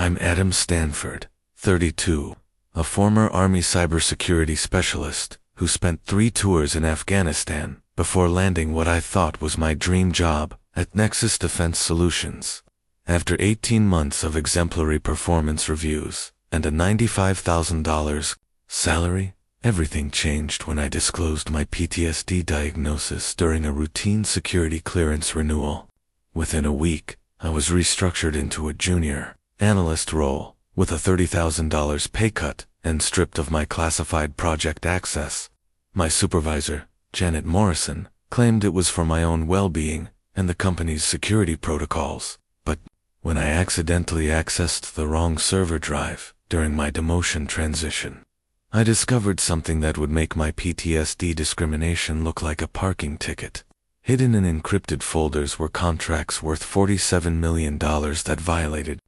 I'm Adam Stanford, 32, a former Army cybersecurity specialist who spent 3 tours in Afghanistan before landing what I thought was my dream job at Nexus Defense Solutions. After 18 months of exemplary performance reviews and a $95,000 salary, everything changed when I disclosed my PTSD diagnosis during a routine security clearance renewal. Within a week, I was restructured into a junior analyst role with a $30,000 pay cut and stripped of my classified project access. My supervisor, Janet Morrison, claimed it was for my own well-being and the company's security protocols, but when I accidentally accessed the wrong server drive during my demotion transition, I discovered something that would make my PTSD discrimination look like a parking ticket. Hidden in encrypted folders were contracts worth $47 million that violated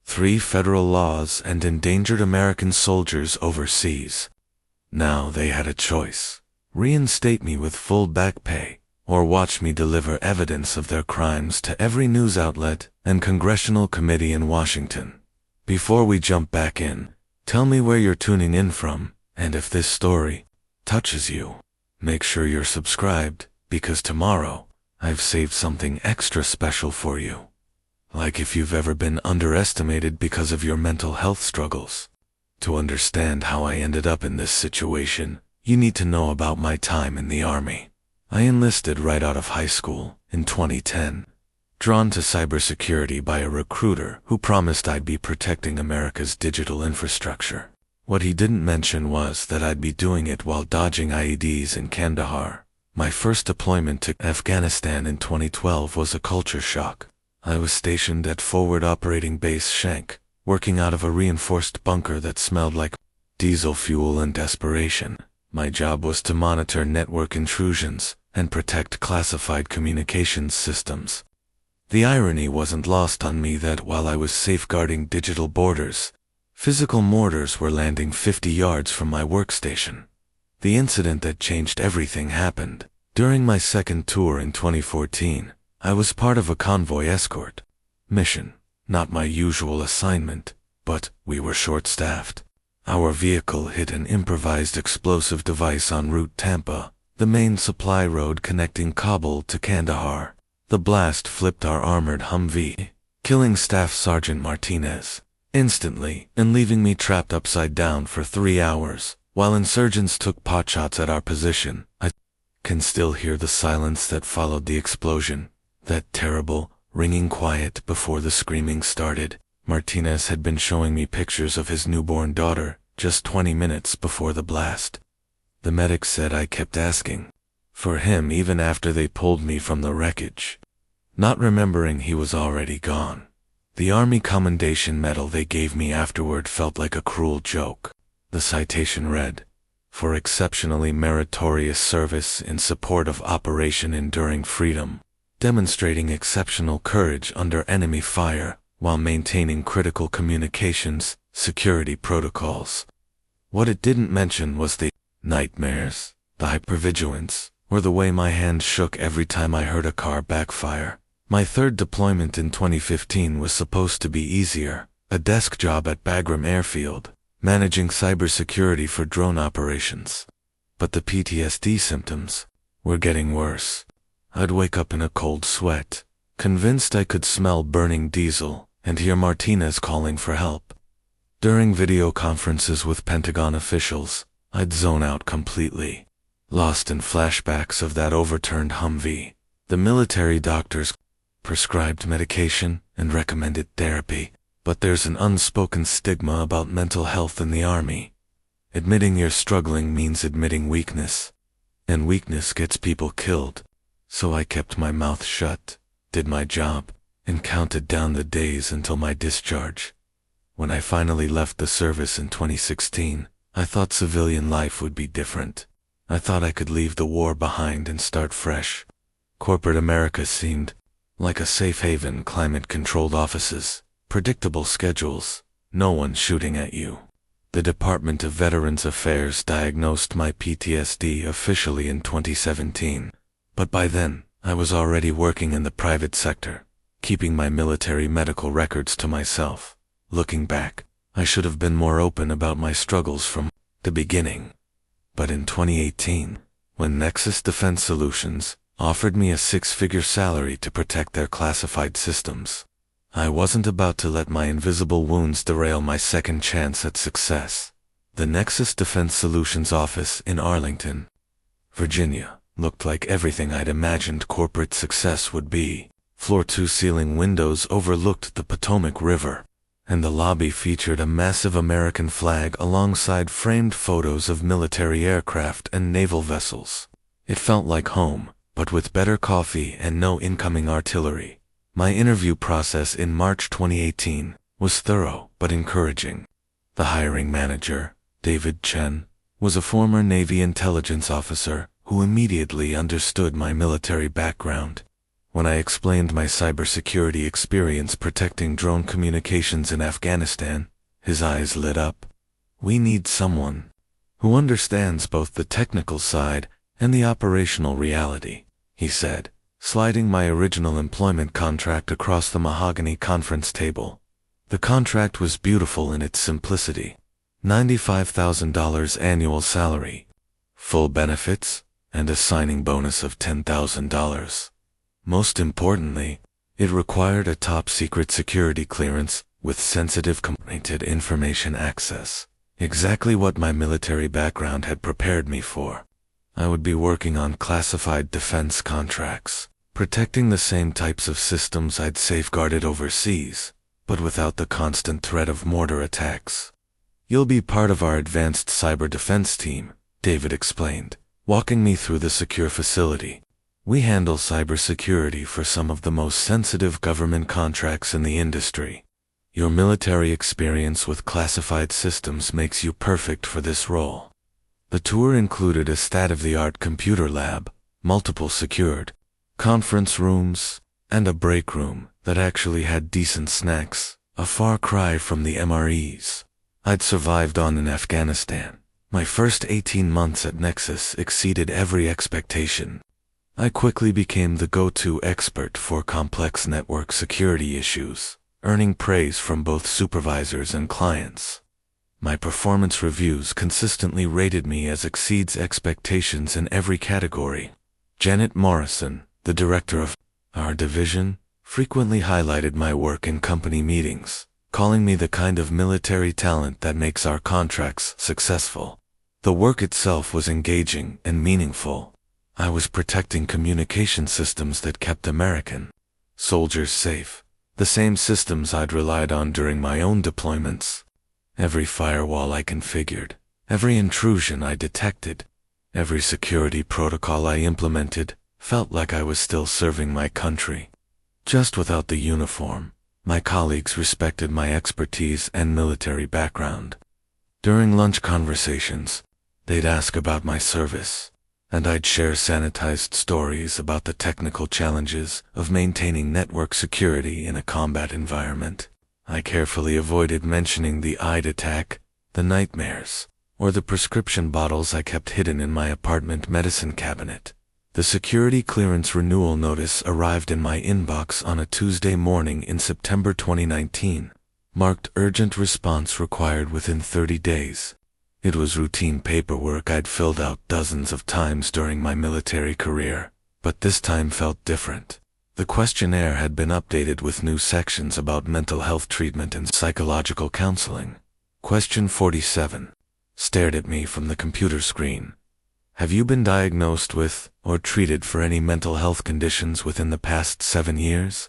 3 federal laws and endangered American soldiers overseas. Now they had a choice: reinstate me with full back pay, or watch me deliver evidence of their crimes to every news outlet and congressional committee in Washington. Before we jump back in, tell me where you're tuning in from, and if this story touches you, make sure you're subscribed, because tomorrow I've saved something extra special for you. Like if you've ever been underestimated because of your mental health struggles. To understand how I ended up in this situation, you need to know about my time in the Army. I enlisted right out of high school in 2010, drawn to cybersecurity by a recruiter who promised I'd be protecting America's digital infrastructure. What he didn't mention was that I'd be doing it while dodging IEDs in Kandahar. My first deployment to Afghanistan in 2012 was a culture shock. I was stationed at Forward Operating Base Shank, working out of a reinforced bunker that smelled like diesel fuel and desperation. My job was to monitor network intrusions and protect classified communications systems. The irony wasn't lost on me that while I was safeguarding digital borders, physical mortars were landing 50 yards from my workstation. The incident that changed everything happened during my second tour in 2014. I was part of a convoy escort mission, not my usual assignment, but we were short-staffed. Our vehicle hit an improvised explosive device en route Tampa, the main supply road connecting Kabul to Kandahar. The blast flipped our armored Humvee, killing Staff Sergeant Martinez instantly and leaving me trapped upside down for 3 hours, while insurgents took potshots at our position. I can still hear the silence that followed the explosion. That terrible, ringing quiet before the screaming started. Martinez had been showing me pictures of his newborn daughter just 20 minutes before the blast. The medic said I kept asking for him even after they pulled me from the wreckage, not remembering he was already gone. The Army Commendation Medal they gave me afterward felt like a cruel joke. The citation read, "For exceptionally meritorious service in support of Operation Enduring Freedom, demonstrating exceptional courage under enemy fire while maintaining critical communications security protocols." What it didn't mention was the nightmares, the hypervigilance, or the way my hand shook every time I heard a car backfire. My third deployment in 2015 was supposed to be easier, a desk job at Bagram Airfield, managing cybersecurity for drone operations. But the PTSD symptoms were getting worse. I'd wake up in a cold sweat, convinced I could smell burning diesel, and hear Martinez calling for help. During video conferences with Pentagon officials, I'd zone out completely, lost in flashbacks of that overturned Humvee. The military doctors prescribed medication and recommended therapy, but there's an unspoken stigma about mental health in the Army. Admitting you're struggling means admitting weakness, and weakness gets people killed. So I kept my mouth shut, did my job, and counted down the days until my discharge. When I finally left the service in 2016, I thought civilian life would be different. I thought I could leave the war behind and start fresh. Corporate America seemed like a safe haven: climate-controlled offices, predictable schedules, no one shooting at you. The Department of Veterans Affairs diagnosed my PTSD officially in 2017. But by then, I was already working in the private sector, keeping my military medical records to myself. Looking back, I should have been more open about my struggles from the beginning. But in 2018, when Nexus Defense Solutions offered me a six-figure salary to protect their classified systems, I wasn't about to let my invisible wounds derail my second chance at success. The Nexus Defense Solutions office in Arlington, Virginia, looked like everything I'd imagined corporate success would be. Floor-to-ceiling windows overlooked the Potomac River, and the lobby featured a massive American flag alongside framed photos of military aircraft and naval vessels. It felt like home, but with better coffee and no incoming artillery. My interview process in March 2018 was thorough but encouraging. The hiring manager, David Chen, was a former Navy intelligence officer who immediately understood my military background. When I explained my cybersecurity experience protecting drone communications in Afghanistan, his eyes lit up. "We need someone who understands both the technical side and the operational reality," he said, sliding my original employment contract across the mahogany conference table. The contract was beautiful in its simplicity. $95,000 annual salary, full benefits, and a signing bonus of $10,000. Most importantly, it required a top-secret security clearance with sensitive compromised information access, exactly what my military background had prepared me for. I would be working on classified defense contracts, protecting the same types of systems I'd safeguarded overseas, but without the constant threat of mortar attacks. "You'll be part of our advanced cyber defense team," David explained, walking me through the secure facility. "We handle cybersecurity for some of the most sensitive government contracts in the industry. Your military experience with classified systems makes you perfect for this role." The tour included a state-of-the-art computer lab, multiple secured conference rooms, and a break room that actually had decent snacks, a far cry from the MREs I'd survived on in Afghanistan. My first 18 months at Nexus exceeded every expectation. I quickly became the go-to expert for complex network security issues, earning praise from both supervisors and clients. My performance reviews consistently rated me as exceeds expectations in every category. Janet Morrison, the director of our division, frequently highlighted my work in company meetings, calling me the kind of military talent that makes our contracts successful. The work itself was engaging and meaningful. I was protecting communication systems that kept American soldiers safe, the same systems I'd relied on during my own deployments. Every firewall I configured, every intrusion I detected, every security protocol I implemented felt like I was still serving my country. Just without the uniform, my colleagues respected my expertise and military background. During lunch conversations, they'd ask about my service, and I'd share sanitized stories about the technical challenges of maintaining network security in a combat environment. I carefully avoided mentioning the Eid attack, the nightmares, or the prescription bottles I kept hidden in my apartment medicine cabinet. The security clearance renewal notice arrived in my inbox on a Tuesday morning in September 2019, marked urgent response required within 30 days. It was routine paperwork I'd filled out dozens of times during my military career, but this time felt different. The questionnaire had been updated with new sections about mental health treatment and psychological counseling. Question 47 stared at me from the computer screen. "Have you been diagnosed with or treated for any mental health conditions within the past 7 years?"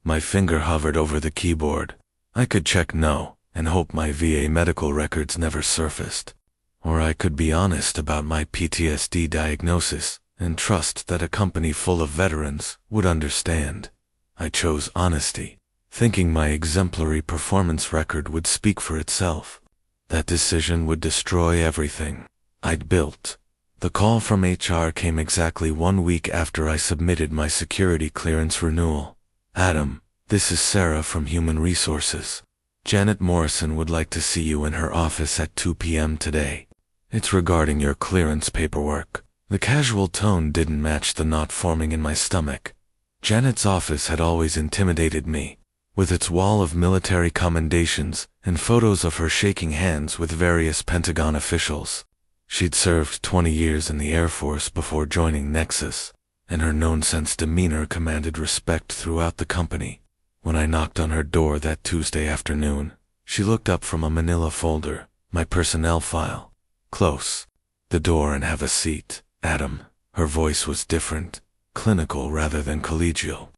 My finger hovered over the keyboard. I could check no and hope my VA medical records never surfaced. Or I could be honest about my PTSD diagnosis and trust that a company full of veterans would understand. I chose honesty, thinking my exemplary performance record would speak for itself. That decision would destroy everything I'd built. The call from HR came exactly 1 week after I submitted my security clearance renewal. "Adam, this is Sarah from Human Resources. Janet Morrison would like to see you in her office at 2 p.m. today. It's regarding your clearance paperwork." The casual tone didn't match the knot forming in my stomach. Janet's office had always intimidated me, with its wall of military commendations and photos of her shaking hands with various Pentagon officials. She'd served 20 years in the Air Force before joining Nexus, and her no-nonsense demeanor commanded respect throughout the company. When I knocked on her door that Tuesday afternoon, she looked up from a manila folder, my personnel file. "Close the door and have a seat, Adam." Her voice was different, clinical rather than collegial.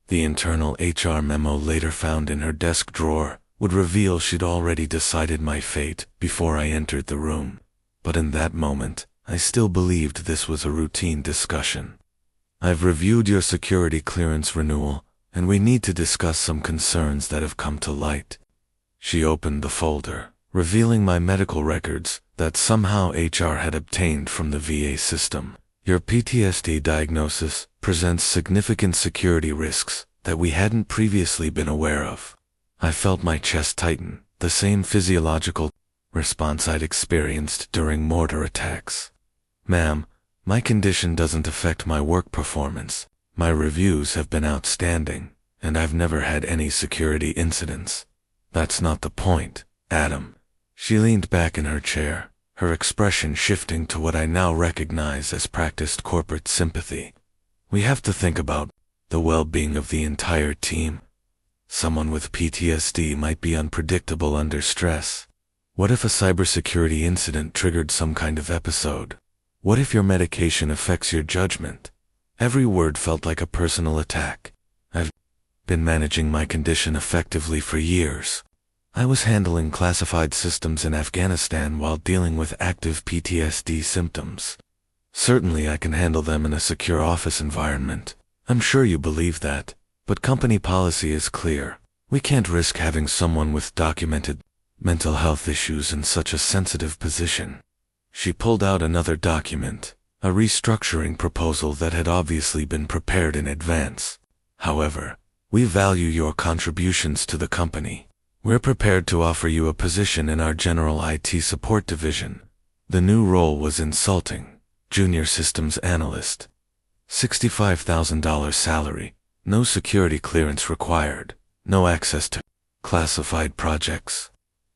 The internal HR memo later found in her desk drawer would reveal she'd already decided my fate before I entered the room. But in that moment, I still believed this was a routine discussion. "I've reviewed your security clearance renewal, and we need to discuss some concerns that have come to light." She opened the folder, revealing my medical records that somehow HR had obtained from the VA system. "Your PTSD diagnosis presents significant security risks that we hadn't previously been aware of." I felt my chest tighten, the same physiological response I'd experienced during mortar attacks. "Ma'am, my condition doesn't affect my work performance. My reviews have been outstanding, and I've never had any security incidents." "That's not the point, Adam." She leaned back in her chair, her expression shifting to what I now recognize as practiced corporate sympathy. "We have to think about the well-being of the entire team. Someone with PTSD might be unpredictable under stress. What if a cybersecurity incident triggered some kind of episode? What if your medication affects your judgment?" Every word felt like a personal attack. "I've been managing my condition effectively for years. I was handling classified systems in Afghanistan while dealing with active PTSD symptoms. Certainly I can handle them in a secure office environment. I'm sure you believe that, but company policy is clear. We can't risk having someone with documented mental health issues in such a sensitive position." She pulled out another document, a restructuring proposal that had obviously been prepared in advance. "However, we value your contributions to the company. We're prepared to offer you a position in our general IT support division." The new role was insulting. Junior systems analyst. $65,000 salary, no security clearance required, no access to classified projects.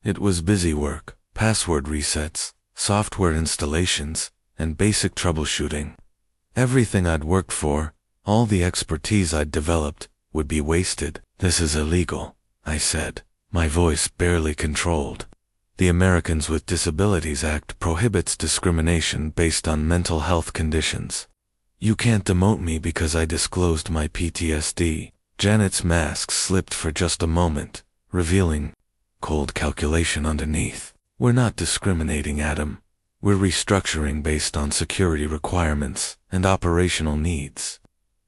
It was busy work, password resets, software installations, and basic troubleshooting. Everything I'd worked for, all the expertise I'd developed, would be wasted. "This is illegal," I said, my voice barely controlled. "The Americans with Disabilities Act prohibits discrimination based on mental health conditions. You can't demote me because I disclosed my PTSD." Janet's mask slipped for just a moment, revealing cold calculation underneath. "We're not discriminating, Adam. We're restructuring based on security requirements and operational needs.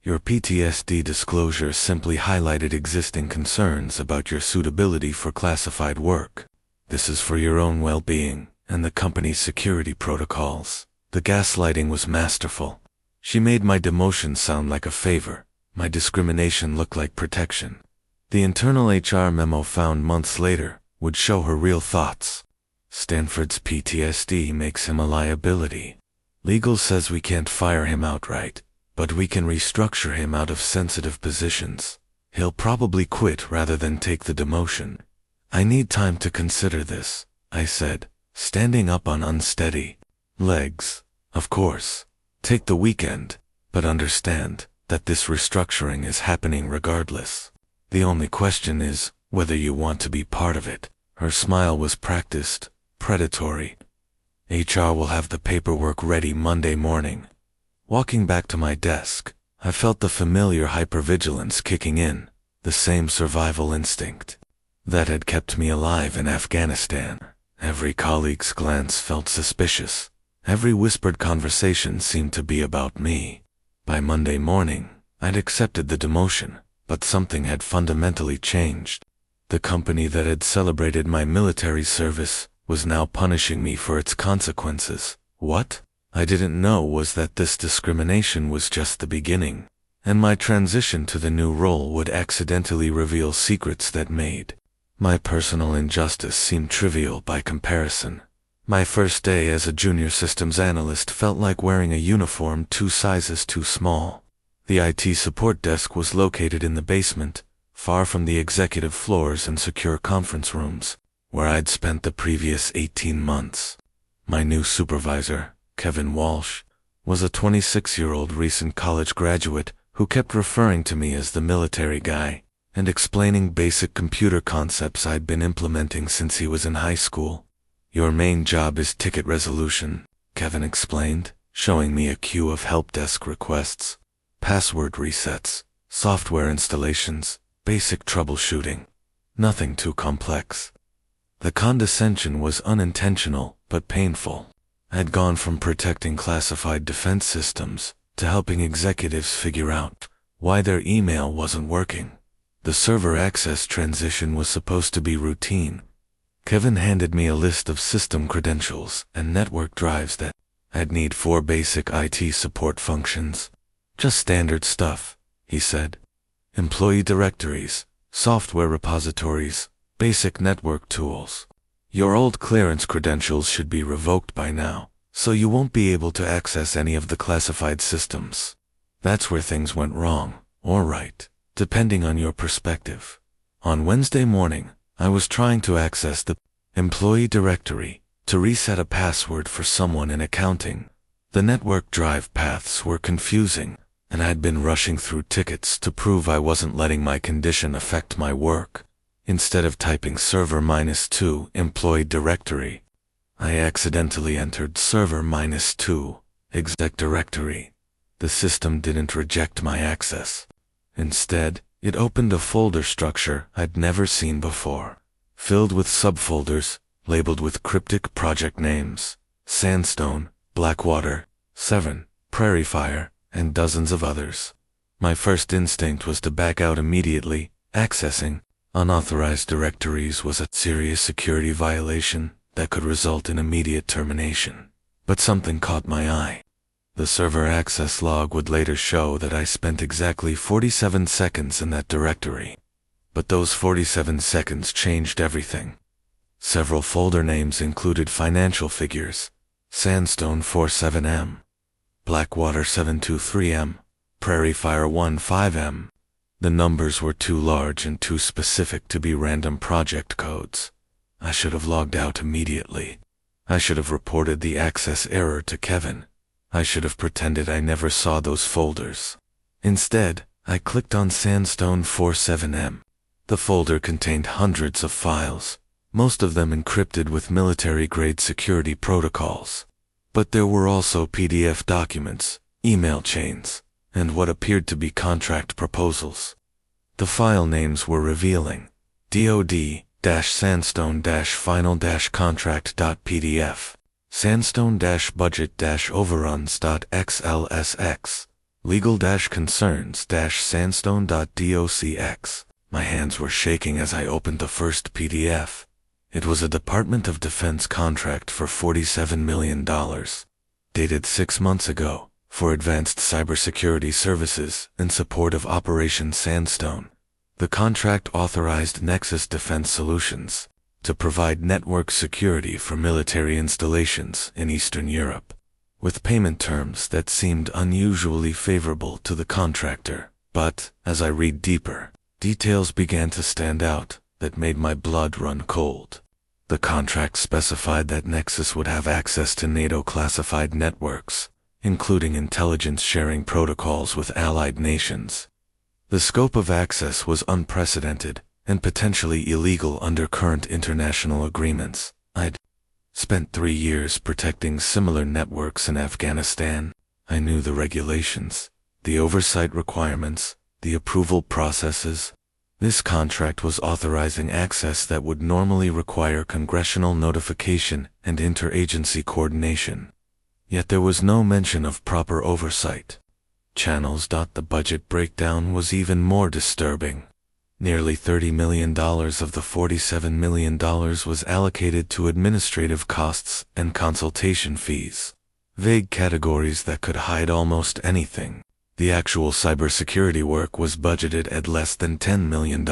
Your PTSD disclosure simply highlighted existing concerns about your suitability for classified work. This is for your own well-being and the company's security protocols." The gaslighting was masterful. She made my demotion sound like a favor. My discrimination looked like protection. The internal HR memo found months later would show her real thoughts. "Stanford's PTSD makes him a liability. Legal says we can't fire him outright, but we can restructure him out of sensitive positions. He'll probably quit rather than take the demotion." "I need time to consider this," I said, standing up on unsteady legs. "Of course, take the weekend, but understand that this restructuring is happening regardless. The only question is whether you want to be part of it." Her smile was practiced, predatory. "HR will have the paperwork ready Monday morning." Walking back to my desk, I felt the familiar hypervigilance kicking in, the same survival instinct that had kept me alive in Afghanistan. Every colleague's glance felt suspicious. Every whispered conversation seemed to be about me. By Monday morning, I'd accepted the demotion, but something had fundamentally changed. The company that had celebrated my military service was now punishing me for its consequences. What I didn't know was that this discrimination was just the beginning, and my transition to the new role would accidentally reveal secrets that made my personal injustice seem trivial by comparison. My first day as a junior systems analyst felt like wearing a uniform 2 sizes too small. The IT support desk was located in the basement, far from the executive floors and secure conference rooms, where I'd spent the previous 18 months. My new supervisor, Kevin Walsh, was a 26-year-old recent college graduate who kept referring to me as the military guy and explaining basic computer concepts I'd been implementing since he was in high school. "Your main job is ticket resolution," Kevin explained, showing me a queue of help desk requests, password resets, software installations, basic troubleshooting. Nothing too complex. The condescension was unintentional but painful. I'd gone from protecting classified defense systems to helping executives figure out why their email wasn't working. The server access transition was supposed to be routine. Kevin handed me a list of system credentials and network drives that I'd need for basic IT support functions. "Just standard stuff," he said. "Employee directories, software repositories, basic network tools. Your old clearance credentials should be revoked by now, so you won't be able to access any of the classified systems." That's where things went wrong, or right, depending on your perspective. On Wednesday morning, I was trying to access the employee directory to reset a password for someone in accounting. The network drive paths were confusing, and I'd been rushing through tickets to prove I wasn't letting my condition affect my work. Instead of typing server-2 employee directory, I accidentally entered server-2 exec directory. The system didn't reject my access. Instead, it opened a folder structure I'd never seen before, filled with subfolders labeled with cryptic project names: Sandstone, Blackwater, Severn, Prairie Fire, and dozens of others. My first instinct was to back out immediately. Accessing unauthorized directories was a serious security violation that could result in immediate termination. But something caught my eye. The server access log would later show that I spent exactly 47 seconds in that directory. But those 47 seconds changed everything. Several folder names included financial figures: Sandstone 47M, Blackwater 723M, Prairie Fire 15M. The numbers were too large and too specific to be random project codes. I should have logged out immediately. I should have reported the access error to Kevin. I should have pretended I never saw those folders. Instead, I clicked on Sandstone 47M. The folder contained hundreds of files, most of them encrypted with military-grade security protocols. But there were also PDF documents, email chains, and what appeared to be contract proposals. The file names were revealing: DoD-Sandstone-Final-Contract.pdf, Sandstone-Budget-Overruns.xlsx, Legal-Concerns-Sandstone.docx. My hands were shaking as I opened the first PDF. It was a Department of Defense contract for $47 million, dated 6 months ago, for advanced cybersecurity services in support of Operation Sandstone. The contract authorized Nexus Defense Solutions to provide network security for military installations in Eastern Europe, with payment terms that seemed unusually favorable to the contractor. But, as I read deeper, details began to stand out that made my blood run cold. The contract specified that Nexus would have access to NATO-classified networks, including intelligence sharing protocols with allied nations. The scope of access was unprecedented and potentially illegal under current international agreements. I'd spent 3 years protecting similar networks in Afghanistan. I knew the regulations, the oversight requirements, the approval processes. This contract was authorizing access that would normally require congressional notification and interagency coordination. Yet there was no mention of proper oversight. Channels. The budget breakdown was even more disturbing. Nearly $30 million of the $47 million was allocated to administrative costs and consultation fees. Vague categories that could hide almost anything. The actual cybersecurity work was budgeted at less than $10 million,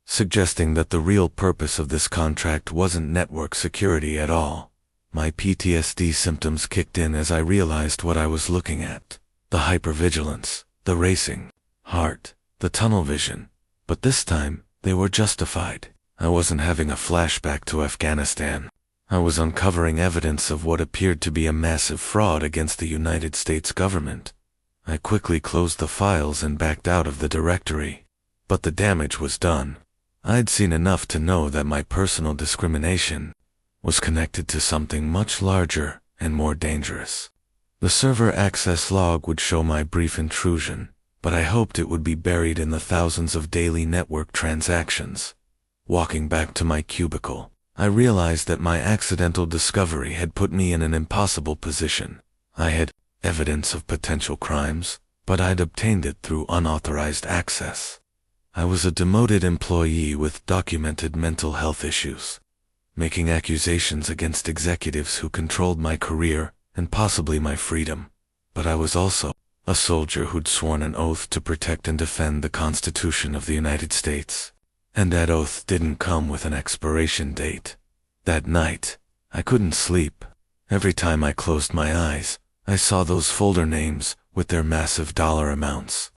suggesting that the real purpose of this contract wasn't network security at all. My PTSD symptoms kicked in as I realized what I was looking at. The hypervigilance, the racing heart, the tunnel vision. But this time, they were justified. I wasn't having a flashback to Afghanistan. I was uncovering evidence of what appeared to be a massive fraud against the United States government. I quickly closed the files and backed out of the directory. But the damage was done. I'd seen enough to know that my personal discrimination was connected to something much larger and more dangerous. The server access log would show my brief intrusion, but I hoped it would be buried in the thousands of daily network transactions. Walking back to my cubicle, I realized that my accidental discovery had put me in an impossible position. I had evidence of potential crimes, but I'd obtained it through unauthorized access. I was a demoted employee with documented mental health issues, making accusations against executives who controlled my career and possibly my freedom. But I was also a soldier who'd sworn an oath to protect and defend the Constitution of the United States. And that oath didn't come with an expiration date. That night, I couldn't sleep. Every time I closed my eyes, I saw those folder names with their massive dollar amounts.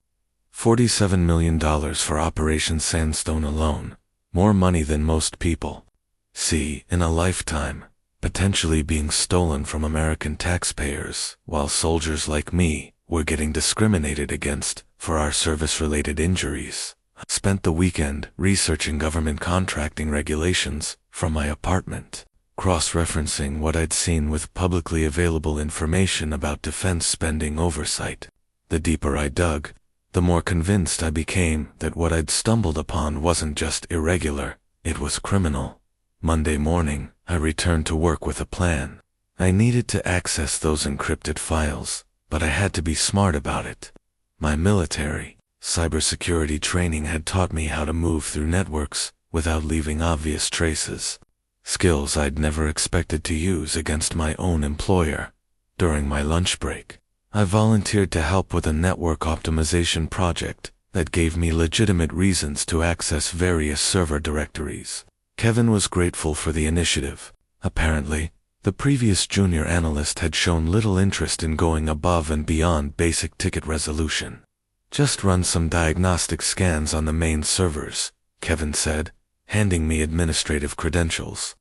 $47 million for Operation Sandstone alone. More money than most people see in a lifetime, potentially being stolen from American taxpayers, while soldiers like me were getting discriminated against for our service-related injuries. I spent the weekend researching government contracting regulations from my apartment, cross-referencing what I'd seen with publicly available information about defense spending oversight. The deeper I dug, the more convinced I became that what I'd stumbled upon wasn't just irregular, it was criminal. Monday morning, I returned to work with a plan. I needed to access those encrypted files, but I had to be smart about it. My military cybersecurity training had taught me how to move through networks without leaving obvious traces, skills I'd never expected to use against my own employer. During my lunch break, I volunteered to help with a network optimization project that gave me legitimate reasons to access various server directories. Kevin was grateful for the initiative. Apparently, the previous junior analyst had shown little interest in going above and beyond basic ticket resolution. Just run some diagnostic scans on the main servers, Kevin said, handing me administrative credentials.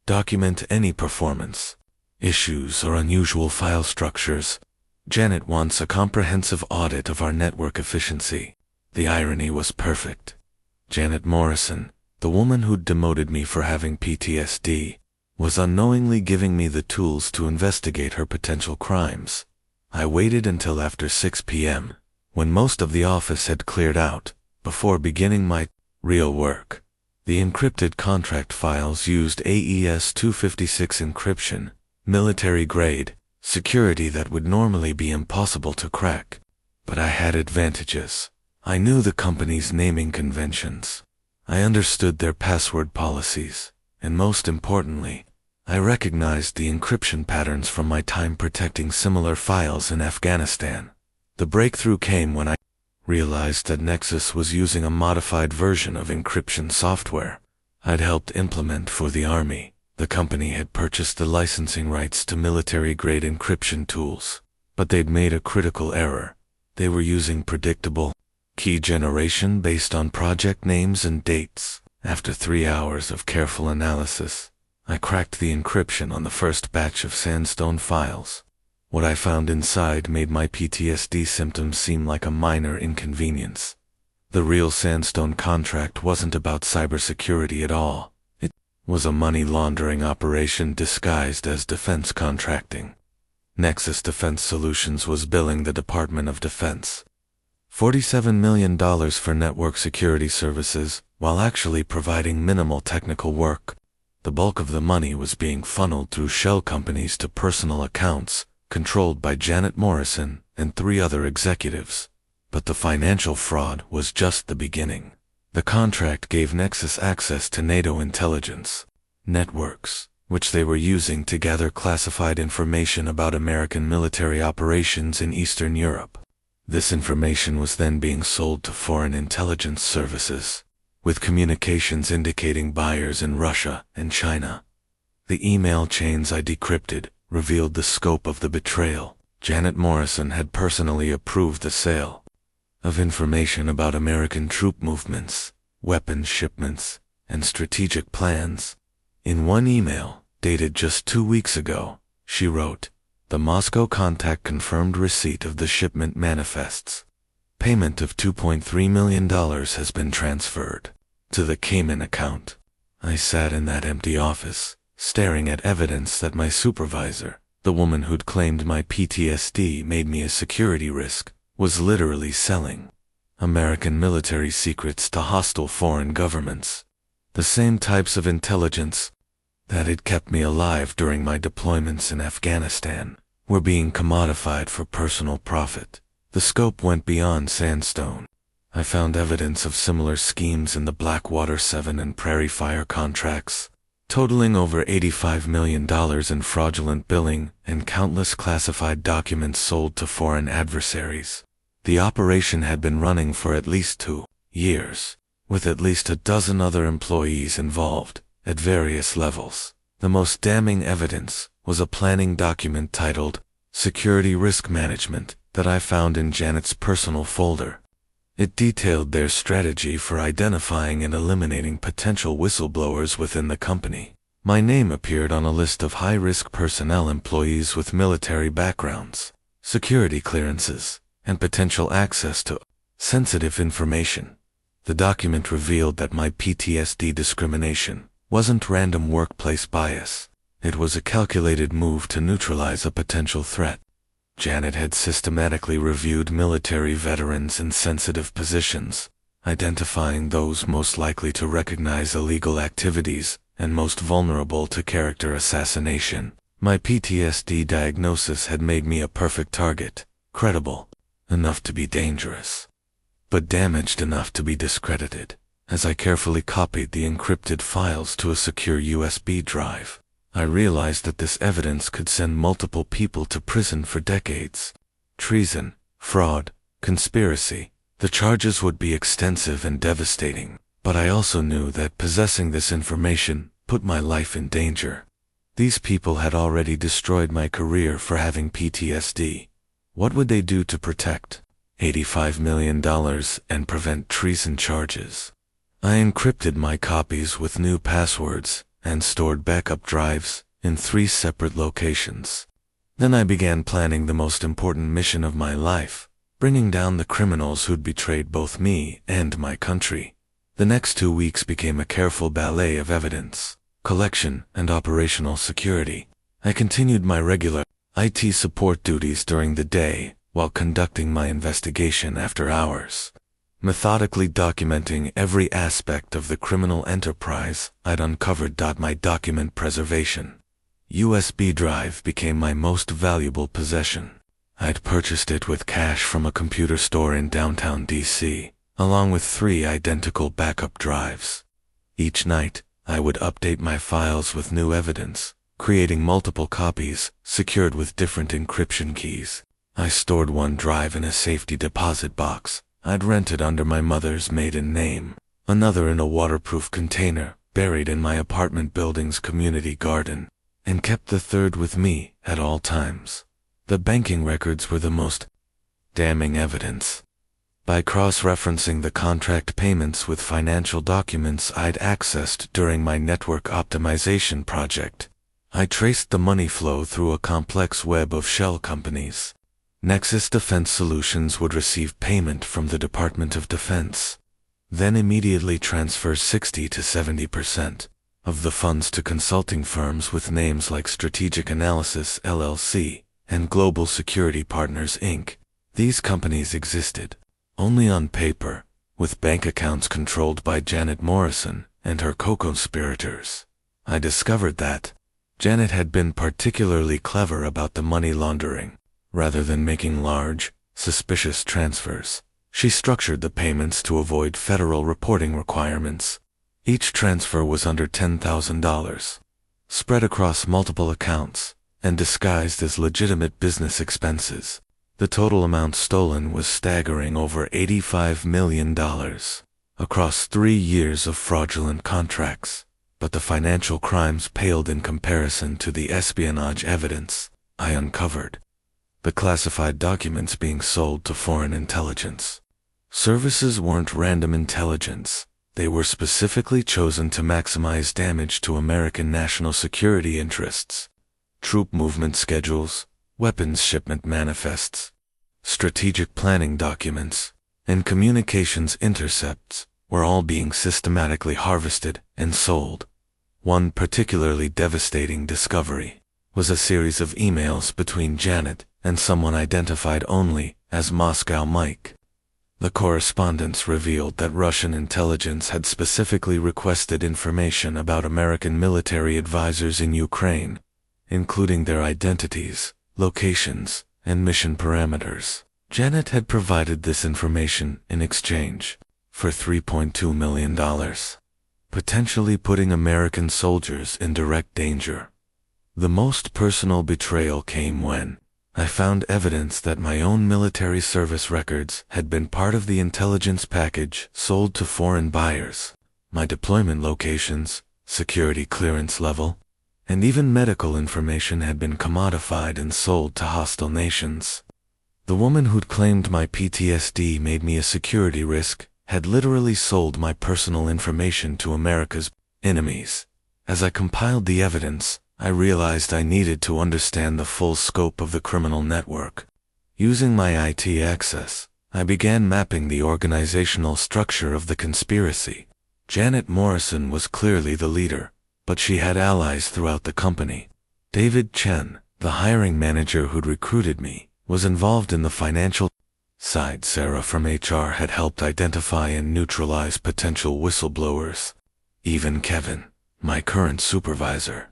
Document any performance issues or unusual file structures. Janet wants a comprehensive audit of our network efficiency. The irony was perfect. Janet Morrison, the woman who'd demoted me for having PTSD, was unknowingly giving me the tools to investigate her potential crimes. I waited until after 6 p.m., when most of the office had cleared out, before beginning my real work. The encrypted contract files used AES 256 encryption, military-grade, security that would normally be impossible to crack. But I had advantages. I knew the company's naming conventions. I understood their password policies, and most importantly, I recognized the encryption patterns from my time protecting similar files in Afghanistan. The breakthrough came when I realized that Nexus was using a modified version of encryption software I'd helped implement for the Army. The company had purchased the licensing rights to military-grade encryption tools, but they'd made a critical error. They were using predictable key generation based on project names and dates. After 3 hours of careful analysis, I cracked the encryption on the first batch of Sandstone files. What I found inside made my PTSD symptoms seem like a minor inconvenience. The real Sandstone contract wasn't about cybersecurity at all. It was a money laundering operation disguised as defense contracting. Nexus Defense Solutions was billing the Department of Defense $47 million for network security services, while actually providing minimal technical work. The bulk of the money was being funneled through shell companies to personal accounts, controlled by Janet Morrison and 3 other executives. But the financial fraud was just the beginning. The contract gave Nexus access to NATO intelligence networks, which they were using to gather classified information about American military operations in Eastern Europe. This information was then being sold to foreign intelligence services, with communications indicating buyers in Russia and China. The email chains I decrypted revealed the scope of the betrayal. Janet Morrison had personally approved the sale of information about American troop movements weapons shipments, and strategic plans. In one email, dated just 2 weeks ago, she wrote, "The Moscow contact confirmed receipt of the shipment manifests. Payment of $2.3 million has been transferred to the Cayman account." I sat in that empty office, staring at evidence that my supervisor, the woman who'd claimed my PTSD made me a security risk, was literally selling American military secrets to hostile foreign governments. The same types of intelligence that had kept me alive during my deployments in Afghanistan were being commodified for personal profit. The scope went beyond sandstone. I found evidence of similar schemes in the Blackwater 7 and Prairie Fire contracts, totaling over $85 million in fraudulent billing and countless classified documents sold to foreign adversaries. The operation had been running for at least 2 years, with at least a dozen other employees involved at various levels. The most damning evidence was a planning document titled Security Risk Management that I found in Janet's personal folder. It detailed their strategy for identifying and eliminating potential whistleblowers within the company. My name appeared on a list of high-risk personnel employees with military backgrounds, security clearances, and potential access to sensitive information. The document revealed that my PTSD discrimination wasn't random workplace bias. It was a calculated move to neutralize a potential threat. Janet had systematically reviewed military veterans in sensitive positions, identifying those most likely to recognize illegal activities and most vulnerable to character assassination. My PTSD diagnosis had made me a perfect target, credible enough to be dangerous, but damaged enough to be discredited. As I carefully copied the encrypted files to a secure USB drive, I realized that this evidence could send multiple people to prison for decades. Treason, fraud, conspiracy. The charges would be extensive and devastating, but I also knew that possessing this information put my life in danger. These people had already destroyed my career for having PTSD. What would they do to protect $85 million and prevent treason charges? I encrypted my copies with new passwords and stored backup drives in 3 separate locations. Then I began planning the most important mission of my life, bringing down the criminals who'd betrayed both me and my country. The next 2 weeks became a careful ballet of evidence, collection, and operational security. I continued my regular IT support duties during the day while conducting my investigation after hours, methodically documenting every aspect of the criminal enterprise I'd uncovered. My document preservation USB drive became my most valuable possession. I'd purchased it with cash from a computer store in downtown DC, along with 3 identical backup drives. Each night, I would update my files with new evidence, creating multiple copies, secured with different encryption keys. I stored one drive in a safety deposit box I'd rented under my mother's maiden name, another in a waterproof container buried in my apartment building's community garden, and kept the third with me at all times. The banking records were the most damning evidence. By cross-referencing the contract payments with financial documents I'd accessed during my network optimization project, I traced the money flow through a complex web of shell companies. Nexus Defense Solutions would receive payment from the Department of Defense, then immediately transfer 60 to 70% of the funds to consulting firms with names like Strategic Analysis LLC and Global Security Partners Inc. These companies existed only on paper, with bank accounts controlled by Janet Morrison and her co-conspirators. I discovered that Janet had been particularly clever about the money laundering. Rather than making large, suspicious transfers, she structured the payments to avoid federal reporting requirements. Each transfer was under $10,000, spread across multiple accounts, and disguised as legitimate business expenses. The total amount stolen was staggering over $85 million across 3 years of fraudulent contracts. But the financial crimes paled in comparison to the espionage evidence I uncovered. The classified documents being sold to foreign intelligence services weren't random intelligence. They were specifically chosen to maximize damage to American national security interests. Troop movement schedules, weapons shipment manifests, strategic planning documents, and communications intercepts were all being systematically harvested and sold. One particularly devastating discovery was a series of emails between Janet and someone identified only as Moscow Mike. The correspondence revealed that Russian intelligence had specifically requested information about American military advisors in Ukraine, including their identities, locations, and mission parameters. Janet had provided this information in exchange for $3.2 million, potentially putting American soldiers in direct danger. The most personal betrayal came when I found evidence that my own military service records had been part of the intelligence package sold to foreign buyers. My deployment locations, security clearance level, and even medical information had been commodified and sold to hostile nations. The woman who'd claimed my PTSD made me a security risk had literally sold my personal information to America's enemies. As I compiled the evidence, I realized I needed to understand the full scope of the criminal network. Using my IT access, I began mapping the organizational structure of the conspiracy. Janet Morrison was clearly the leader, but she had allies throughout the company. David Chen, the hiring manager who'd recruited me, was involved in the financial side. Sarah from HR had helped identify and neutralize potential whistleblowers. Even Kevin, my current supervisor,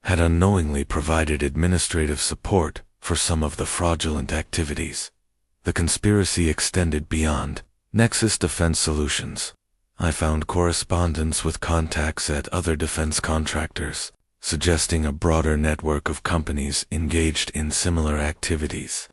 had unknowingly provided administrative support for some of the fraudulent activities. The conspiracy extended beyond Nexus Defense Solutions. I found correspondence with contacts at other defense contractors, suggesting a broader network of companies engaged in similar activities.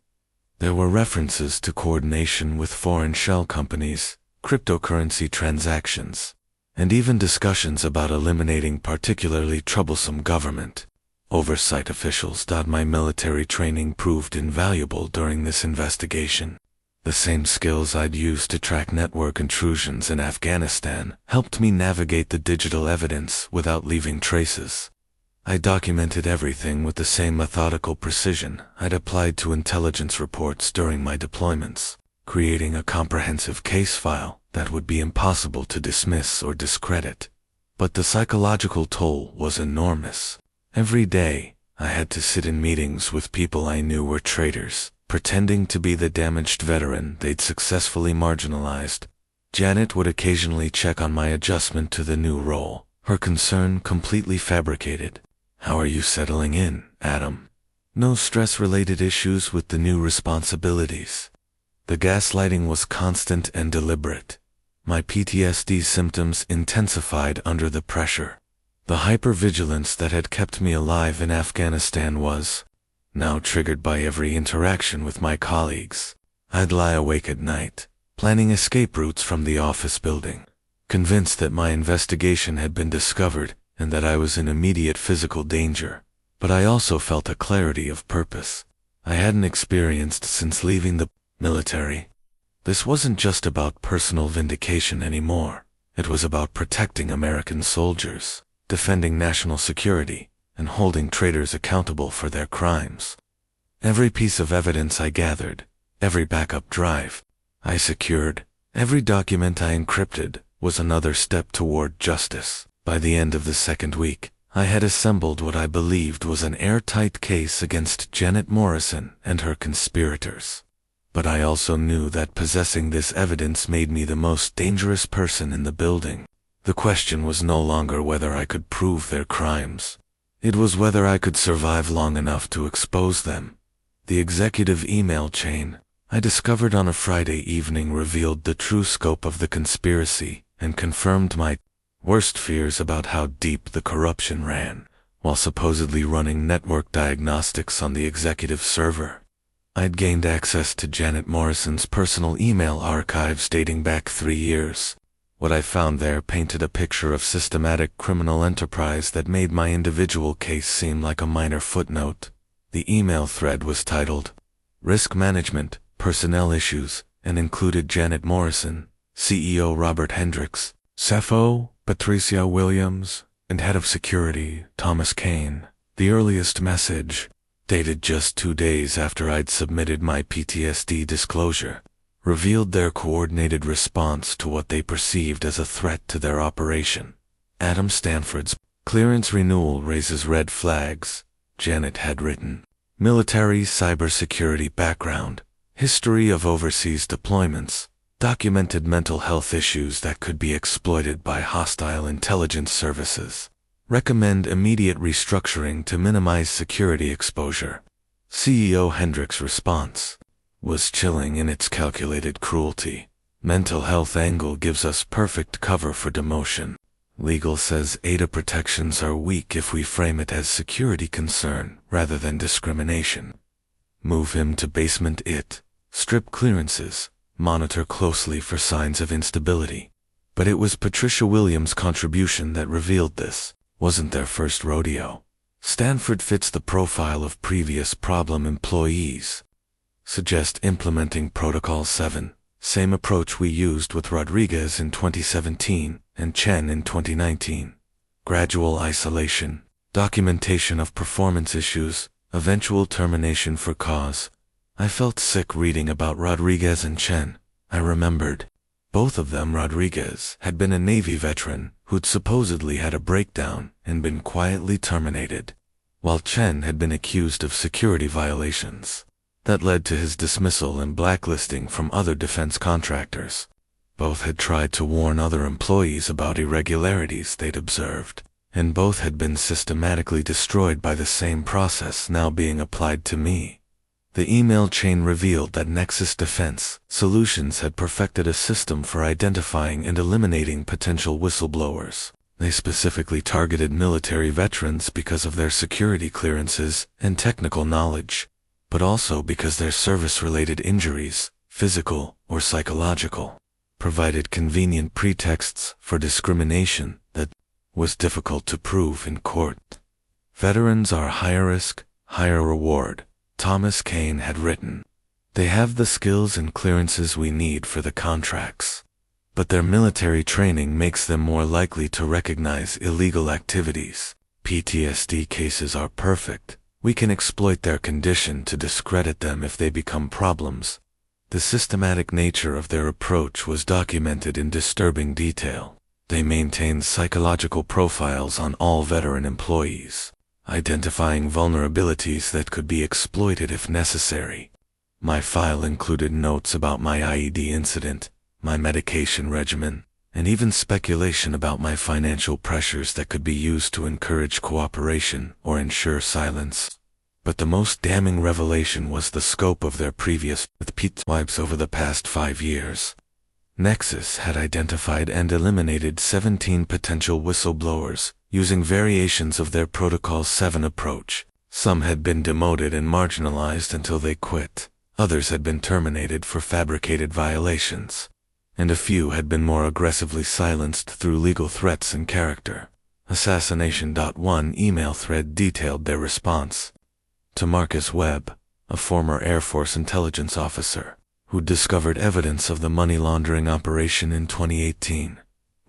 There were references to coordination with foreign shell companies, cryptocurrency transactions, and even discussions about eliminating particularly troublesome government oversight officials. My military training proved invaluable during this investigation. The same skills I'd used to track network intrusions in Afghanistan helped me navigate the digital evidence without leaving traces. I documented everything with the same methodical precision I'd applied to intelligence reports during my deployments, creating a comprehensive case file that would be impossible to dismiss or discredit. But the psychological toll was enormous. Every day, I had to sit in meetings with people I knew were traitors, pretending to be the damaged veteran they'd successfully marginalized. Janet would occasionally check on my adjustment to the new role, her concern completely fabricated. "How are you settling in, Adam? No stress-related issues with the new responsibilities?" The gaslighting was constant and deliberate. My PTSD symptoms intensified under the pressure. The hypervigilance that had kept me alive in Afghanistan was now triggered by every interaction with my colleagues. I'd lie awake at night, planning escape routes from the office building, convinced that my investigation had been discovered and that I was in immediate physical danger. But I also felt a clarity of purpose I hadn't experienced since leaving the military. This wasn't just about personal vindication anymore. It was about protecting American soldiers, defending national security, and holding traitors accountable for their crimes. Every piece of evidence I gathered, every backup drive I secured, every document I encrypted was another step toward justice. By the end of the second week, I had assembled what I believed was an airtight case against Janet Morrison and her conspirators. But I also knew that possessing this evidence made me the most dangerous person in the building. The question was no longer whether I could prove their crimes. It was whether I could survive long enough to expose them. The executive email chain I discovered on a Friday evening revealed the true scope of the conspiracy and confirmed my worst fears about how deep the corruption ran, while supposedly running network diagnostics on the executive server. I'd gained access to Janet Morrison's personal email archives dating back 3 years. What I found there painted a picture of systematic criminal enterprise that made my individual case seem like a minor footnote. The email thread was titled Risk Management, Personnel Issues, and included Janet Morrison, CEO Robert Hendricks, CFO, Patricia Williams, and Head of Security, Thomas Kane. The earliest message, dated just 2 days after I'd submitted my PTSD disclosure, revealed their coordinated response to what they perceived as a threat to their operation. Adam Stanford's clearance renewal raises red flags, Janet had written. Military cybersecurity background, history of overseas deployments, documented mental health issues that could be exploited by hostile intelligence services. Recommend immediate restructuring to minimize security exposure. CEO Hendrick's response was chilling in its calculated cruelty. Mental health angle gives us perfect cover for demotion. Legal says data protections are weak if we frame it as security concern rather than discrimination. Move him to basement it. Strip clearances. Monitor closely for signs of instability. But it was Patricia Williams' contribution that revealed this. Wasn't their first rodeo. Stanford fits the profile of previous problem employees. Suggest implementing Protocol 7, same approach we used with Rodriguez in 2017 and Chen in 2019. Gradual isolation, documentation of performance issues, eventual termination for cause. I felt sick reading about Rodriguez and Chen. I remembered. Both of them, Rodriguez, had been a Navy veteran who'd supposedly had a breakdown and been quietly terminated, while Chen had been accused of security violations. That led to his dismissal and blacklisting from other defense contractors. Both had tried to warn other employees about irregularities they'd observed, and both had been systematically destroyed by the same process now being applied to me. The email chain revealed that Nexus Defense Solutions had perfected a system for identifying and eliminating potential whistleblowers. They specifically targeted military veterans because of their security clearances and technical knowledge, but also because their service-related injuries, physical or psychological, provided convenient pretexts for discrimination that was difficult to prove in court. Veterans are higher risk, higher reward, Thomas Kane had written. They have the skills and clearances we need for the contracts, but their military training makes them more likely to recognize illegal activities. PTSD cases are perfect. We can exploit their condition to discredit them if they become problems. The systematic nature of their approach was documented in disturbing detail. They maintained psychological profiles on all veteran employees, identifying vulnerabilities that could be exploited if necessary. My file included notes about my IED incident, my medication regimen, and even speculation about my financial pressures that could be used to encourage cooperation or ensure silence. But the most damning revelation was the scope of their previous swipes over the past 5 years. Nexus had identified and eliminated 17 potential whistleblowers, using variations of their Protocol 7 approach. Some had been demoted and marginalized until they quit. Others had been terminated for fabricated violations. And a few had been more aggressively silenced through legal threats and character. Assassination.1 email thread detailed their response. To Marcus Webb, a former Air Force intelligence officer, who discovered evidence of the money laundering operation in 2018.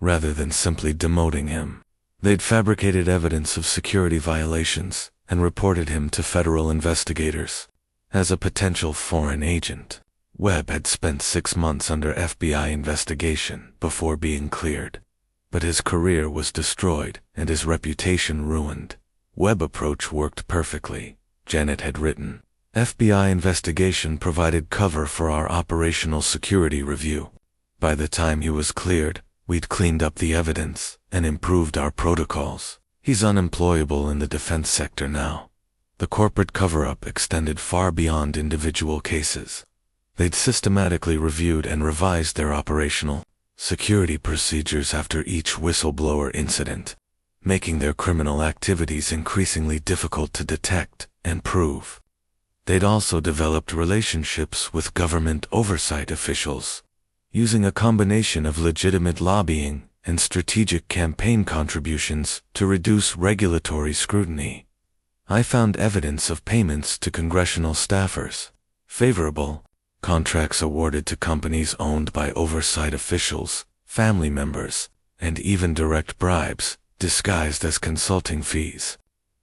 Rather than simply demoting him, they'd fabricated evidence of security violations and reported him to federal investigators. As a potential foreign agent, Webb had spent 6 months under FBI investigation before being cleared. But his career was destroyed and his reputation ruined. Webb approach worked perfectly, Janet had written. FBI investigation provided cover for our operational security review. By the time he was cleared, we'd cleaned up the evidence and improved our protocols. He's unemployable in the defense sector now. The corporate cover-up extended far beyond individual cases. They'd systematically reviewed and revised their operational security procedures after each whistleblower incident, making their criminal activities increasingly difficult to detect and prove. They'd also developed relationships with government oversight officials, using a combination of legitimate lobbying and strategic campaign contributions to reduce regulatory scrutiny. I found evidence of payments to congressional staffers, favorable contracts awarded to companies owned by oversight officials, family members, and even direct bribes, disguised as consulting fees.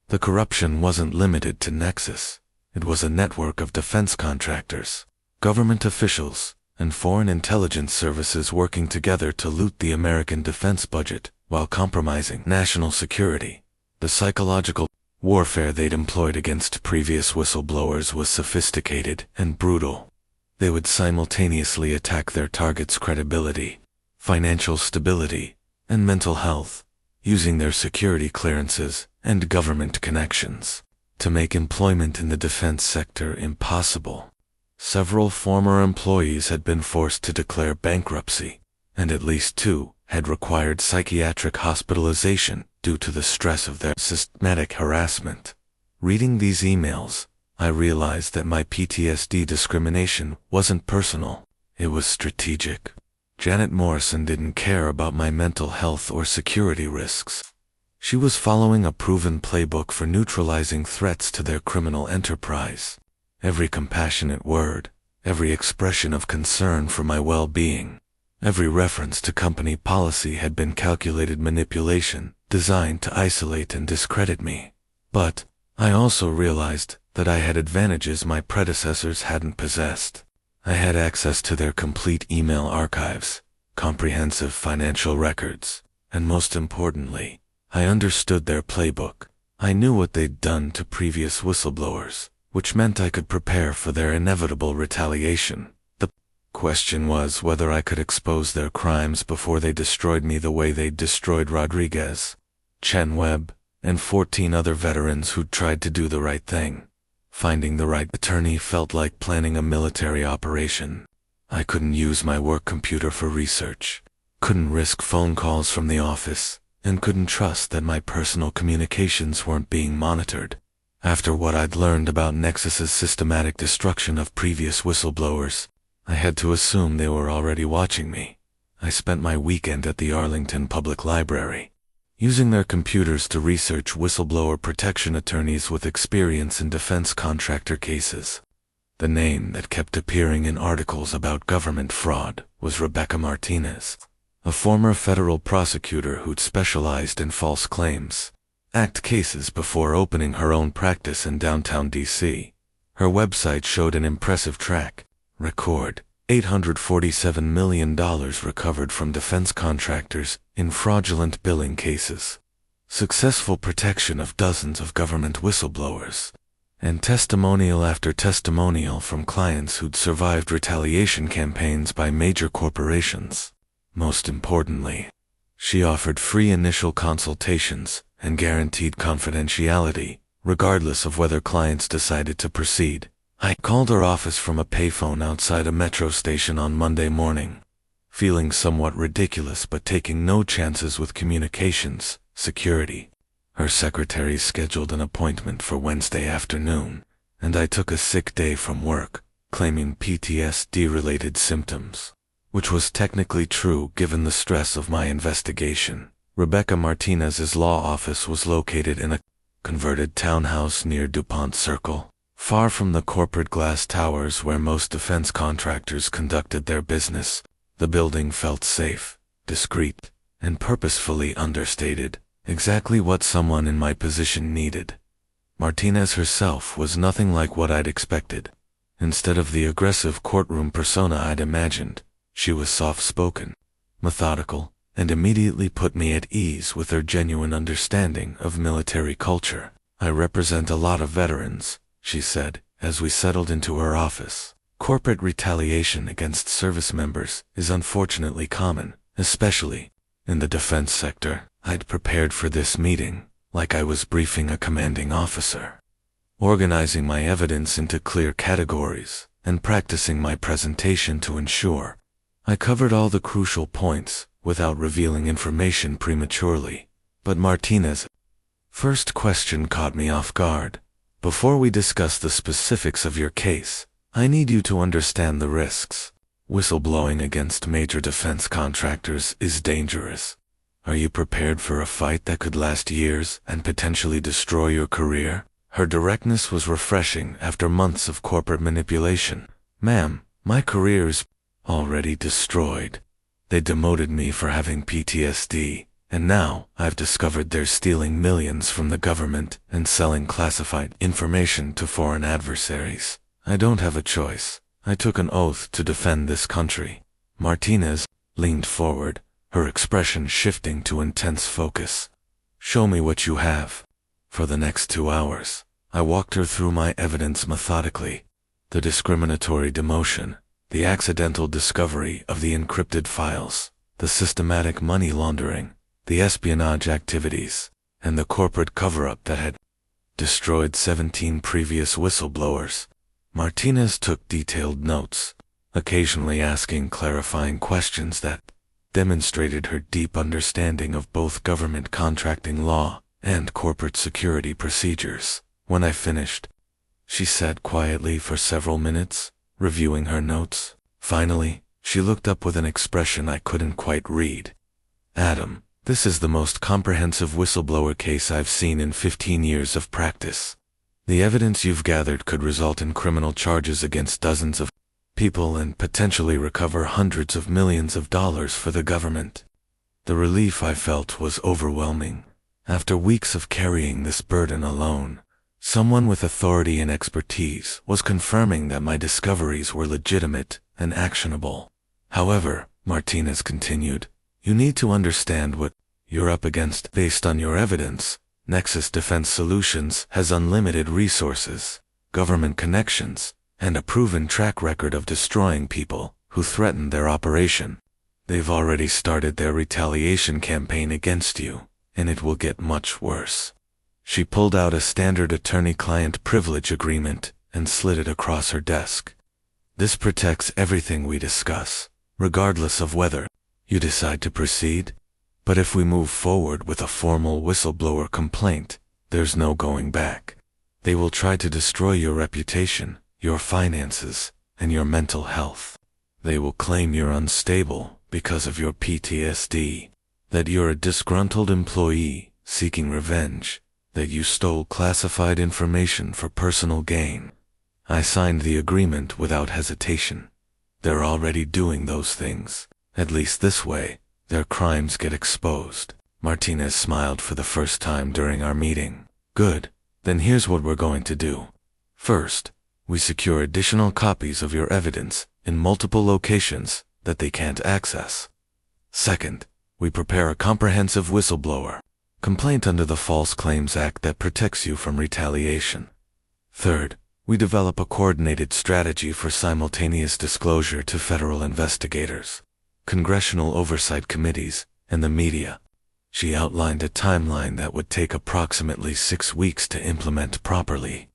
The corruption wasn't limited to Nexus. It was a network of defense contractors, government officials, and foreign intelligence services working together to loot the American defense budget while compromising national security. The psychological warfare they'd employed against previous whistleblowers was sophisticated and brutal. They would simultaneously attack their targets' credibility, financial stability, and mental health, using their security clearances and government connections to make employment in the defense sector impossible. Several former employees had been forced to declare bankruptcy, and at least 2 had required psychiatric hospitalization due to the stress of their systematic harassment. Reading these emails, I realized that my PTSD discrimination wasn't personal, it was strategic. Janet Morrison didn't care about my mental health or security risks. She was following a proven playbook for neutralizing threats to their criminal enterprise. Every compassionate word, every expression of concern for my well-being, every reference to company policy had been calculated manipulation designed to isolate and discredit me. But I also realized that I had advantages my predecessors hadn't possessed. I had access to their complete email archives, comprehensive financial records, and most importantly, I understood their playbook. I knew what they'd done to previous whistleblowers, which meant I could prepare for their inevitable retaliation. The question was whether I could expose their crimes before they destroyed me the way they'd destroyed Rodriguez, Chen Webb, and 14 other veterans who'd tried to do the right thing. Finding the right attorney felt like planning a military operation. I couldn't use my work computer for research, couldn't risk phone calls from the office, and couldn't trust that my personal communications weren't being monitored. After what I'd learned about Nexus's systematic destruction of previous whistleblowers, I had to assume they were already watching me. I spent my weekend at the Arlington Public Library, using their computers to research whistleblower protection attorneys with experience in defense contractor cases. The name that kept appearing in articles about government fraud was Rebecca Martinez, a former federal prosecutor who'd specialized in false claims act cases before opening her own practice in downtown D.C. Her website showed an impressive track record: $847 million recovered from defense contractors in fraudulent billing cases, successful protection of dozens of government whistleblowers, and testimonial after testimonial from clients who'd survived retaliation campaigns by major corporations. Most importantly, she offered free initial consultations and guaranteed confidentiality, regardless of whether clients decided to proceed. I called her office from a payphone outside a metro station on Monday morning, feeling somewhat ridiculous but taking no chances with communications security. Her secretary scheduled an appointment for Wednesday afternoon, and I took a sick day from work, claiming PTSD-related symptoms, which was technically true given the stress of my investigation. Rebecca Martinez's law office was located in a converted townhouse near DuPont Circle, far from the corporate glass towers where most defense contractors conducted their business. The building felt safe, discreet, and purposefully understated, exactly what someone in my position needed. Martinez herself was nothing like what I'd expected. Instead of the aggressive courtroom persona I'd imagined, she was soft-spoken, methodical, and immediately put me at ease with her genuine understanding of military culture. "I represent a lot of veterans," she said, as we settled into her office. "Corporate retaliation against service members is unfortunately common, especially in the defense sector." I'd prepared for this meeting like I was briefing a commanding officer, organizing my evidence into clear categories and practicing my presentation to ensure I covered all the crucial points without revealing information prematurely. But Martinez's first question caught me off guard. "Before we discuss the specifics of your case, I need you to understand the risks. Whistleblowing against major defense contractors is dangerous. Are you prepared for a fight that could last years and potentially destroy your career?" Her directness was refreshing after months of corporate manipulation. "Ma'am, my career is already destroyed. They demoted me for having PTSD, and now I've discovered they're stealing millions from the government and selling classified information to foreign adversaries. I don't have a choice. I took an oath to defend this country. Martinez leaned forward, her expression shifting to intense focus. Show me what you have. For the next 2 hours, I walked her through my evidence methodically. The discriminatory demotion, the accidental discovery of the encrypted files, the systematic money laundering, the espionage activities, and the corporate cover-up that had destroyed 17 previous whistleblowers. Martinez took detailed notes, occasionally asking clarifying questions that demonstrated her deep understanding of both government contracting law and corporate security procedures. When I finished, she sat quietly for several minutes, reviewing her notes. Finally, she looked up with an expression I couldn't quite read. Adam, this is the most comprehensive whistleblower case I've seen in 15 years of practice. The evidence you've gathered could result in criminal charges against dozens of people and potentially recover hundreds of millions of dollars for the government. The relief I felt was overwhelming. After weeks of carrying this burden alone, someone with authority and expertise was confirming that my discoveries were legitimate and actionable. However, Martinez continued, you need to understand what you're up against. Based on your evidence, Nexus Defense Solutions has unlimited resources, government connections, and a proven track record of destroying people who threaten their operation. They've already started their retaliation campaign against you, and it will get much worse. She pulled out a standard attorney-client privilege agreement and slid it across her desk. This protects everything we discuss, regardless of whether you decide to proceed. But if we move forward with a formal whistleblower complaint, there's no going back. They will try to destroy your reputation, your finances, and your mental health. They will claim you're unstable because of your PTSD, that you're a disgruntled employee seeking revenge, that you stole classified information for personal gain. I signed the agreement without hesitation. They're already doing those things. At least this way, their crimes get exposed. Martinez smiled for the first time during our meeting. Good. Then here's what we're going to do. First, we secure additional copies of your evidence in multiple locations that they can't access. Second, we prepare a comprehensive whistleblower complaint under the False Claims Act that protects you from retaliation. Third, we develop a coordinated strategy for simultaneous disclosure to federal investigators, congressional oversight committees, and the media. She outlined a timeline that would take approximately 6 weeks to implement properly.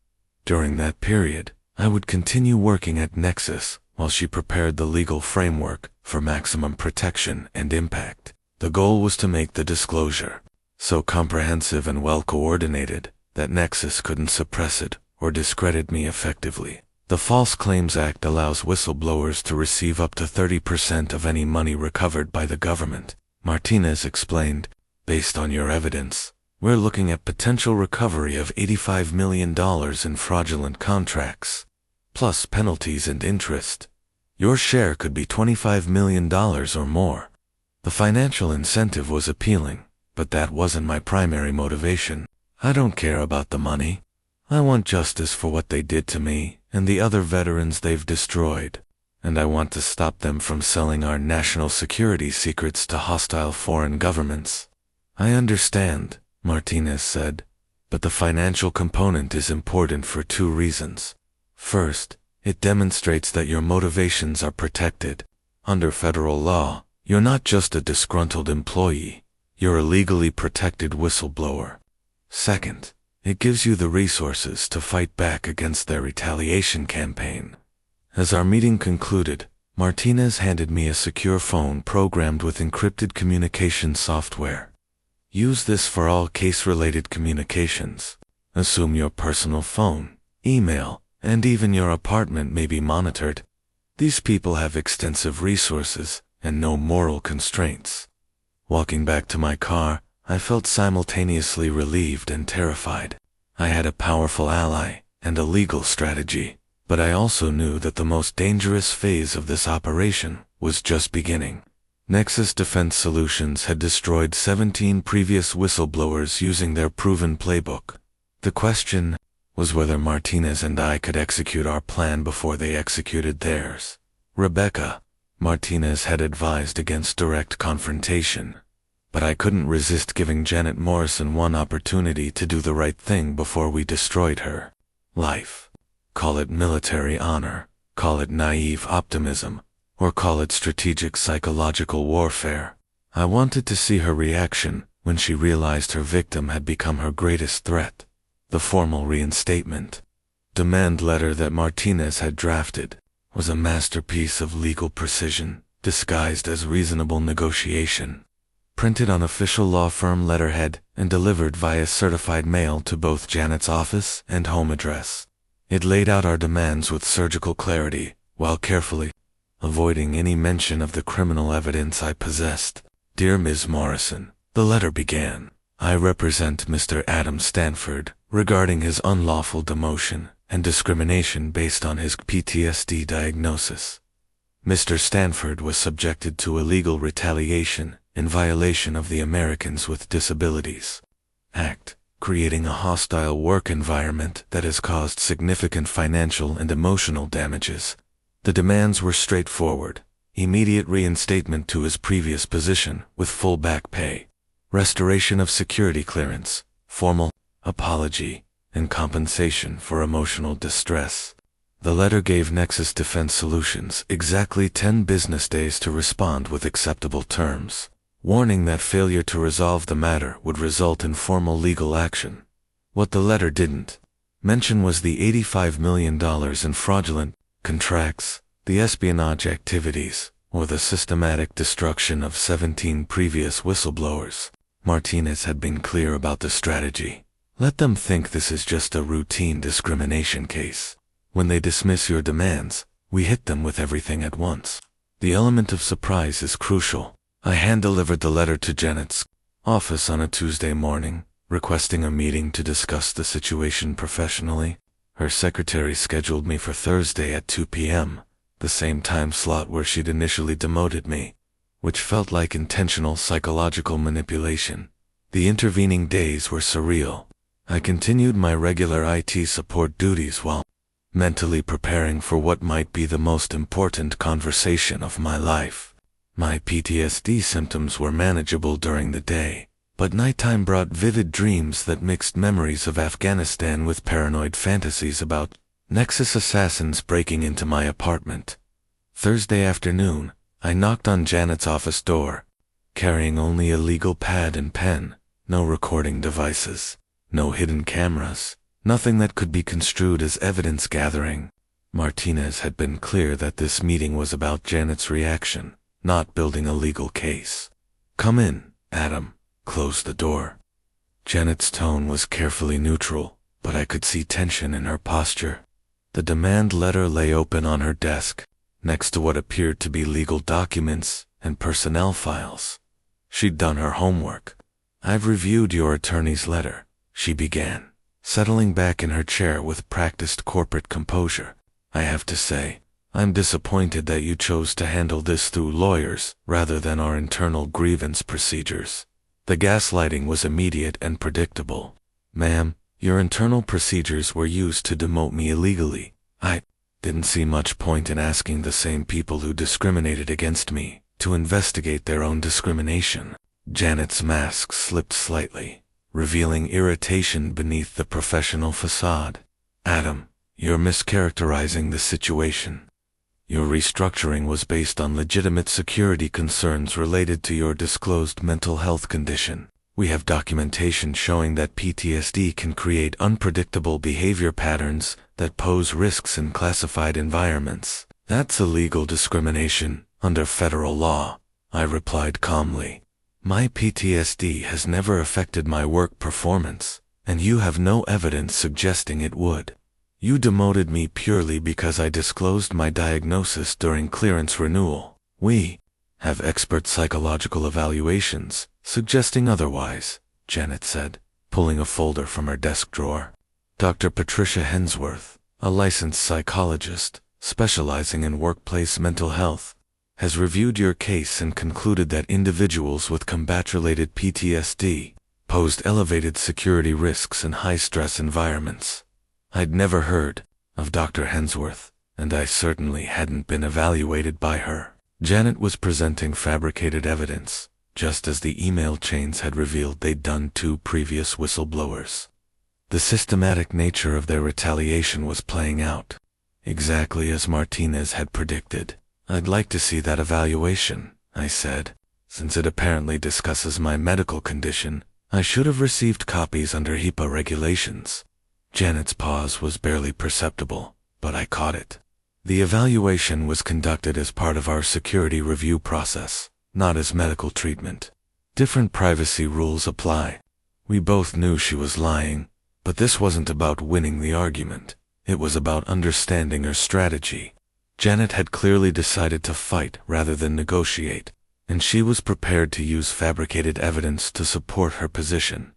During that period, I would continue working at Nexus while she prepared the legal framework for maximum protection and impact. The goal was to make the disclosure so comprehensive and well-coordinated that Nexus couldn't suppress it or discredit me effectively. The False Claims Act allows whistleblowers to receive up to 30% of any money recovered by the government. Martinez explained, based on your evidence, we're looking at potential recovery of $85 million in fraudulent contracts, plus penalties and interest. Your share could be $25 million or more. The financial incentive was appealing, but that wasn't my primary motivation. I don't care about the money. I want justice for what they did to me and the other veterans they've destroyed, and I want to stop them from selling our national security secrets to hostile foreign governments. I understand, Martinez said, but the financial component is important for 2 reasons. First, it demonstrates that your motivations are protected. Under federal law, you're not just a disgruntled employee, you're a legally protected whistleblower. Second, it gives you the resources to fight back against their retaliation campaign. As our meeting concluded, Martinez handed me a secure phone programmed with encrypted communication software. Use this for all case-related communications. Assume your personal phone, email, and even your apartment may be monitored. These people have extensive resources and no moral constraints. Walking back to my car, I felt simultaneously relieved and terrified. I had a powerful ally and a legal strategy, but I also knew that the most dangerous phase of this operation was just beginning. Nexus Defense Solutions had destroyed 17 previous whistleblowers using their proven playbook. The question was whether Martinez and I could execute our plan before they executed theirs. Rebecca, Martinez had advised against direct confrontation, but I couldn't resist giving Janet Morrison one opportunity to do the right thing before we destroyed her life. Call it military honor, call it naive optimism, or call it strategic psychological warfare. I wanted to see her reaction when she realized her victim had become her greatest threat. The formal reinstatement demand letter that Martinez had drafted was a masterpiece of legal precision, disguised as reasonable negotiation. Printed on official law firm letterhead and delivered via certified mail to both Janet's office and home address. It laid out our demands with surgical clarity, while carefully avoiding any mention of the criminal evidence I possessed. Dear Ms. Morrison, the letter began. I represent Mr. Adam Stanford regarding his unlawful demotion and discrimination based on his PTSD diagnosis. Mr. Stanford was subjected to illegal retaliation in violation of the Americans with Disabilities Act, creating a hostile work environment that has caused significant financial and emotional damages. The demands were straightforward: immediate reinstatement to his previous position with full back pay, restoration of security clearance, formal apology, and compensation for emotional distress. The letter gave Nexus Defense Solutions exactly 10 business days to respond with acceptable terms, warning that failure to resolve the matter would result in formal legal action. What the letter didn't mention was the $85 million in fraudulent contracts, the espionage activities, or the systematic destruction of 17 previous whistleblowers. Martinez had been clear about the strategy. Let them think this is just a routine discrimination case. When they dismiss your demands, we hit them with everything at once. The element of surprise is crucial. I hand-delivered the letter to Janet's office on a Tuesday morning, requesting a meeting to discuss the situation professionally. Her secretary scheduled me for Thursday at 2 p.m., the same time slot where she'd initially demoted me, which felt like intentional psychological manipulation. The intervening days were surreal. I continued my regular IT support duties while mentally preparing for what might be the most important conversation of my life. My PTSD symptoms were manageable during the day, but nighttime brought vivid dreams that mixed memories of Afghanistan with paranoid fantasies about Nexus assassins breaking into my apartment. Thursday afternoon, I knocked on Janet's office door, carrying only a legal pad and pen, no recording devices, no hidden cameras, nothing that could be construed as evidence gathering. Martinez had been clear that this meeting was about Janet's reaction, not building a legal case. Come in, Adam. Close the door. Janet's tone was carefully neutral, but I could see tension in her posture. The demand letter lay open on her desk, next to what appeared to be legal documents and personnel files. She'd done her homework. I've reviewed your attorney's letter, she began, settling back in her chair with practiced corporate composure. I have to say, I'm disappointed that you chose to handle this through lawyers rather than our internal grievance procedures. The gaslighting was immediate and predictable. Ma'am, your internal procedures were used to demote me illegally. I didn't see much point in asking the same people who discriminated against me to investigate their own discrimination. Janet's mask slipped slightly, revealing irritation beneath the professional facade. Adam, you're mischaracterizing the situation. Your restructuring was based on legitimate security concerns related to your disclosed mental health condition. We have documentation showing that PTSD can create unpredictable behavior patterns that pose risks in classified environments. That's illegal discrimination under federal law, I replied calmly. My PTSD has never affected my work performance, and you have no evidence suggesting it would. You demoted me purely because I disclosed my diagnosis during clearance renewal. We have expert psychological evaluations suggesting otherwise, Janet said, pulling a folder from her desk drawer. Dr. Patricia Hensworth, a licensed psychologist specializing in workplace mental health, has reviewed your case and concluded that individuals with combat-related PTSD posed elevated security risks in high-stress environments. I'd never heard of Dr. Hensworth, and I certainly hadn't been evaluated by her. Janet was presenting fabricated evidence, just as the email chains had revealed they'd done 2 previous whistleblowers. The systematic nature of their retaliation was playing out, exactly as Martinez had predicted. "I'd like to see that evaluation," I said. "Since it apparently discusses my medical condition, I should have received copies under HIPAA regulations." Janet's pause was barely perceptible, but I caught it. The evaluation was conducted as part of our security review process, not as medical treatment. Different privacy rules apply. We both knew she was lying, but this wasn't about winning the argument. It was about understanding her strategy. Janet had clearly decided to fight rather than negotiate, and she was prepared to use fabricated evidence to support her position.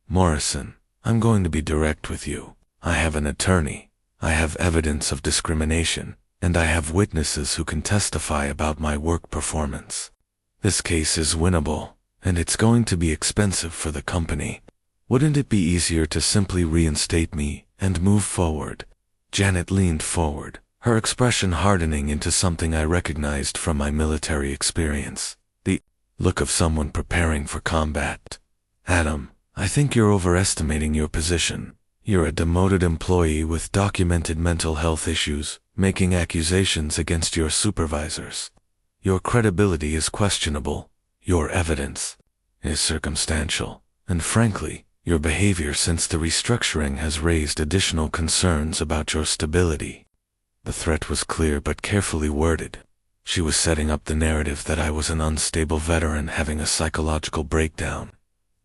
"Morrison, I'm going to be direct with you. I have an attorney. I have evidence of discrimination, and I have witnesses who can testify about my work performance. This case is winnable, and it's going to be expensive for the company. Wouldn't it be easier to simply reinstate me and move forward?" Janet leaned forward, her expression hardening into something I recognized from my military experience, the look of someone preparing for combat. "Adam, I think you're overestimating your position. You're a demoted employee with documented mental health issues, making accusations against your supervisors. Your credibility is questionable. Your evidence is circumstantial. And frankly, your behavior since the restructuring has raised additional concerns about your stability." The threat was clear but carefully worded. She was setting up the narrative that I was an unstable veteran having a psychological breakdown,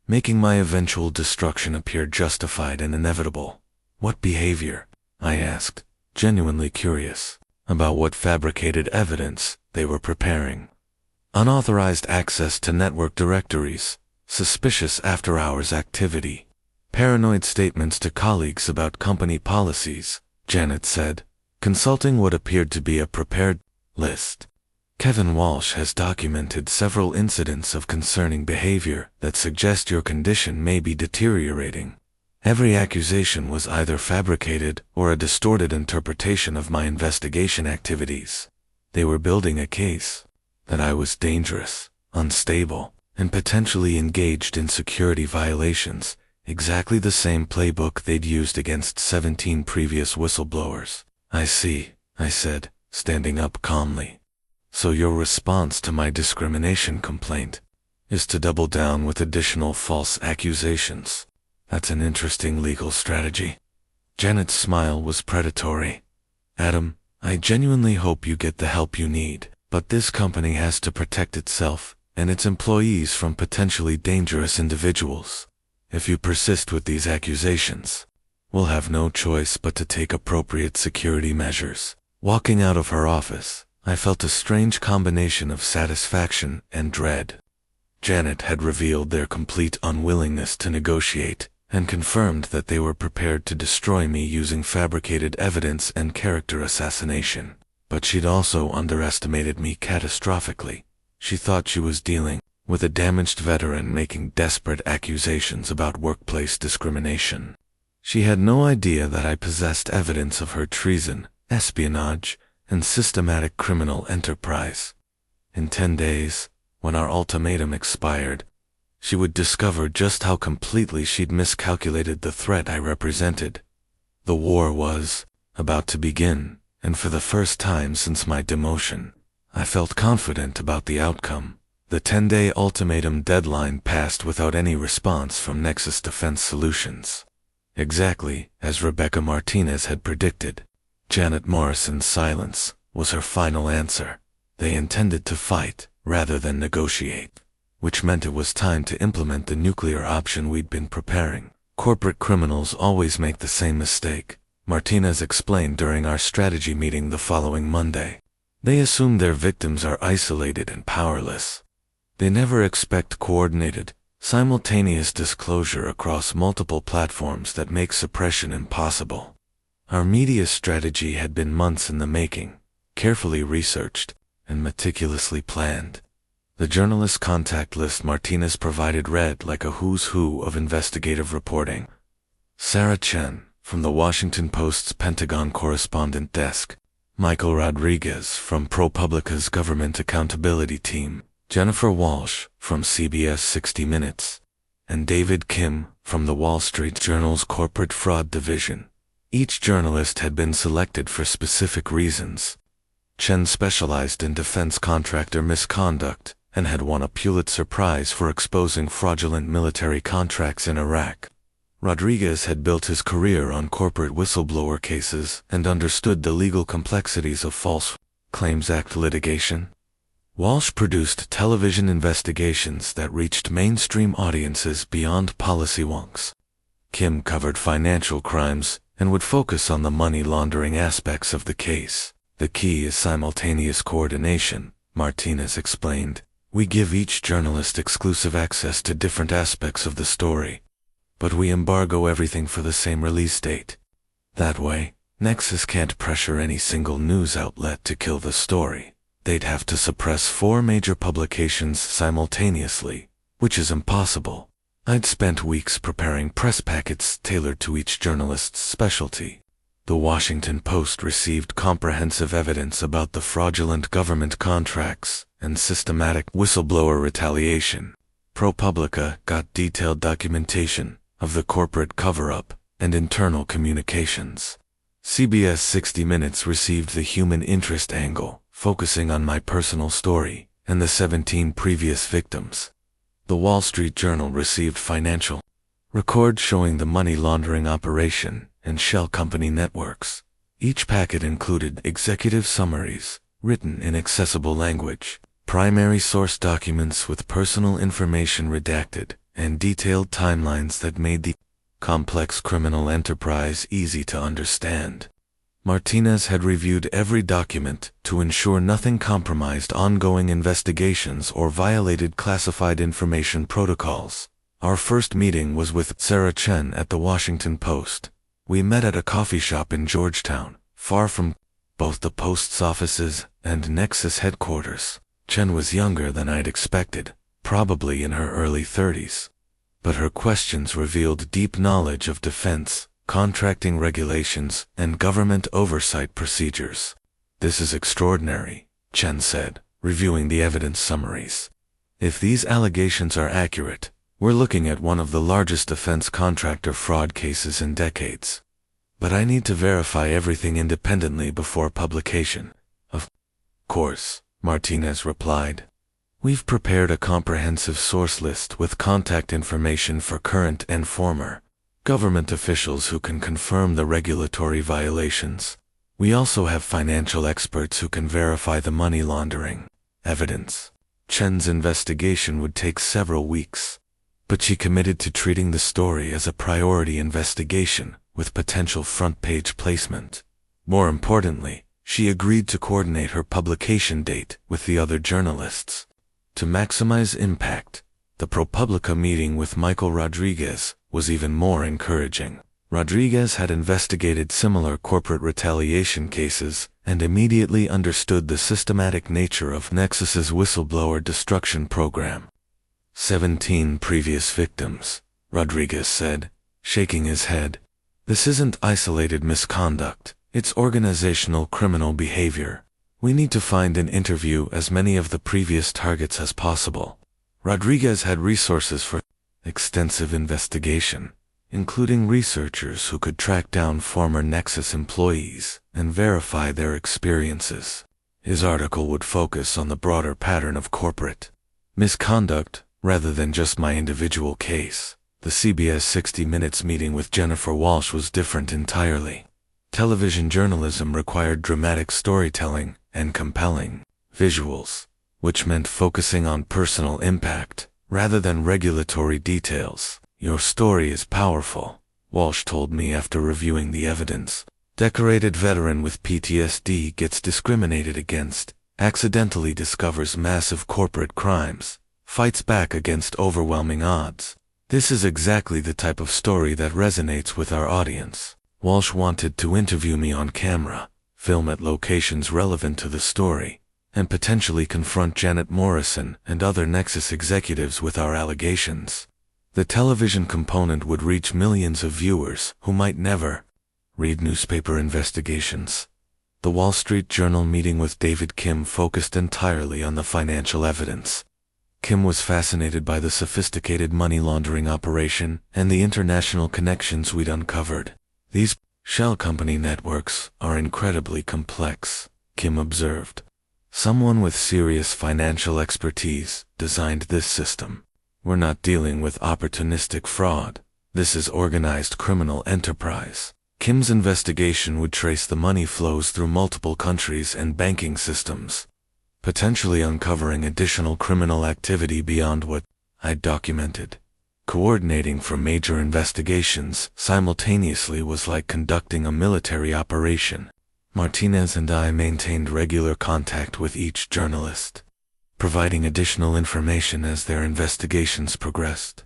making my eventual destruction appear justified and inevitable. "What behavior?" I asked, genuinely curious about what fabricated evidence they were preparing. "Unauthorized access to network directories, suspicious after-hours activity, paranoid statements to colleagues about company policies," Janet said, consulting what appeared to be a prepared list. "Kevin Walsh has documented several incidents of concerning behavior that suggest your condition may be deteriorating. Every accusation was either fabricated or a distorted interpretation of my investigation activities. They were building a case that I was dangerous, unstable, and potentially engaged in security violations, exactly the same playbook they'd used against 17 previous whistleblowers." "I see," I said, standing up calmly. "So your response to my discrimination complaint is to double down with additional false accusations. That's an interesting legal strategy." Janet's smile was predatory. "Adam, I genuinely hope you get the help you need, but this company has to protect itself and its employees from potentially dangerous individuals. If you persist with these accusations, we'll have no choice but to take appropriate security measures." Walking out of her office, I felt a strange combination of satisfaction and dread. Janet had revealed their complete unwillingness to negotiate and confirmed that they were prepared to destroy me using fabricated evidence and character assassination. But she'd also underestimated me catastrophically. She thought she was dealing with a damaged veteran making desperate accusations about workplace discrimination. She had no idea that I possessed evidence of her treason, espionage, and systematic criminal enterprise. In 10 days, when our ultimatum expired, she would discover just how completely she'd miscalculated the threat I represented. The war was about to begin, and for the first time since my demotion, I felt confident about the outcome. The 10-day ultimatum deadline passed without any response from Nexus Defense Solutions. Exactly as Rebecca Martinez had predicted, Janet Morrison's silence was her final answer. They intended to fight rather than negotiate, which meant it was time to implement the nuclear option we'd been preparing. "Corporate criminals always make the same mistake," Martinez explained during our strategy meeting the following Monday. "They assume their victims are isolated and powerless. They never expect coordinated, simultaneous disclosure across multiple platforms that make suppression impossible." Our media strategy had been months in the making, carefully researched, and meticulously planned. The journalist contact list Martinez provided read like a who's who of investigative reporting. Sarah Chen, from the Washington Post's Pentagon Correspondent Desk; Michael Rodriguez, from ProPublica's Government Accountability Team; Jennifer Walsh, from CBS 60 Minutes; and David Kim, from the Wall Street Journal's Corporate Fraud Division. Each journalist had been selected for specific reasons. Chen specialized in defense contractor misconduct and had won a Pulitzer Prize for exposing fraudulent military contracts in Iraq. Rodriguez had built his career on corporate whistleblower cases and understood the legal complexities of False Claims Act litigation. Walsh produced television investigations that reached mainstream audiences beyond policy wonks. Kim covered financial crimes and would focus on the money laundering aspects of the case. The key is simultaneous coordination, Martinez explained. We give each journalist exclusive access to different aspects of the story, but we embargo everything for the same release date. That way, Nexus can't pressure any single news outlet to kill the story. They'd have to suppress 4 major publications simultaneously, which is impossible. I'd spent weeks preparing press packets tailored to each journalist's specialty. The Washington Post received comprehensive evidence about the fraudulent government contracts and systematic whistleblower retaliation. ProPublica got detailed documentation of the corporate cover-up and internal communications. CBS 60 Minutes received the human interest angle, focusing on my personal story and the 17 previous victims. The Wall Street Journal received financial records showing the money laundering operation and shell company networks. Each packet included executive summaries, written in accessible language, primary source documents with personal information redacted, and detailed timelines that made the complex criminal enterprise easy to understand. Martinez had reviewed every document to ensure nothing compromised ongoing investigations or violated classified information protocols. Our first meeting was with Sarah Chen at the Washington Post. We met at a coffee shop in Georgetown, far from both the Post's offices and Nexus headquarters. Chen was younger than I'd expected, probably in her early 30s. But her questions revealed deep knowledge of defense, contracting regulations, and government oversight procedures. This is extraordinary, Chen said, reviewing the evidence summaries. If these allegations are accurate, we're looking at one of the largest defense contractor fraud cases in decades. But I need to verify everything independently before publication. Of course, Martinez replied. We've prepared a comprehensive source list with contact information for current and former government officials who can confirm the regulatory violations. We also have financial experts who can verify the money laundering evidence. Chen's investigation would take several weeks, but she committed to treating the story as a priority investigation with potential front-page placement. More importantly, she agreed to coordinate her publication date with the other journalists. To maximize impact, the ProPublica meeting with Michael Rodriguez was even more encouraging. Rodriguez had investigated similar corporate retaliation cases and immediately understood the systematic nature of Nexus's whistleblower destruction program. 17 previous victims, Rodriguez said, shaking his head. This isn't isolated misconduct, it's organizational criminal behavior. We need to find and interview as many of the previous targets as possible. Rodriguez had resources for extensive investigation, including researchers who could track down former Nexus employees and verify their experiences. His article would focus on the broader pattern of corporate misconduct rather than just my individual case. The CBS 60 Minutes meeting with Jennifer Walsh was different entirely. Television journalism required dramatic storytelling and compelling visuals, which meant focusing on personal impact rather than regulatory details. Your story is powerful, Walsh told me after reviewing the evidence. Decorated veteran with PTSD gets discriminated against, accidentally discovers massive corporate crimes, fights back against overwhelming odds. This is exactly the type of story that resonates with our audience. Walsh wanted to interview me on camera, film at locations relevant to the story, and potentially confront Janet Morrison and other Nexus executives with our allegations. The television component would reach millions of viewers who might never read newspaper investigations. The Wall Street Journal meeting with David Kim focused entirely on the financial evidence. Kim was fascinated by the sophisticated money laundering operation and the international connections we'd uncovered. These shell company networks are incredibly complex, Kim observed. Someone with serious financial expertise designed this system. We're not dealing with opportunistic fraud. This is organized criminal enterprise. Kim's investigation would trace the money flows through multiple countries and banking systems, potentially uncovering additional criminal activity beyond what I'd documented. Coordinating for major investigations simultaneously was like conducting a military operation. Martinez and I maintained regular contact with each journalist, providing additional information as their investigations progressed,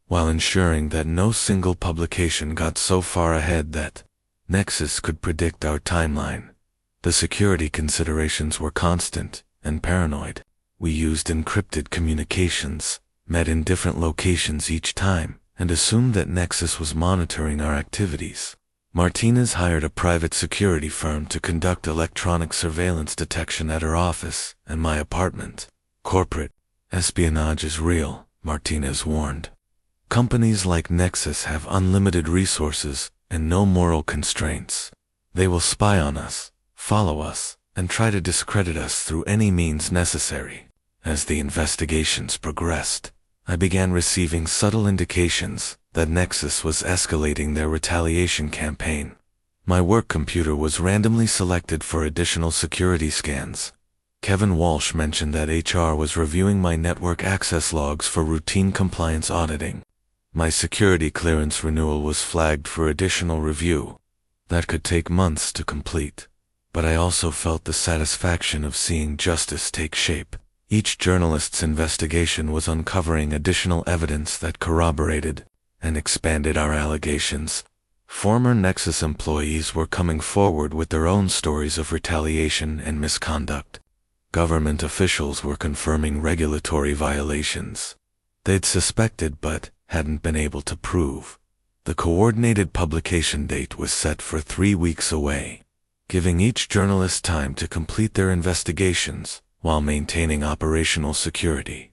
while ensuring that no single publication got so far ahead that Nexus could predict our timeline. The security considerations were constant and paranoid. We used encrypted communications, met in different locations each time, and assumed that Nexus was monitoring our activities. Martinez hired a private security firm to conduct electronic surveillance detection at her office and my apartment. Corporate espionage is real, Martinez warned. Companies like Nexus have unlimited resources and no moral constraints. They will spy on us, follow us, and try to discredit us through any means necessary. As the investigations progressed, I began receiving subtle indications that Nexus was escalating their retaliation campaign. My work computer was randomly selected for additional security scans. Kevin Walsh mentioned that HR was reviewing my network access logs for routine compliance auditing. My security clearance renewal was flagged for additional review. That could take months to complete. But I also felt the satisfaction of seeing justice take shape. Each journalist's investigation was uncovering additional evidence that corroborated and expanded our allegations. Former Nexus employees were coming forward with their own stories of retaliation and misconduct. Government officials were confirming regulatory violations they'd suspected but hadn't been able to prove. The coordinated publication date was set for 3 weeks away, giving each journalist time to complete their investigations while maintaining operational security.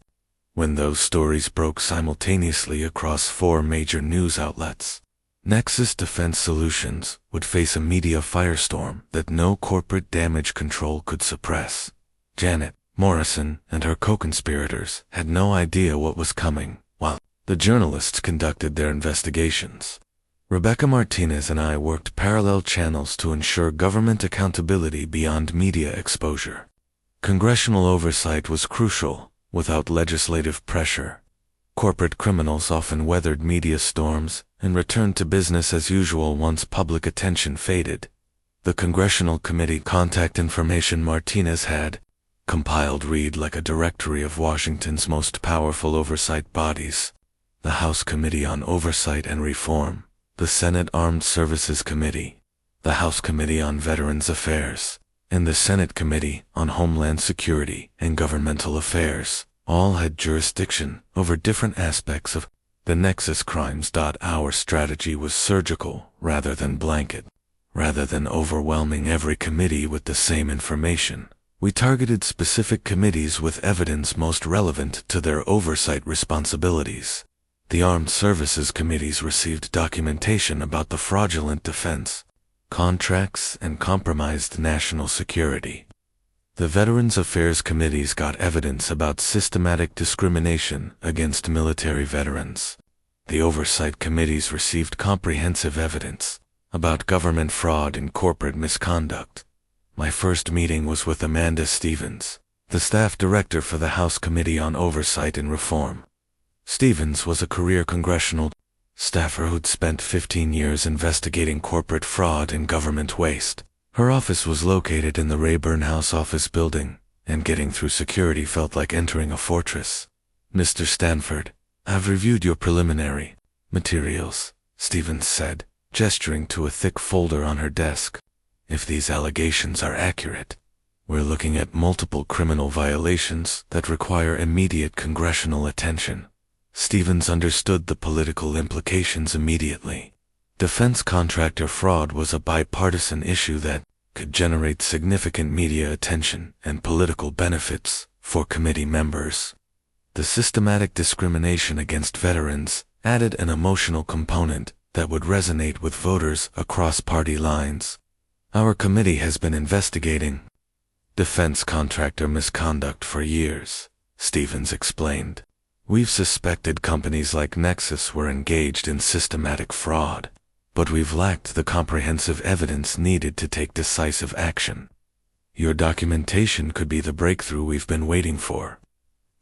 When those stories broke simultaneously across 4 major news outlets, Nexus Defense Solutions would face a media firestorm that no corporate damage control could suppress. Janet Morrison and her co-conspirators had no idea what was coming, while the journalists conducted their investigations. Rebecca Martinez and I worked parallel channels to ensure government accountability beyond media exposure. Congressional oversight was crucial. Without legislative pressure, corporate criminals often weathered media storms and returned to business as usual once public attention faded. The congressional committee contact information Martinez had compiled read like a directory of Washington's most powerful oversight bodies: the House Committee on Oversight and Reform, the Senate Armed Services Committee, the House Committee on Veterans Affairs, and the Senate Committee on Homeland Security and Governmental Affairs. All had jurisdiction over different aspects of the Nexus crimes. Our strategy was surgical rather than blanket. Rather than overwhelming every committee with the same information, we targeted specific committees with evidence most relevant to their oversight responsibilities. The Armed Services Committees received documentation about the fraudulent defense contracts and compromised national security. The Veterans Affairs Committees got evidence about systematic discrimination against military veterans. The Oversight Committees received comprehensive evidence about government fraud and corporate misconduct. My first meeting was with Amanda Stevens, the staff director for the House Committee on Oversight and Reform. Stevens was a career congressional staffer who'd spent 15 years investigating corporate fraud and government waste. Her office was located in the Rayburn House office building, and getting through security felt like entering a fortress. "Mr. Stanford, I've reviewed your preliminary materials," Stevens said, gesturing to a thick folder on her desk. "If these allegations are accurate, We're looking at multiple criminal violations that require immediate congressional attention. Stevens understood the political implications immediately. Defense contractor fraud was a bipartisan issue that could generate significant media attention and political benefits for committee members. The systematic discrimination against veterans added an emotional component that would resonate with voters across party lines. Our committee has been investigating defense contractor misconduct for years, Stevens explained. We've suspected companies like Nexus were engaged in systematic fraud, but we've lacked the comprehensive evidence needed to take decisive action. Your documentation could be the breakthrough we've been waiting for.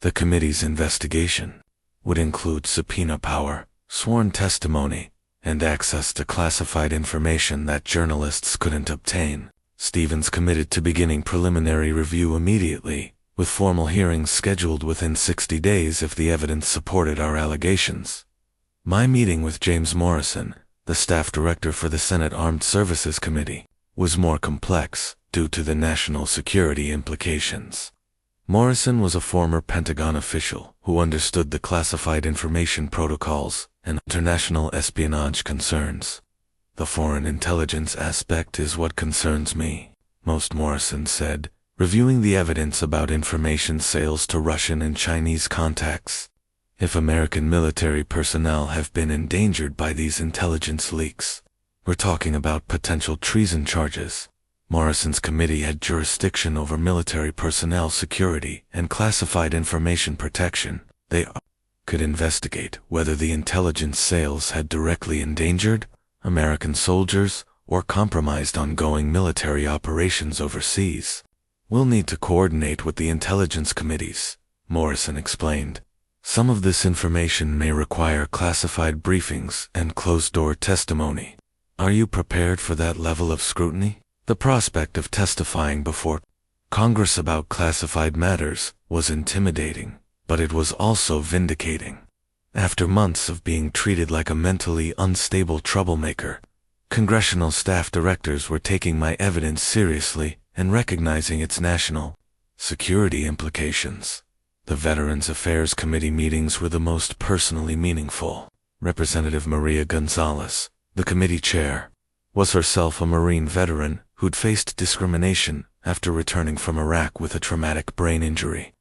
The committee's investigation would include subpoena power, sworn testimony, and access to classified information that journalists couldn't obtain. Stevens committed to beginning preliminary review immediately, with formal hearings scheduled within 60 days if the evidence supported our allegations. My meeting with James Morrison, the staff director for the Senate Armed Services Committee, was more complex due to the national security implications. Morrison was a former Pentagon official who understood the classified information protocols and international espionage concerns. The foreign intelligence aspect is what concerns me most, Morrison said, reviewing the evidence about information sales to Russian and Chinese contacts. If American military personnel have been endangered by these intelligence leaks, we're talking about potential treason charges. Morrison's committee had jurisdiction over military personnel security and classified information protection. They could investigate whether the intelligence sales had directly endangered American soldiers or compromised ongoing military operations overseas. We'll need to coordinate with the intelligence committees, Morrison explained. Some of this information may require classified briefings and closed-door testimony. Are you prepared for that level of scrutiny? The prospect of testifying before Congress about classified matters was intimidating, but it was also vindicating. After months of being treated like a mentally unstable troublemaker, congressional staff directors were taking my evidence seriously and recognizing its national security implications. The Veterans Affairs Committee meetings were the most personally meaningful. Representative Maria Gonzalez, the committee chair, was herself a Marine veteran who'd faced discrimination after returning from Iraq with a traumatic brain injury.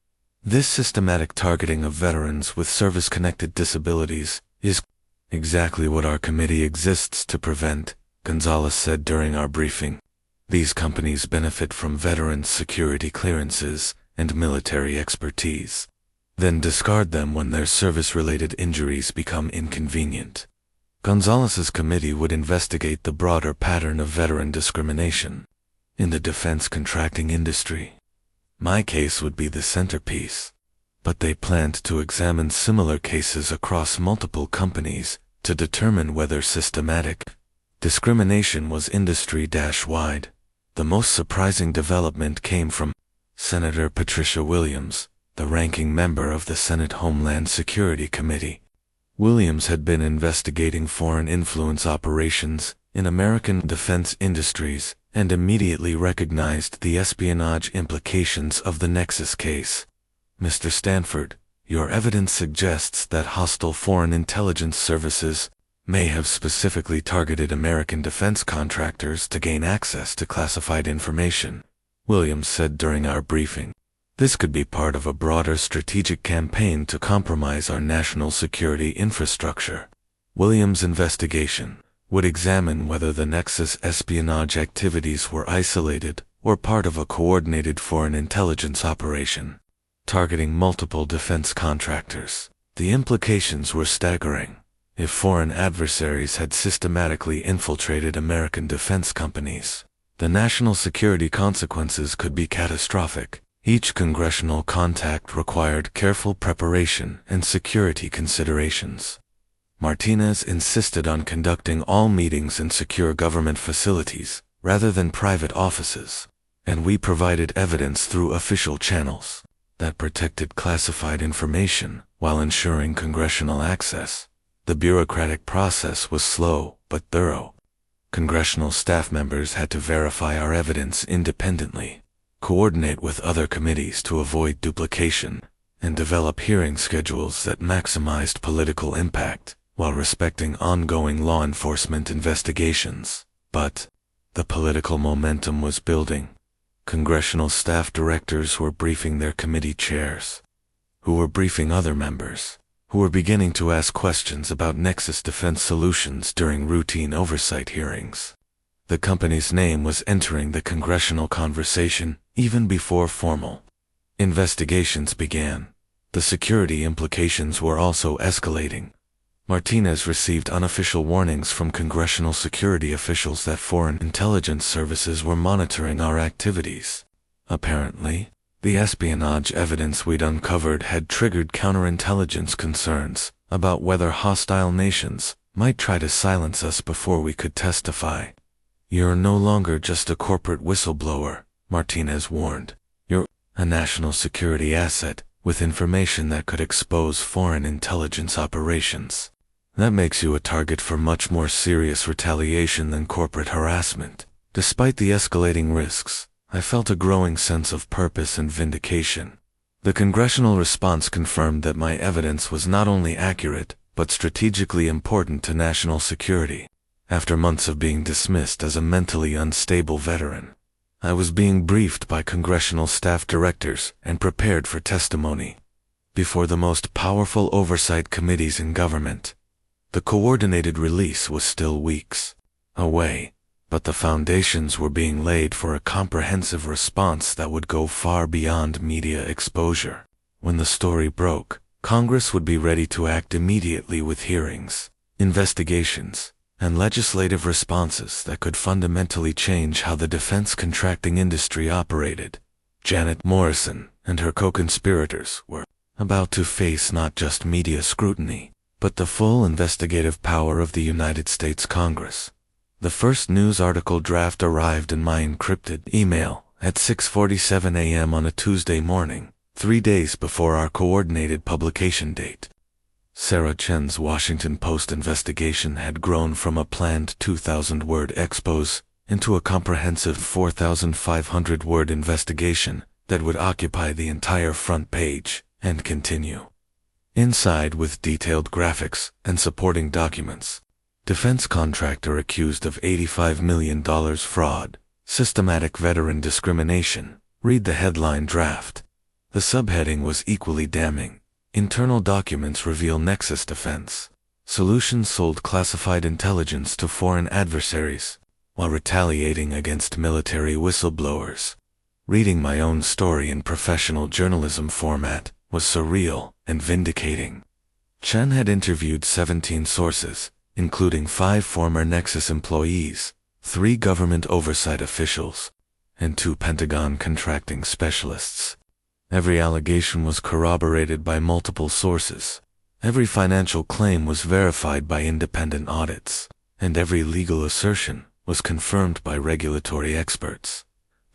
This systematic targeting of veterans with service-connected disabilities is exactly what our committee exists to prevent, Gonzalez said during our briefing. These companies benefit from veterans' security clearances and military expertise, then discard them when their service-related injuries become inconvenient. Gonzalez's committee would investigate the broader pattern of veteran discrimination in the defense contracting industry. My case would be the centerpiece, but they planned to examine similar cases across multiple companies to determine whether systematic discrimination was industry-wide. The most surprising development came from Senator Patricia Williams, the ranking member of the Senate Homeland Security Committee. Williams had been investigating foreign influence operations in American defense industries and immediately recognized the espionage implications of the Nexus case. Mr. Stanford, your evidence suggests that hostile foreign intelligence services may have specifically targeted American defense contractors to gain access to classified information, Williams said during our briefing. This could be part of a broader strategic campaign to compromise our national security infrastructure. Williams' investigation would examine whether the Nexus espionage activities were isolated or part of a coordinated foreign intelligence operation, targeting multiple defense contractors. The implications were staggering. If foreign adversaries had systematically infiltrated American defense companies, the national security consequences could be catastrophic. Each congressional contact required careful preparation and security considerations. Martinez insisted on conducting all meetings in secure government facilities rather than private offices, and we provided evidence through official channels that protected classified information while ensuring congressional access. The bureaucratic process was slow but thorough. Congressional staff members had to verify our evidence independently. coordinate with other committees to avoid duplication, and develop hearing schedules that maximized political impact while respecting ongoing law enforcement investigations. But the political momentum was building. Congressional staff directors were briefing their committee chairs, who were briefing other members, who were beginning to ask questions about Nexus Defense Solutions during routine oversight hearings. The company's name was entering the congressional conversation even before formal investigations began. The security implications were also escalating. Martinez received unofficial warnings from congressional security officials that foreign intelligence services were monitoring our activities. Apparently, the espionage evidence we'd uncovered had triggered counterintelligence concerns about whether hostile nations might try to silence us before we could testify. "You're no longer just a corporate whistleblower," Martinez warned. "You're a national security asset with information that could expose foreign intelligence operations. That makes you a target for much more serious retaliation than corporate harassment." Despite the escalating risks, I felt a growing sense of purpose and vindication. The congressional response confirmed that my evidence was not only accurate, but strategically important to national security. After months of being dismissed as a mentally unstable veteran, I was being briefed by congressional staff directors and prepared for testimony before the most powerful oversight committees in government. The coordinated release was still weeks away, but the foundations were being laid for a comprehensive response that would go far beyond media exposure. When the story broke, Congress would be ready to act immediately with hearings, investigations, and legislative responses that could fundamentally change how the defense contracting industry operated. Janet Morrison and her co-conspirators were about to face not just media scrutiny, but the full investigative power of the United States Congress. The first news article draft arrived in my encrypted email at 6:47 a.m. on a Tuesday morning, 3 days before our coordinated publication date. Sarah Chen's Washington Post investigation had grown from a planned 2,000-word expose into a comprehensive 4,500-word investigation that would occupy the entire front page and continue. Inside, with detailed graphics and supporting documents, defense contractor accused of $85 million fraud, systematic veteran discrimination. Read the headline draft. The subheading was equally damning. Internal documents reveal Nexus Defense Solutions sold classified intelligence to foreign adversaries while retaliating against military whistleblowers. Reading my own story in professional journalism format was surreal and vindicating. Chen had interviewed 17 sources, including 5 former Nexus employees, 3 government oversight officials, and 2 Pentagon contracting specialists. Every allegation was corroborated by multiple sources. Every financial claim was verified by independent audits, and every legal assertion was confirmed by regulatory experts.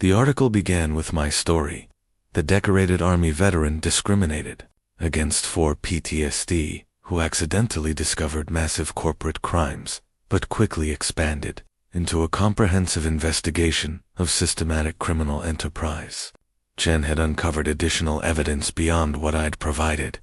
The article began with my story. The decorated Army veteran discriminated against 4 PTSD who accidentally discovered massive corporate crimes, but quickly expanded into a comprehensive investigation of systematic criminal enterprise. Chen had uncovered additional evidence beyond what I'd provided,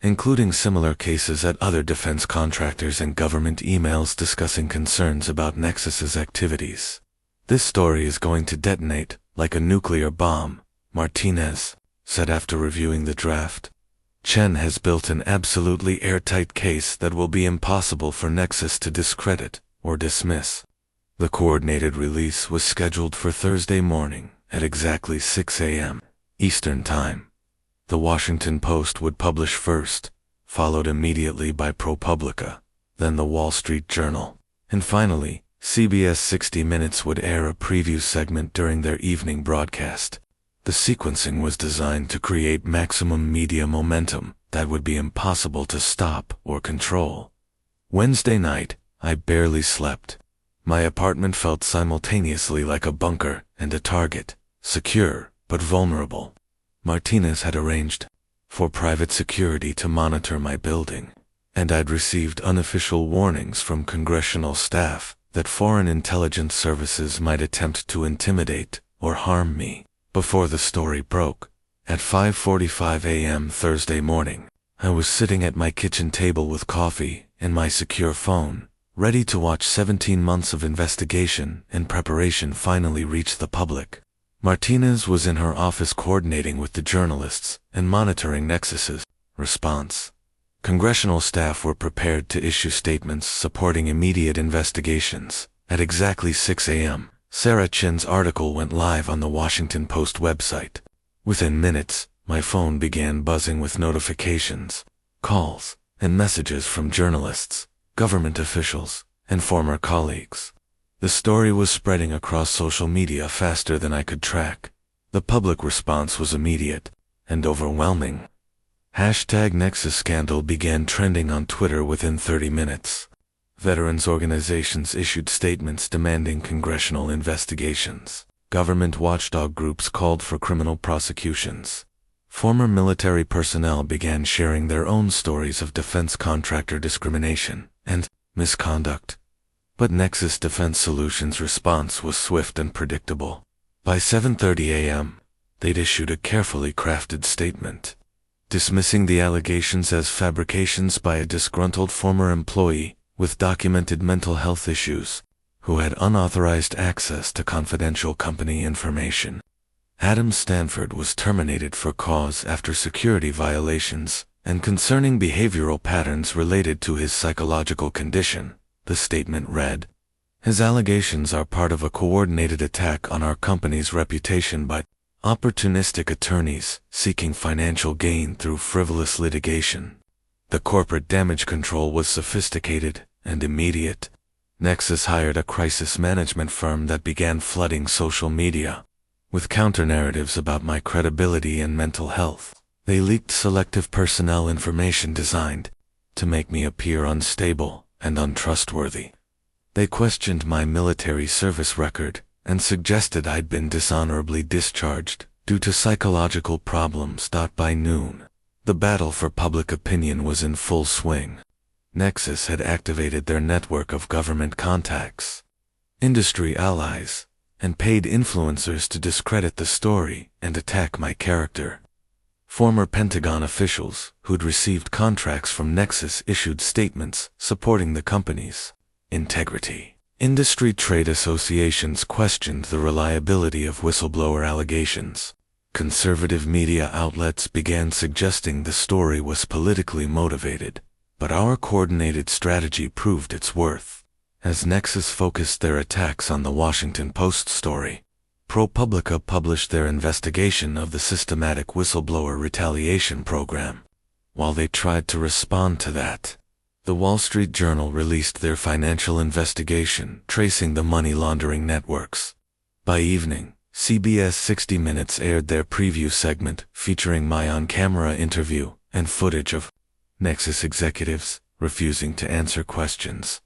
including similar cases at other defense contractors and government emails discussing concerns about Nexus's activities. "This story is going to detonate like a nuclear bomb," Martinez said after reviewing the draft. "Chen has built an absolutely airtight case that will be impossible for Nexus to discredit or dismiss." The coordinated release was scheduled for Thursday morning at exactly 6 a.m. Eastern Time. The Washington Post would publish first, followed immediately by ProPublica, then the Wall Street Journal, and finally, CBS 60 Minutes would air a preview segment during their evening broadcast. The sequencing was designed to create maximum media momentum that would be impossible to stop or control. Wednesday night, I barely slept. My apartment felt simultaneously like a bunker and a target, secure but vulnerable. Martinez had arranged for private security to monitor my building, and I'd received unofficial warnings from congressional staff that foreign intelligence services might attempt to intimidate or harm me. Before the story broke, at 5:45 a.m. Thursday morning, I was sitting at my kitchen table with coffee and my secure phone, ready to watch 17 months of investigation and preparation finally reach the public. Martinez was in her office coordinating with the journalists and monitoring Nexus's response. Congressional staff were prepared to issue statements supporting immediate investigations. At exactly 6 a.m., Sarah Chin's article went live on the Washington Post website. Within minutes, my phone began buzzing with notifications, calls, and messages from journalists, government officials, and former colleagues. The story was spreading across social media faster than I could track. The public response was immediate and overwhelming. #Nexus scandal began trending on Twitter within 30 minutes. Veterans organizations issued statements demanding congressional investigations. Government watchdog groups called for criminal prosecutions. Former military personnel began sharing their own stories of defense contractor discrimination and misconduct. But Nexus Defense Solutions' response was swift and predictable. By 7:30 a.m., they'd issued a carefully crafted statement, dismissing the allegations as fabrications by a disgruntled former employee with documented mental health issues, who had unauthorized access to confidential company information. Adam Stanford was terminated for cause after security violations and concerning behavioral patterns related to his psychological condition, the statement read. His allegations are part of a coordinated attack on our company's reputation by opportunistic attorneys seeking financial gain through frivolous litigation. The corporate damage control was sophisticated and immediate. Nexus hired a crisis management firm that began flooding social media with counter-narratives about my credibility and mental health. They leaked selective personnel information designed to make me appear unstable and untrustworthy. They questioned my military service record and suggested I'd been dishonorably discharged due to psychological problems. By noon, the battle for public opinion was in full swing. Nexus had activated their network of government contacts, industry allies, and paid influencers to discredit the story and attack my character. Former Pentagon officials who'd received contracts from Nexus issued statements supporting the company's integrity. Industry trade associations questioned the reliability of whistleblower allegations. Conservative media outlets began suggesting the story was politically motivated, but our coordinated strategy proved its worth. As Nexus focused their attacks on the Washington Post story, ProPublica published their investigation of the systematic whistleblower retaliation program. While they tried to respond to that, the Wall Street Journal released their financial investigation tracing the money laundering networks. By evening, CBS 60 Minutes aired their preview segment featuring my on-camera interview and footage of Nexus executives refusing to answer questions.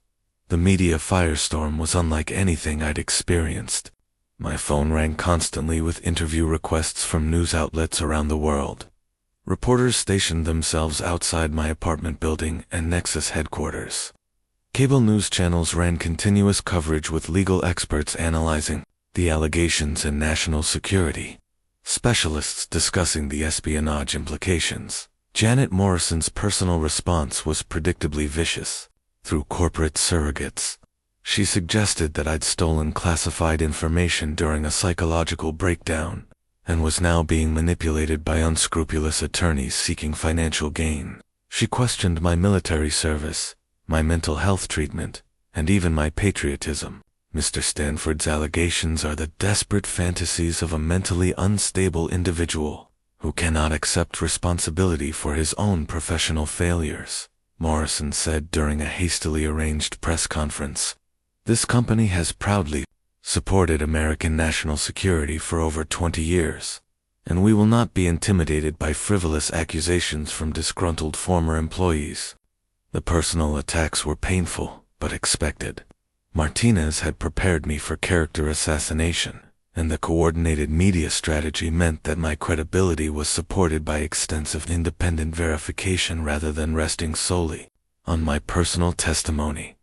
The media firestorm was unlike anything I'd experienced. My phone rang constantly with interview requests from news outlets around the world. Reporters stationed themselves outside my apartment building and Nexus headquarters. Cable news channels ran continuous coverage with legal experts analyzing the allegations and national security, specialists discussing the espionage implications. Janet Morrison's personal response was predictably vicious. Through corporate surrogates, she suggested that I'd stolen classified information during a psychological breakdown and was now being manipulated by unscrupulous attorneys seeking financial gain. She questioned my military service, my mental health treatment, and even my patriotism. Mr. Stanford's allegations are the desperate fantasies of a mentally unstable individual who cannot accept responsibility for his own professional failures, Morrison said during a hastily arranged press conference. This company has proudly supported American national security for over 20 years, and we will not be intimidated by frivolous accusations from disgruntled former employees. The personal attacks were painful, but expected. Martinez had prepared me for character assassination, and the coordinated media strategy meant that my credibility was supported by extensive independent verification rather than resting solely on my personal testimony.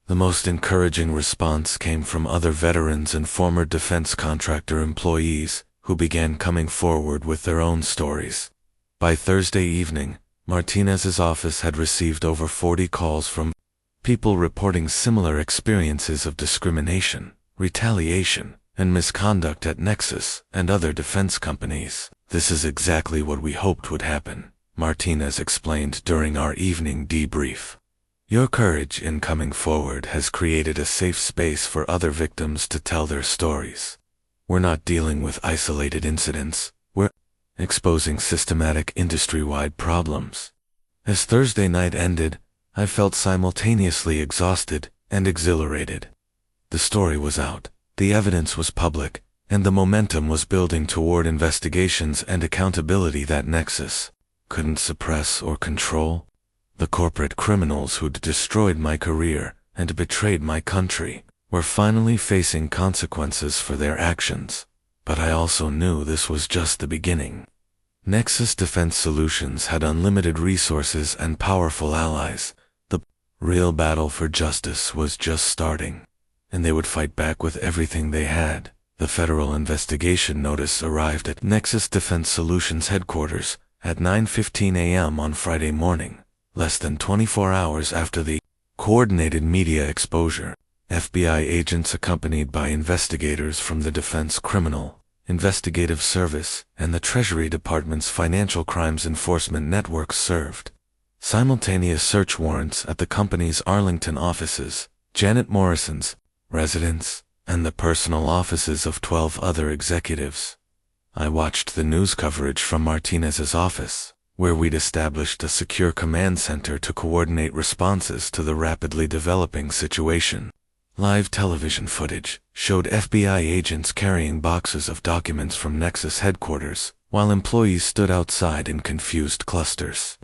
The most encouraging response came from other veterans and former defense contractor employees who began coming forward with their own stories. By Thursday evening, Martinez's office had received over 40 calls from people reporting similar experiences of discrimination, retaliation, and misconduct at Nexus and other defense companies. "This is exactly what we hoped would happen," Martinez explained during our evening debrief. "Your courage in coming forward has created a safe space for other victims to tell their stories. We're not dealing with isolated incidents, we're exposing systematic industry-wide problems." As Thursday night ended, I felt simultaneously exhausted and exhilarated. The story was out, the evidence was public, and the momentum was building toward investigations and accountability that Nexus couldn't suppress or control. The corporate criminals who'd destroyed my career and betrayed my country were finally facing consequences for their actions. But I also knew this was just the beginning. Nexus Defense Solutions had unlimited resources and powerful allies. The real battle for justice was just starting, and they would fight back with everything they had. The federal investigation notice arrived at Nexus Defense Solutions headquarters at 9:15 a.m. on Friday morning, less than 24 hours after the coordinated media exposure. FBI agents accompanied by investigators from the Defense Criminal Investigative Service and the Treasury Department's Financial Crimes Enforcement Network served simultaneous search warrants at the company's Arlington offices, Janet Morrison's residence, and the personal offices of 12 other executives. I watched the news coverage from Martinez's office, where we'd established a secure command center to coordinate responses to the rapidly developing situation. Live television footage showed FBI agents carrying boxes of documents from Nexus headquarters, while employees stood outside in confused clusters,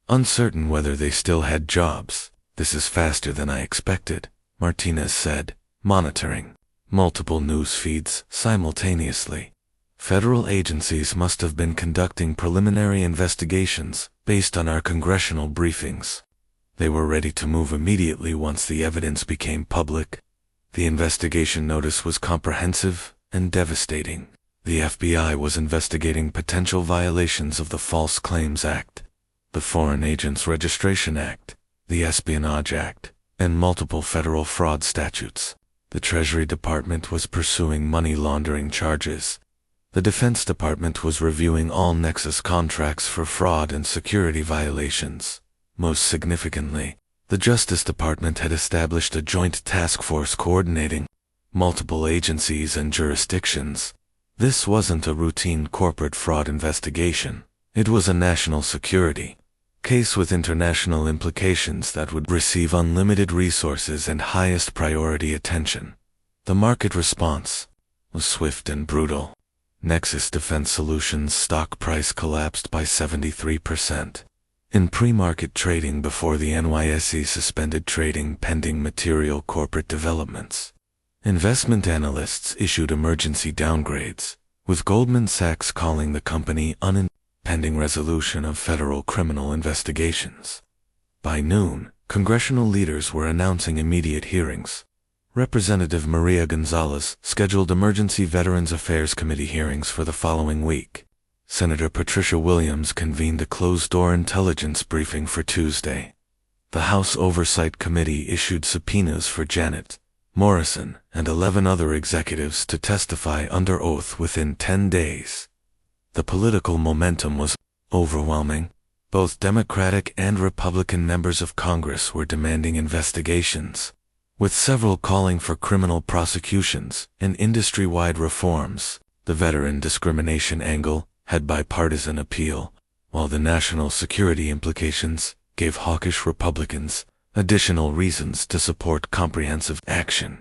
uncertain whether they still had jobs. "This is faster than I expected," Martinez said, monitoring multiple news feeds simultaneously. Federal agencies must have been conducting preliminary investigations based on our congressional briefings. They were ready to move immediately once the evidence became public. The investigation notice was comprehensive and devastating. The FBI was investigating potential violations of the False Claims Act, the Foreign Agents Registration Act, the Espionage Act, and multiple federal fraud statutes. The Treasury Department was pursuing money laundering charges. The Defense Department was reviewing all Nexus contracts for fraud and security violations. Most significantly, the Justice Department had established a joint task force coordinating multiple agencies and jurisdictions. This wasn't a routine corporate fraud investigation. It was a national security case with international implications that would receive unlimited resources and highest priority attention. The market response was swift and brutal. Nexus Defense Solutions stock price collapsed by 73%. In pre-market trading before the NYSE suspended trading pending material corporate developments. Investment analysts issued emergency downgrades, with Goldman Sachs calling the company pending resolution of federal criminal investigations. By noon, congressional leaders were announcing immediate hearings. Representative Maria Gonzalez scheduled Emergency Veterans Affairs Committee hearings for the following week. Senator Patricia Williams convened a closed-door intelligence briefing for Tuesday. The House Oversight Committee issued subpoenas for Janet, Morrison, and 11 other executives to testify under oath within 10 days. The political momentum was overwhelming. Both Democratic and Republican members of Congress were demanding investigations, with several calling for criminal prosecutions and industry-wide reforms. The veteran discrimination angle had bipartisan appeal, while the national security implications gave hawkish Republicans additional reasons to support comprehensive action.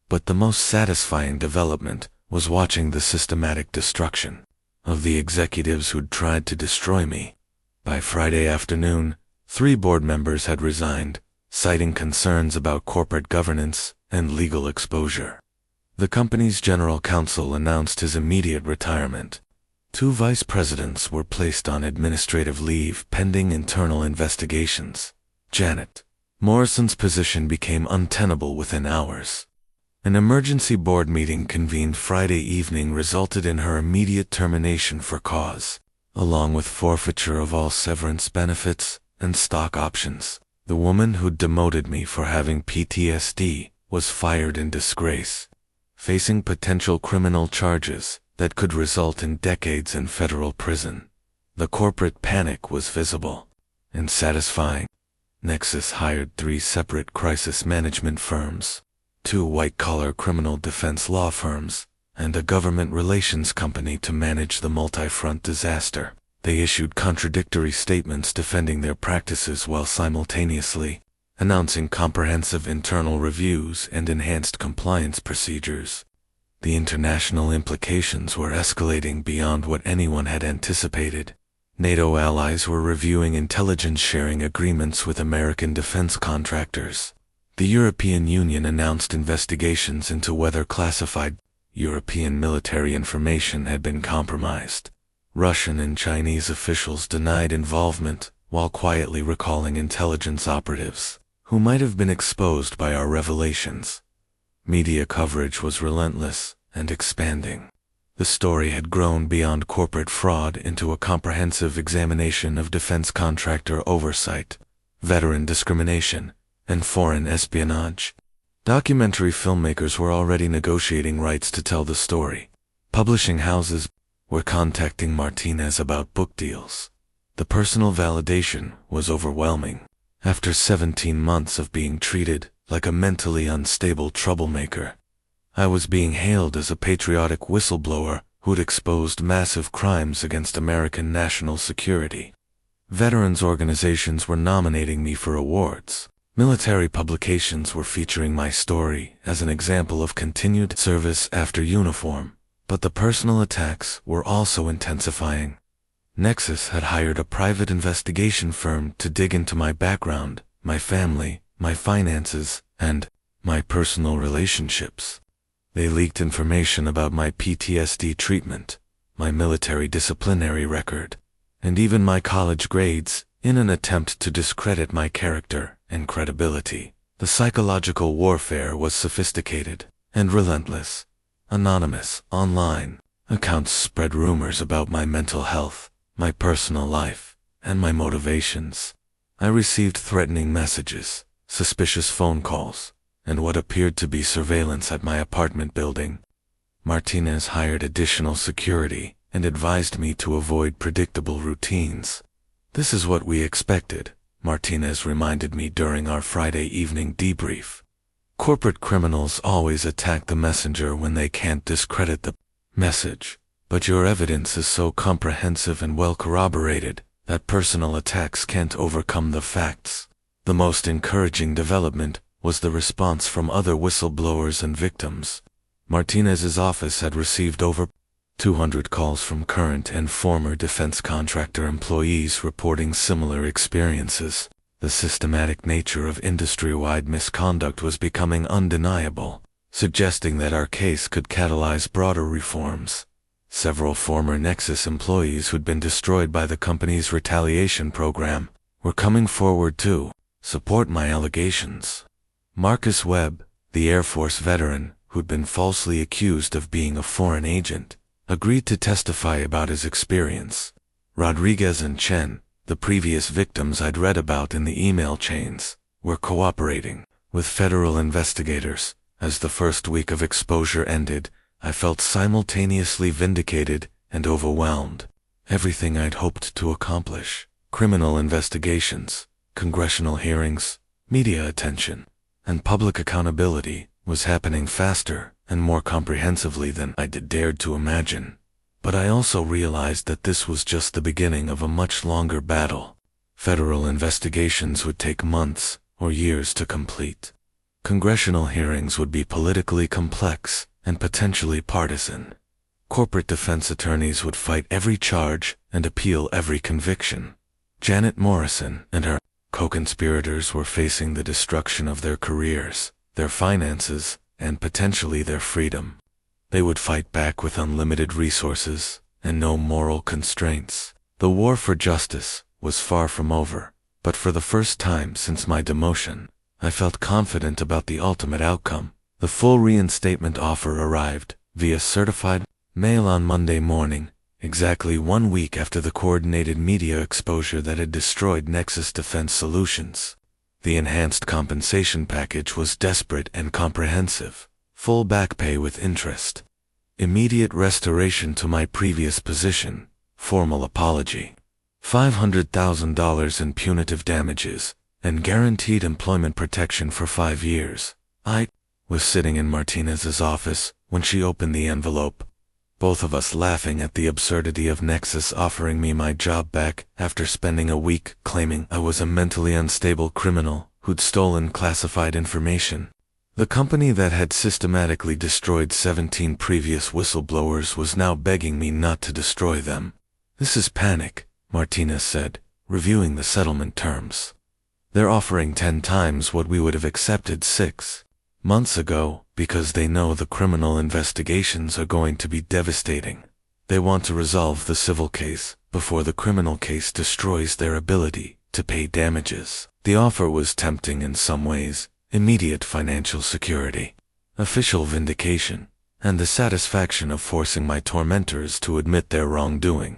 But the most satisfying development was watching the systematic destruction of the executives who'd tried to destroy me. By Friday afternoon, 3 board members had resigned, citing concerns about corporate governance and legal exposure. The company's general counsel announced his immediate retirement. 2 vice presidents were placed on administrative leave pending internal investigations. Janet Morrison's position became untenable within hours. An emergency board meeting convened Friday evening resulted in her immediate termination for cause, along with forfeiture of all severance benefits and stock options. The woman who'd demoted me for having PTSD was fired in disgrace, facing potential criminal charges that could result in decades in federal prison. The corporate panic was visible and satisfying. Nexus hired 3 separate crisis management firms, 2 white-collar criminal defense law firms, and a government relations company to manage the multi-front disaster. They issued contradictory statements defending their practices while simultaneously announcing comprehensive internal reviews and enhanced compliance procedures. The international implications were escalating beyond what anyone had anticipated. NATO allies were reviewing intelligence sharing agreements with American defense contractors. The European Union announced investigations into whether classified European military information had been compromised. Russian and Chinese officials denied involvement while quietly recalling intelligence operatives who might have been exposed by our revelations. Media coverage was relentless and expanding. The story had grown beyond corporate fraud into a comprehensive examination of defense contractor oversight, veteran discrimination, and foreign espionage. Documentary filmmakers were already negotiating rights to tell the story. Publishing houses were contacting Martinez about book deals. The personal validation was overwhelming. After 17 months of being treated like a mentally unstable troublemaker, I was being hailed as a patriotic whistleblower who'd exposed massive crimes against American national security. Veterans organizations were nominating me for awards. Military publications were featuring my story as an example of continued service after uniform, but the personal attacks were also intensifying. Nexus had hired a private investigation firm to dig into my background, my family, my finances, and my personal relationships. They leaked information about my PTSD treatment, my military disciplinary record, and even my college grades in an attempt to discredit my character and credibility. The psychological warfare was sophisticated and relentless. Anonymous, online accounts spread rumors about my mental health, my personal life, and my motivations. I received threatening messages, suspicious phone calls, and what appeared to be surveillance at my apartment building. Martinez hired additional security and advised me to avoid predictable routines. "This is what we expected," Martinez reminded me during our Friday evening debrief. "Corporate criminals always attack the messenger when they can't discredit the message, but your evidence is so comprehensive and well corroborated that personal attacks can't overcome the facts." The most encouraging development was the response from other whistleblowers and victims. Martinez's office had received over 200 calls from current and former defense contractor employees reporting similar experiences. The systematic nature of industry-wide misconduct was becoming undeniable, suggesting that our case could catalyze broader reforms. Several former Nexus employees who'd been destroyed by the company's retaliation program were coming forward to support my allegations. Marcus Webb, the Air Force veteran who'd been falsely accused of being a foreign agent, agreed to testify about his experience. Rodriguez and Chen, the previous victims I'd read about in the email chains, were cooperating with federal investigators. As the first week of exposure ended, I felt simultaneously vindicated and overwhelmed. Everything I'd hoped to accomplish, criminal investigations, congressional hearings, media attention, and public accountability, was happening faster and more comprehensively than I'd dared to imagine. But I also realized that this was just the beginning of a much longer battle. Federal investigations would take months or years to complete. Congressional hearings would be politically complex and potentially partisan. Corporate defense attorneys would fight every charge and appeal every conviction. Janet Morrison and her co-conspirators were facing the destruction of their careers, their finances, and potentially their freedom. They would fight back with unlimited resources and no moral constraints. The war for justice was far from over, but for the first time since my demotion, I felt confident about the ultimate outcome. The full reinstatement offer arrived via certified mail on Monday morning, exactly 1 week after the coordinated media exposure that had destroyed Nexus Defense Solutions. The enhanced compensation package was desperate and comprehensive. Full back pay with interest, immediate restoration to my previous position, formal apology, $500,000 in punitive damages, and guaranteed employment protection for 5 years. I was sitting in Martinez's office when she opened the envelope, both of us laughing at the absurdity of Nexus offering me my job back after spending a week claiming I was a mentally unstable criminal who'd stolen classified information. The company that had systematically destroyed 17 previous whistleblowers was now begging me not to destroy them. "This is panic," Martinez said, reviewing the settlement terms. "They're offering 10 times what we would have accepted 6 months ago because they know the criminal investigations are going to be devastating. They want to resolve the civil case before the criminal case destroys their ability to pay damages." The offer was tempting in some ways: immediate financial security, official vindication, and the satisfaction of forcing my tormentors to admit their wrongdoing.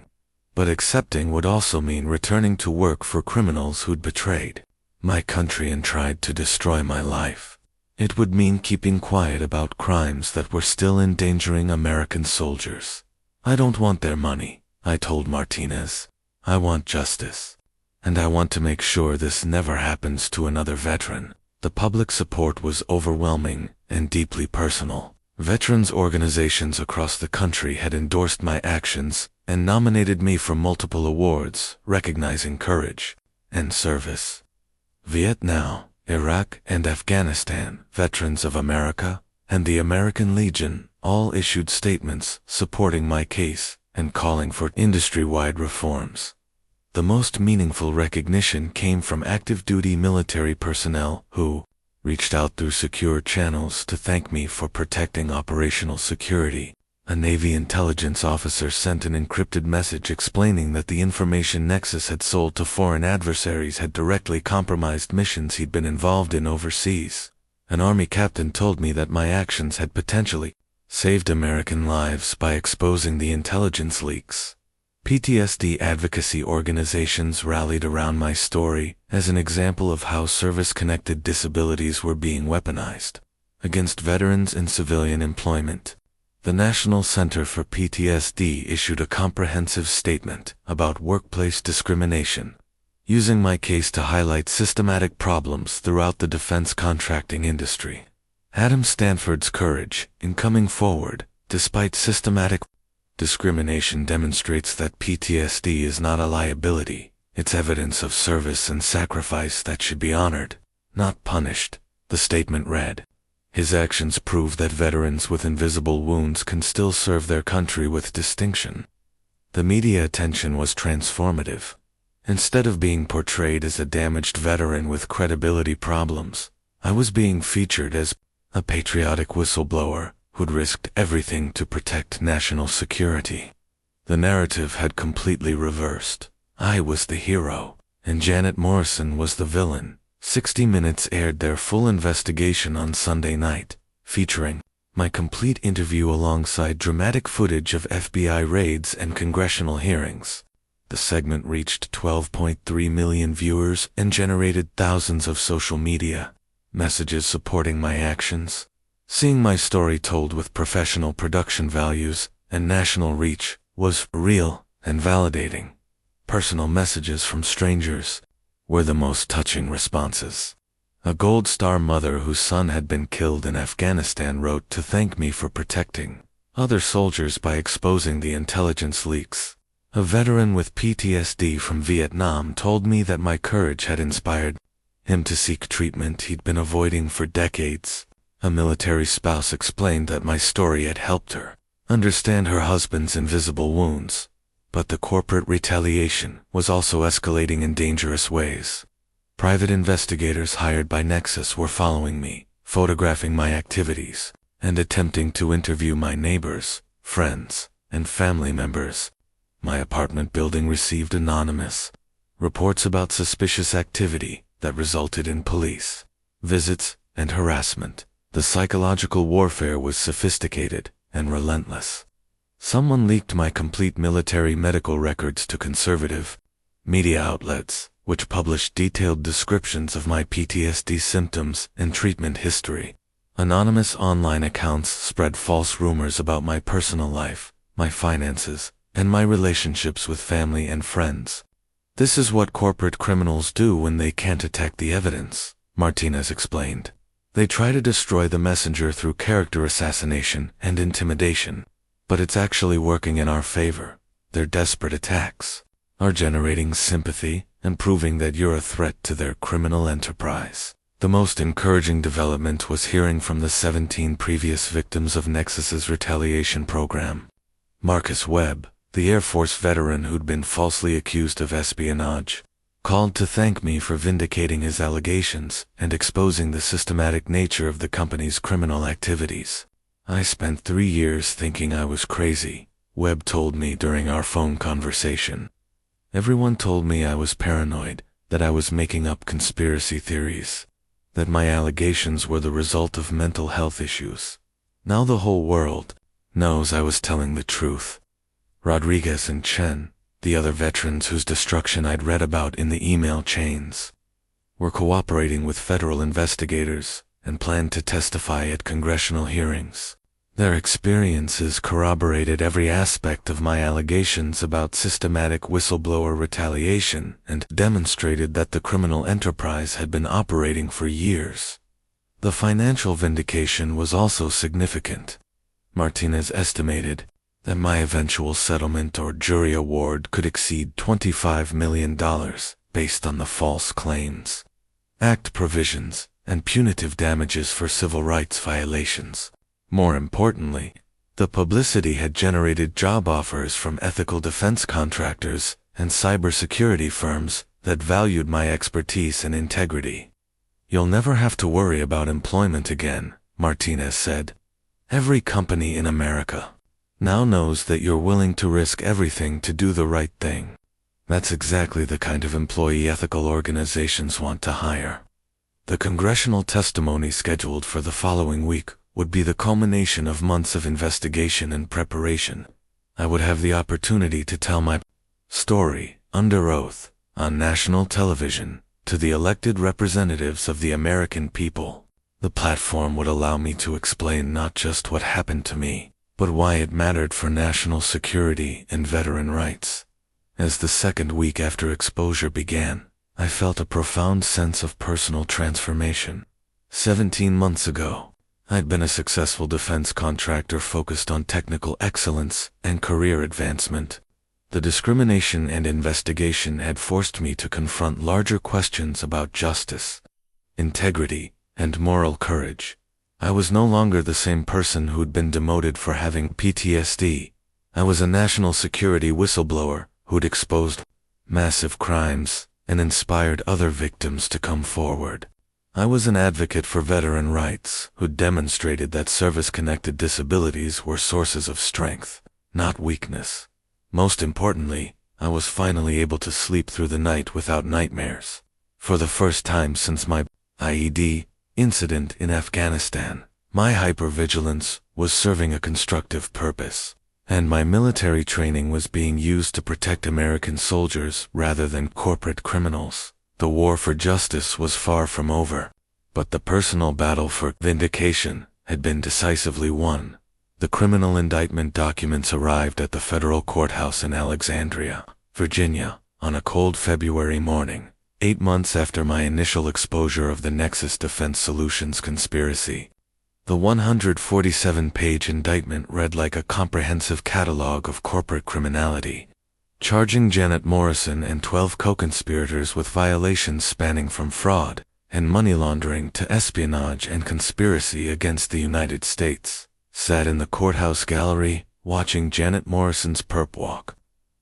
But accepting would also mean returning to work for criminals who'd betrayed my country and tried to destroy my life. It would mean keeping quiet about crimes that were still endangering American soldiers. "I don't want their money," I told Martinez. "I want justice. And I want to make sure this never happens to another veteran." The public support was overwhelming and deeply personal. Veterans organizations across the country had endorsed my actions and nominated me for multiple awards recognizing courage and service. Vietnam, Iraq, and Afghanistan, Veterans of America, and the American Legion all issued statements supporting my case and calling for industry-wide reforms. The most meaningful recognition came from active-duty military personnel who reached out through secure channels to thank me for protecting operational security. A Navy intelligence officer sent an encrypted message explaining that the information Nexus had sold to foreign adversaries had directly compromised missions he'd been involved in overseas. An Army captain told me that my actions had potentially saved American lives by exposing the intelligence leaks. PTSD advocacy organizations rallied around my story as an example of how service-connected disabilities were being weaponized against veterans in civilian employment. The National Center for PTSD issued a comprehensive statement about workplace discrimination, using my case to highlight systematic problems throughout the defense contracting industry. Adam Stanford's courage in coming forward, despite systematic discrimination, demonstrates that PTSD is not a liability. It's evidence of service and sacrifice that should be honored, not punished, the statement read. His actions prove that veterans with invisible wounds can still serve their country with distinction. The media attention was transformative. Instead of being portrayed as a damaged veteran with credibility problems, I was being featured as a patriotic whistleblower who'd risked everything to protect national security. The narrative had completely reversed. I was the hero, and Janet Morrison was the villain. 60 Minutes aired their full investigation on Sunday night, featuring my complete interview alongside dramatic footage of FBI raids and congressional hearings. The segment reached 12.3 million viewers and generated thousands of social media messages supporting my actions. Seeing my story told with professional production values and national reach was real and validating. Personal messages from strangers were the most touching responses. A Gold Star mother whose son had been killed in Afghanistan wrote to thank me for protecting other soldiers by exposing the intelligence leaks. A veteran with PTSD from Vietnam told me that my courage had inspired him to seek treatment he'd been avoiding for decades. A military spouse explained that my story had helped her understand her husband's invisible wounds, but the corporate retaliation was also escalating in dangerous ways. Private investigators hired by Nexus were following me, photographing my activities, and attempting to interview my neighbors, friends, and family members. My apartment building received anonymous reports about suspicious activity that resulted in police visits and harassment. The psychological warfare was sophisticated and relentless. Someone leaked my complete military medical records to conservative media outlets, which published detailed descriptions of my PTSD symptoms and treatment history. Anonymous online accounts spread false rumors about my personal life, my finances, and my relationships with family and friends. This is what corporate criminals do when they can't attack the evidence, Martinez explained. They try to destroy the messenger through character assassination and intimidation. But it's actually working in our favor. Their desperate attacks are generating sympathy and proving that you're a threat to their criminal enterprise. The most encouraging development was hearing from the 17 previous victims of Nexus's retaliation program. Marcus Webb, the Air Force veteran who'd been falsely accused of espionage, called to thank me for vindicating his allegations and exposing the systematic nature of the company's criminal activities. I spent 3 years thinking I was crazy, Webb told me during our phone conversation. Everyone told me I was paranoid, that I was making up conspiracy theories, that my allegations were the result of mental health issues. Now the whole world knows I was telling the truth. Rodriguez and Chen, the other veterans whose destruction I'd read about in the email chains, were cooperating with federal investigators and planned to testify at congressional hearings. Their experiences corroborated every aspect of my allegations about systematic whistleblower retaliation and demonstrated that the criminal enterprise had been operating for years. The financial vindication was also significant. Martinez estimated that my eventual settlement or jury award could exceed $25 million based on the false claims, act provisions, and punitive damages for civil rights violations. More importantly, the publicity had generated job offers from ethical defense contractors and cybersecurity firms that valued my expertise and integrity. You'll never have to worry about employment again, Martinez said. Every company in America now knows that you're willing to risk everything to do the right thing. That's exactly the kind of employee ethical organizations want to hire. The congressional testimony scheduled for the following week would be the culmination of months of investigation and preparation. I would have the opportunity to tell my story, under oath, on national television, to the elected representatives of the American people. The platform would allow me to explain not just what happened to me, but why it mattered for national security and veteran rights. As the second week after exposure began, I felt a profound sense of personal transformation. 17 months ago, I'd been a successful defense contractor focused on technical excellence and career advancement. The discrimination and investigation had forced me to confront larger questions about justice, integrity, and moral courage. I was no longer the same person who'd been demoted for having PTSD. I was a national security whistleblower who'd exposed massive crimes and inspired other victims to come forward. I was an advocate for veteran rights who demonstrated that service-connected disabilities were sources of strength, not weakness. Most importantly, I was finally able to sleep through the night without nightmares. For the first time since my IED incident in Afghanistan, my hypervigilance was serving a constructive purpose, and my military training was being used to protect American soldiers rather than corporate criminals. The war for justice was far from over, but the personal battle for vindication had been decisively won. The criminal indictment documents arrived at the federal courthouse in Alexandria, Virginia, on a cold February morning, 8 months after my initial exposure of the Nexus Defense Solutions conspiracy. The 147-page indictment read like a comprehensive catalog of corporate criminality, charging Janet Morrison and 12 co-conspirators with violations spanning from fraud and money laundering to espionage and conspiracy against the United States. Sat in the courthouse gallery, watching Janet Morrison's perp walk,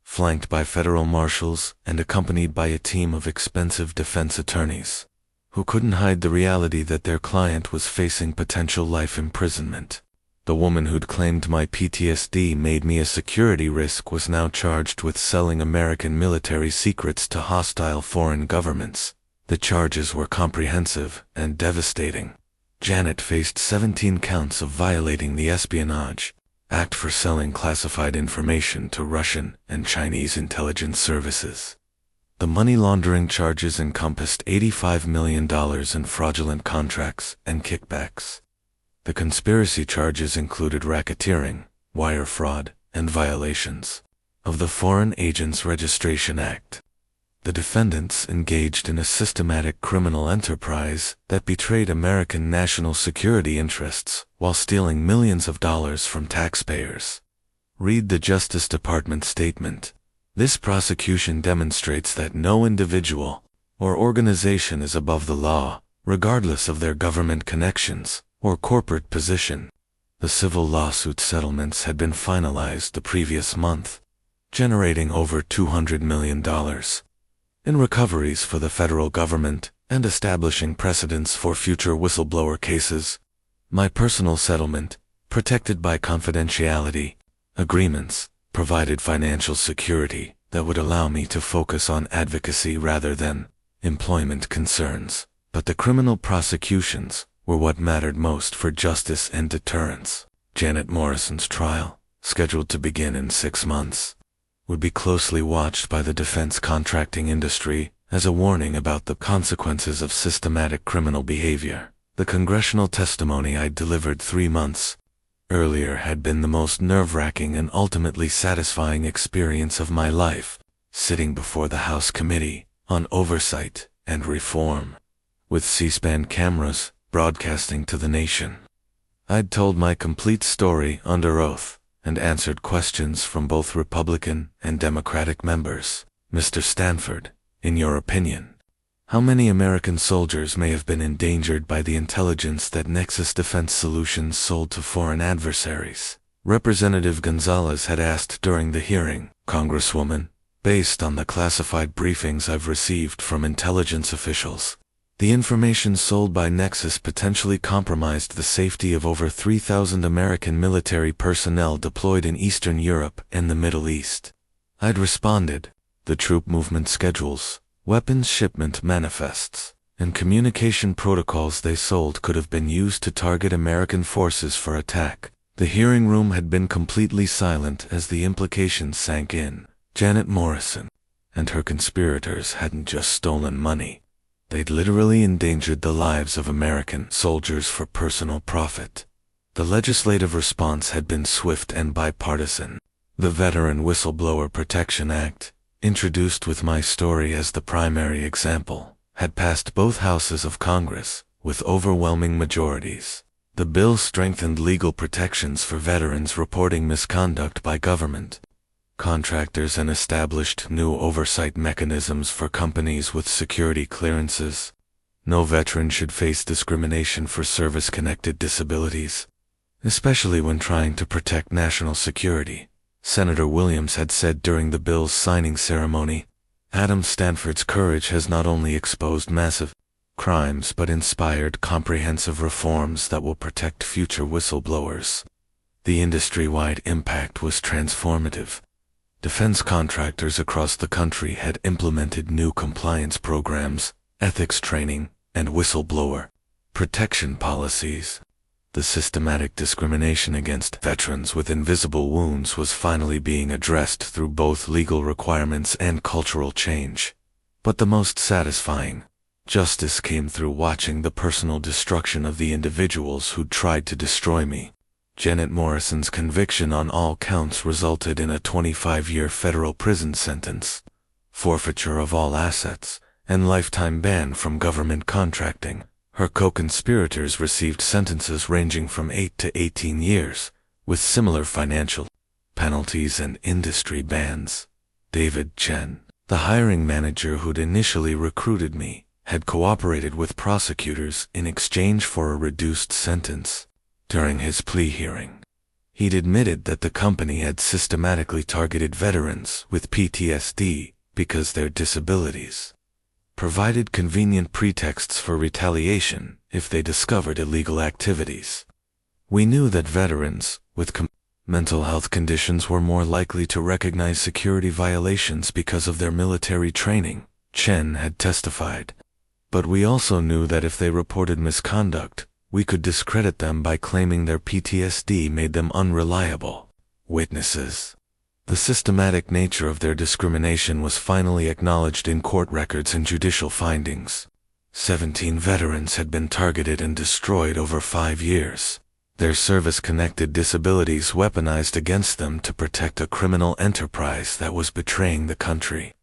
flanked by federal marshals and accompanied by a team of expensive defense attorneys, who couldn't hide the reality that their client was facing potential life imprisonment. The woman who'd claimed my PTSD made me a security risk was now charged with selling American military secrets to hostile foreign governments. The charges were comprehensive and devastating. Janet faced 17 counts of violating the Espionage Act for selling classified information to Russian and Chinese intelligence services. The money laundering charges encompassed $85 million in fraudulent contracts and kickbacks. The conspiracy charges included racketeering, wire fraud, and violations of the Foreign Agents Registration Act. The defendants engaged in a systematic criminal enterprise that betrayed American national security interests while stealing millions of dollars from taxpayers. Read the Justice Department statement. This prosecution demonstrates that no individual or organization is above the law, regardless of their government connections or corporate position. The civil lawsuit settlements had been finalized the previous month, generating over $200 million in recoveries for the federal government and establishing precedents for future whistleblower cases. My personal settlement, protected by confidentiality agreements, provided financial security that would allow me to focus on advocacy rather than employment concerns. But the criminal prosecutions were what mattered most for justice and deterrence. Janet Morrison's trial, scheduled to begin in 6 months, would be closely watched by the defense contracting industry as a warning about the consequences of systematic criminal behavior. The congressional testimony I delivered 3 months earlier had been the most nerve-wracking and ultimately satisfying experience of my life, sitting before the House Committee on Oversight and Reform, with C-SPAN cameras broadcasting to the nation. I'd told my complete story under oath and answered questions from both Republican and Democratic members. Mr. Stanford, in your opinion, how many American soldiers may have been endangered by the intelligence that Nexus Defense Solutions sold to foreign adversaries? Representative Gonzalez had asked during the hearing. Congresswoman, based on the classified briefings I've received from intelligence officials, the information sold by Nexus potentially compromised the safety of over 3,000 American military personnel deployed in Eastern Europe and the Middle East. I'd responded, the troop movement schedules, weapons shipment manifests, and communication protocols they sold could have been used to target American forces for attack. The hearing room had been completely silent as the implications sank in. Janet Morrison and her conspirators hadn't just stolen money. They'd literally endangered the lives of American soldiers for personal profit. The legislative response had been swift and bipartisan. The Veteran Whistleblower Protection Act, introduced with my story as the primary example, had passed both houses of Congress with overwhelming majorities. The bill strengthened legal protections for veterans reporting misconduct by government contractors and established new oversight mechanisms for companies with security clearances. No veteran should face discrimination for service-connected disabilities, especially when trying to protect national security. Senator Williams had said during the bill's signing ceremony, Adam Stanford's courage has not only exposed massive crimes but inspired comprehensive reforms that will protect future whistleblowers. The industry-wide impact was transformative. Defense contractors across the country had implemented new compliance programs, ethics training, and whistleblower protection policies. The systematic discrimination against veterans with invisible wounds was finally being addressed through both legal requirements and cultural change. But the most satisfying justice came through watching the personal destruction of the individuals who tried to destroy me. Janet Morrison's conviction on all counts resulted in a 25-year federal prison sentence, forfeiture of all assets, and lifetime ban from government contracting. Her co-conspirators received sentences ranging from 8 to 18 years, with similar financial penalties and industry bans. David Chen, the hiring manager who'd initially recruited me, had cooperated with prosecutors in exchange for a reduced sentence. During his plea hearing, he'd admitted that the company had systematically targeted veterans with PTSD because their disabilities provided convenient pretexts for retaliation if they discovered illegal activities. We knew that veterans with mental health conditions were more likely to recognize security violations because of their military training, Chen had testified. But we also knew that if they reported misconduct, we could discredit them by claiming their PTSD made them unreliable witnesses. The systematic nature of their discrimination was finally acknowledged in court records and judicial findings. 17 veterans had been targeted and destroyed over 5 years. Their service-connected disabilities weaponized against them to protect a criminal enterprise that was betraying the country.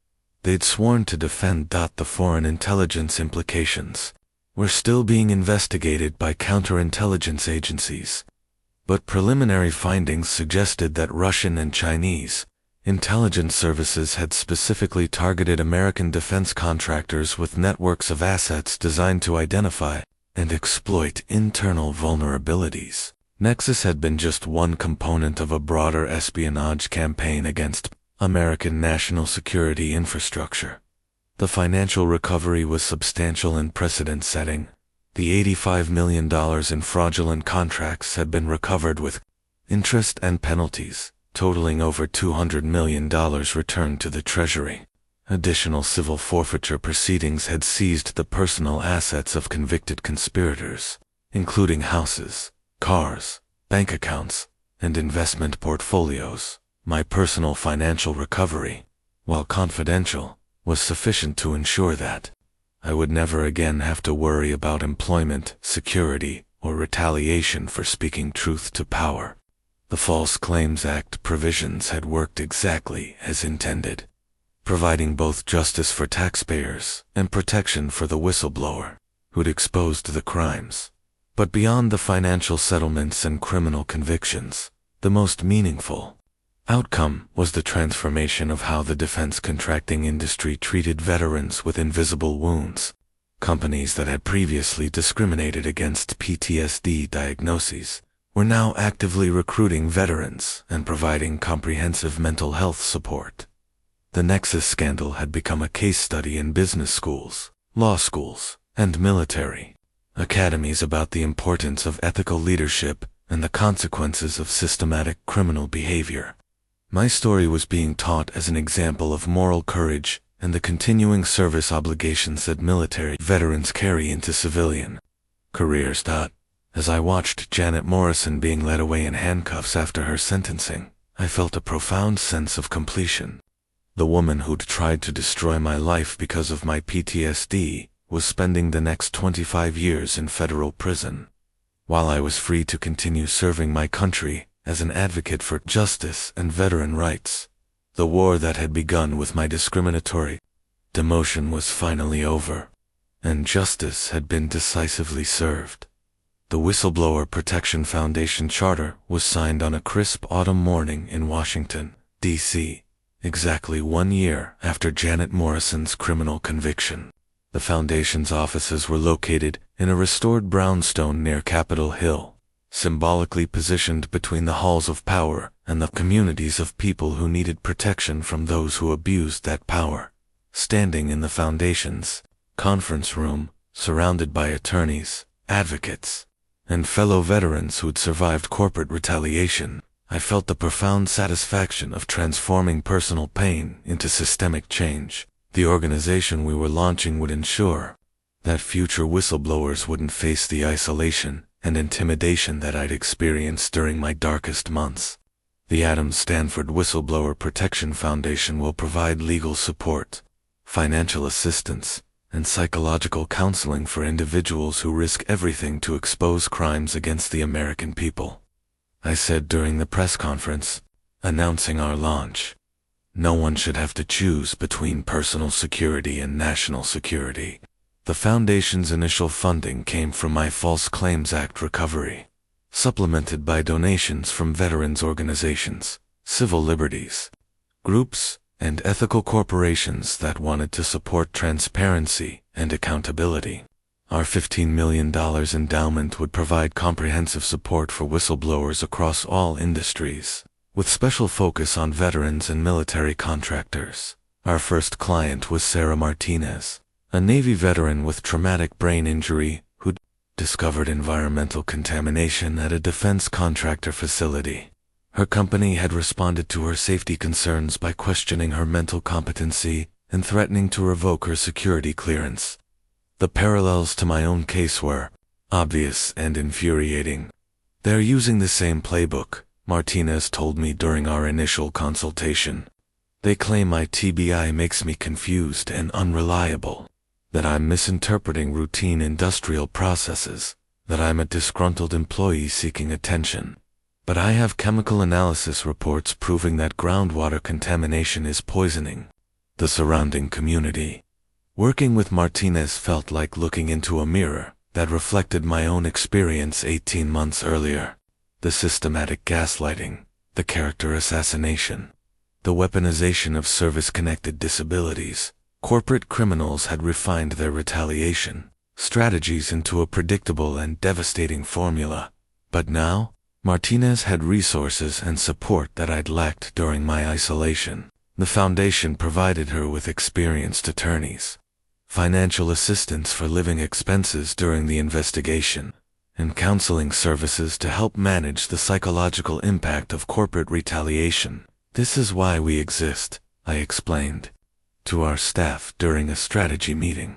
They'd sworn to defend. The foreign intelligence implications were still being investigated by counterintelligence agencies, but preliminary findings suggested that Russian and Chinese intelligence services had specifically targeted American defense contractors with networks of assets designed to identify and exploit internal vulnerabilities. Nexus had been just one component of a broader espionage campaign against American national security infrastructure. The financial recovery was substantial and precedent-setting. The $85 million in fraudulent contracts had been recovered with interest and penalties, totaling over $200 million returned to the Treasury. Additional civil forfeiture proceedings had seized the personal assets of convicted conspirators, including houses, cars, bank accounts, and investment portfolios. My personal financial recovery, while confidential, was sufficient to ensure that I would never again have to worry about employment, security, or retaliation for speaking truth to power. The False Claims Act provisions had worked exactly as intended, providing both justice for taxpayers and protection for the whistleblower who'd exposed the crimes. But beyond the financial settlements and criminal convictions, the most meaningful outcome was the transformation of how the defense contracting industry treated veterans with invisible wounds. Companies that had previously discriminated against PTSD diagnoses were now actively recruiting veterans and providing comprehensive mental health support. The Nexus scandal had become a case study in business schools, law schools, and military academies about the importance of ethical leadership and the consequences of systematic criminal behavior. My story was being taught as an example of moral courage and the continuing service obligations that military veterans carry into civilian careers. As I watched Janet Morrison being led away in handcuffs after her sentencing, I felt a profound sense of completion. The woman who'd tried to destroy my life because of my PTSD was spending the next 25 years in federal prison, while I was free to continue serving my country as an advocate for justice and veteran rights. The war that had begun with my discriminatory demotion was finally over, and justice had been decisively served. The Whistleblower Protection Foundation charter was signed on a crisp autumn morning in Washington, D.C., exactly 1 year after Janet Morrison's criminal conviction. The foundation's offices were located in a restored brownstone near Capitol Hill, symbolically positioned between the halls of power and the communities of people who needed protection from those who abused that power. Standing in the foundation's conference room, surrounded by attorneys, advocates, and fellow veterans who'd survived corporate retaliation, I felt the profound satisfaction of transforming personal pain into systemic change. The organization we were launching would ensure that future whistleblowers wouldn't face the isolation and intimidation that I'd experienced during my darkest months. The Adam Stanford Whistleblower Protection Foundation will provide legal support, financial assistance, and psychological counseling for individuals who risk everything to expose crimes against the American people, I said during the press conference, announcing our launch. No one should have to choose between personal security and national security. The foundation's initial funding came from my False Claims Act recovery, supplemented by donations from veterans organizations, civil liberties groups, and ethical corporations that wanted to support transparency and accountability. Our $15 million endowment would provide comprehensive support for whistleblowers across all industries, with special focus on veterans and military contractors. Our first client was Sarah Martinez, a Navy veteran with traumatic brain injury who'd discovered environmental contamination at a defense contractor facility. Her company had responded to her safety concerns by questioning her mental competency and threatening to revoke her security clearance. The parallels to my own case were obvious and infuriating. They're using the same playbook, Martinez told me during our initial consultation. They claim my TBI makes me confused and unreliable, that I'm misinterpreting routine industrial processes, that I'm a disgruntled employee seeking attention. But I have chemical analysis reports proving that groundwater contamination is poisoning the surrounding community. Working with Martinez felt like looking into a mirror that reflected my own experience 18 months earlier. The systematic gaslighting, the character assassination, the weaponization of service-connected disabilities. Corporate criminals had refined their retaliation strategies into a predictable and devastating formula. But now, Martinez had resources and support that I'd lacked during my isolation. The foundation provided her with experienced attorneys, financial assistance for living expenses during the investigation, and counseling services to help manage the psychological impact of corporate retaliation. This is why we exist, I explained to our staff during a strategy meeting.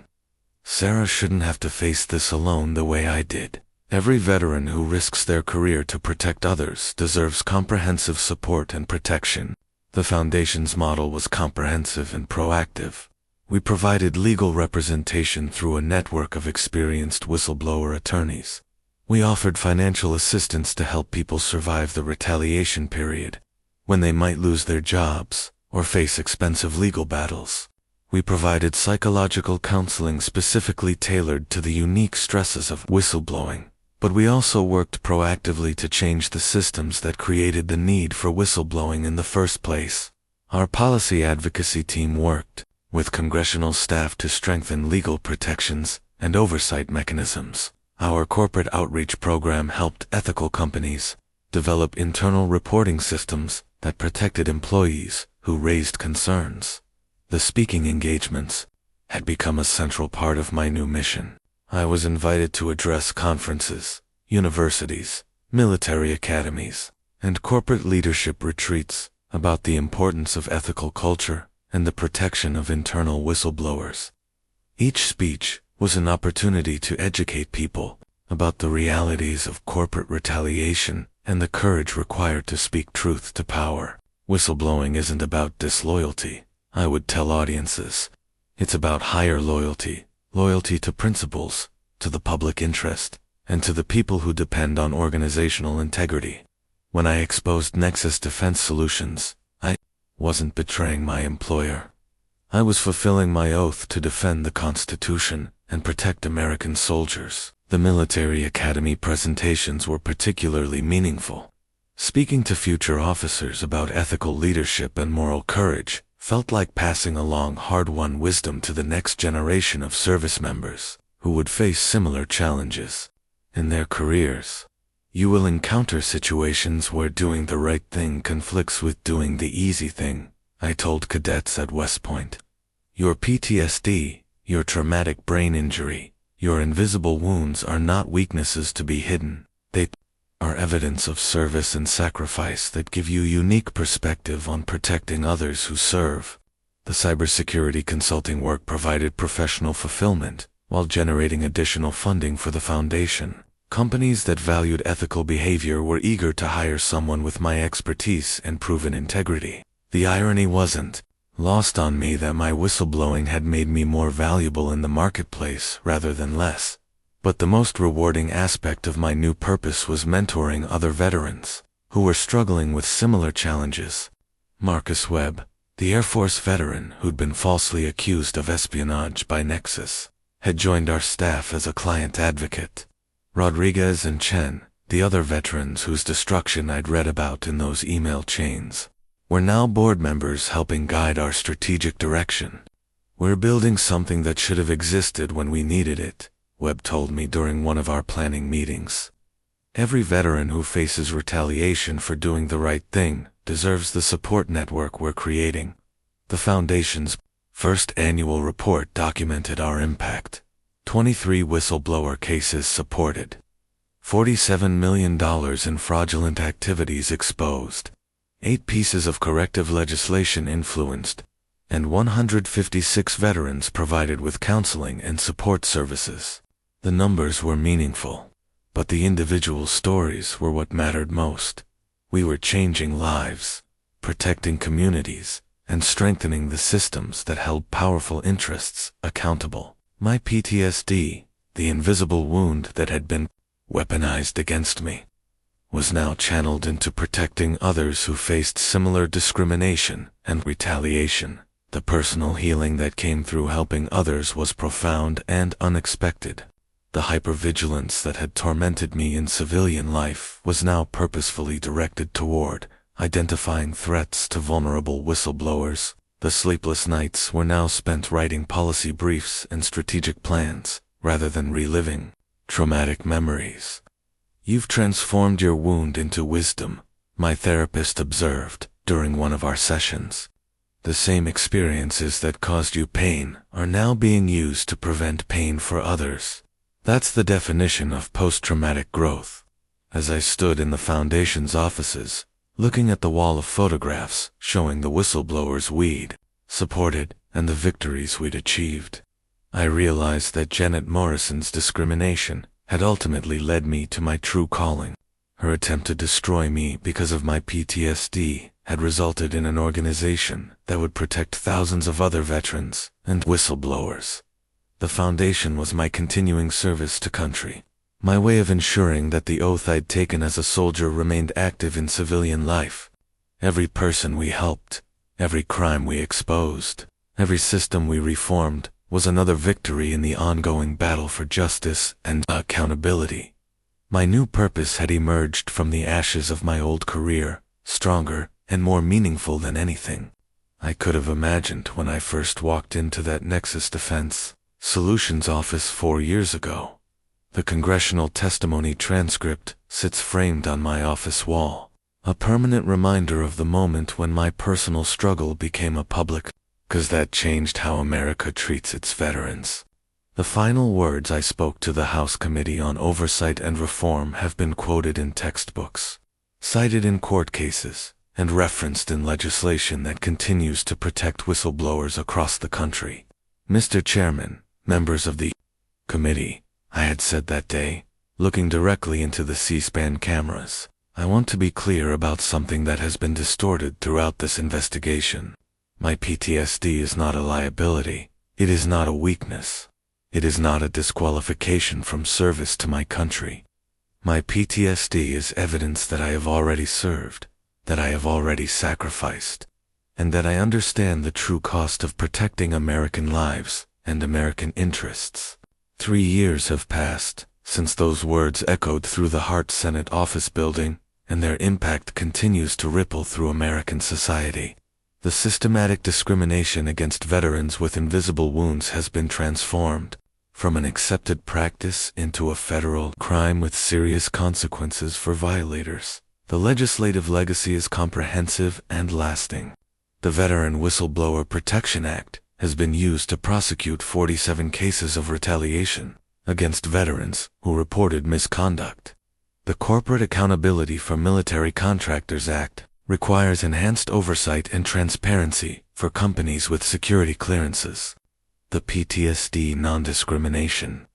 Sarah shouldn't have to face this alone the way I did. Every veteran who risks their career to protect others deserves comprehensive support and protection. The Foundation's model was comprehensive and proactive. We provided legal representation through a network of experienced whistleblower attorneys. We offered financial assistance to help people survive the retaliation period, when they might lose their jobs or face expensive legal battles. We provided psychological counseling specifically tailored to the unique stresses of whistleblowing. But we also worked proactively to change the systems that created the need for whistleblowing in the first place. Our policy advocacy team worked with congressional staff to strengthen legal protections and oversight mechanisms. Our corporate outreach program helped ethical companies develop internal reporting systems that protected employees who raised concerns. The speaking engagements had become a central part of my new mission. I was invited to address conferences, universities, military academies, and corporate leadership retreats about the importance of ethical culture and the protection of internal whistleblowers. Each speech was an opportunity to educate people about the realities of corporate retaliation and the courage required to speak truth to power. Whistleblowing isn't about disloyalty, I would tell audiences. It's about higher loyalty. Loyalty to principles, to the public interest, and to the people who depend on organizational integrity. When I exposed Nexus Defense Solutions, I wasn't betraying my employer. I was fulfilling my oath to defend the Constitution and protect American soldiers. The military academy presentations were particularly meaningful. Speaking to future officers about ethical leadership and moral courage felt like passing along hard-won wisdom to the next generation of service members who would face similar challenges in their careers. You will encounter situations where doing the right thing conflicts with doing the easy thing, I told cadets at West Point. Your PTSD, your traumatic brain injury, your invisible wounds are not weaknesses to be hidden. They are evidence of service and sacrifice that give you unique perspective on protecting others who serve. The cybersecurity consulting work provided professional fulfillment while generating additional funding for the foundation. Companies that valued ethical behavior were eager to hire someone with my expertise and proven integrity. The irony wasn't lost on me that my whistleblowing had made me more valuable in the marketplace rather than less. But the most rewarding aspect of my new purpose was mentoring other veterans who were struggling with similar challenges. Marcus Webb, the Air Force veteran who'd been falsely accused of espionage by Nexus, had joined our staff as a client advocate. Rodriguez and Chen, the other veterans whose destruction I'd read about in those email chains, were now board members helping guide our strategic direction. We're building something that should have existed when we needed it, Webb told me during one of our planning meetings. Every veteran who faces retaliation for doing the right thing deserves the support network we're creating. The Foundation's first annual report documented our impact. 23 whistleblower cases supported, $47 million in fraudulent activities exposed, 8 pieces of corrective legislation influenced, and 156 veterans provided with counseling and support services. The numbers were meaningful, but the individual stories were what mattered most. We were changing lives, protecting communities, and strengthening the systems that held powerful interests accountable. My PTSD, the invisible wound that had been weaponized against me, was now channeled into protecting others who faced similar discrimination and retaliation. The personal healing that came through helping others was profound and unexpected. The hypervigilance that had tormented me in civilian life was now purposefully directed toward identifying threats to vulnerable whistleblowers. The sleepless nights were now spent writing policy briefs and strategic plans, rather than reliving traumatic memories. "You've transformed your wound into wisdom," my therapist observed during one of our sessions. "The same experiences that caused you pain are now being used to prevent pain for others." That's the definition of post-traumatic growth. As I stood in the Foundation's offices, looking at the wall of photographs showing the whistleblowers we'd supported and the victories we'd achieved, I realized that Janet Morrison's discrimination had ultimately led me to my true calling. Her attempt to destroy me because of my PTSD had resulted in an organization that would protect thousands of other veterans and whistleblowers. The Foundation was my continuing service to country, my way of ensuring that the oath I'd taken as a soldier remained active in civilian life. Every person we helped, every crime we exposed, every system we reformed was another victory in the ongoing battle for justice and accountability. My new purpose had emerged from the ashes of my old career, stronger and more meaningful than anything I could have imagined when I first walked into that Nexus Defense Solutions office 4 years ago. The congressional testimony transcript sits framed on my office wall, a permanent reminder of the moment when my personal struggle became a public, 'cause that changed how America treats its veterans. The final words I spoke to the House Committee on Oversight and Reform have been quoted in textbooks, cited in court cases, and referenced in legislation that continues to protect whistleblowers across the country. "Mr. Chairman, members of the committee," I had said that day, looking directly into the C-SPAN cameras, "I want to be clear about something that has been distorted throughout this investigation. My PTSD is not a liability. It is not a weakness. It is not a disqualification from service to my country. My PTSD is evidence that I have already served, that I have already sacrificed, and that I understand the true cost of protecting American lives and American interests." 3 years have passed since those words echoed through the Hart Senate office building, and their impact continues to ripple through American society. The systematic discrimination against veterans with invisible wounds has been transformed from an accepted practice into a federal crime with serious consequences for violators. The legislative legacy is comprehensive and lasting. The Veteran Whistleblower Protection Act has been used to prosecute 47 cases of retaliation against veterans who reported misconduct. The Corporate Accountability for Military Contractors Act requires enhanced oversight and transparency for companies with security clearances. The PTSD Non-Discrimination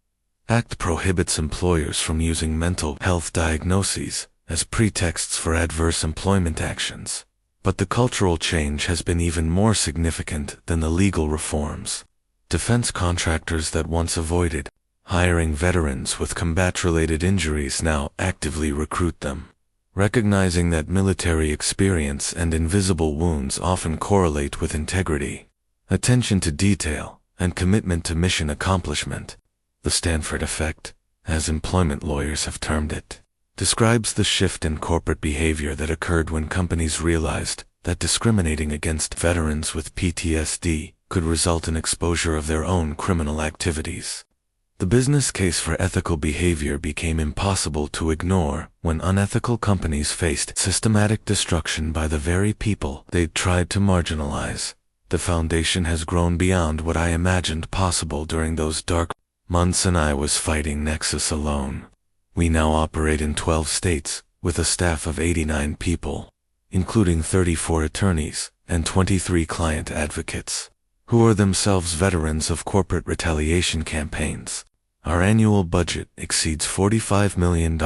Act prohibits employers from using mental health diagnoses as pretexts for adverse employment actions. But the cultural change has been even more significant than the legal reforms. Defense contractors that once avoided hiring veterans with combat-related injuries now actively recruit them, recognizing that military experience and invisible wounds often correlate with integrity, attention to detail, and commitment to mission accomplishment. The Stanford effect, as employment lawyers have termed it, describes the shift in corporate behavior that occurred when companies realized that discriminating against veterans with PTSD could result in exposure of their own criminal activities. The business case for ethical behavior became impossible to ignore when unethical companies faced systematic destruction by the very people they'd tried to marginalize. The Foundation has grown beyond what I imagined possible during those dark months, and I was fighting Nexus alone. We now operate in 12 states, with a staff of 89 people, including 34 attorneys and 23 client advocates, who are themselves veterans of corporate retaliation campaigns. Our annual budget exceeds $45 million,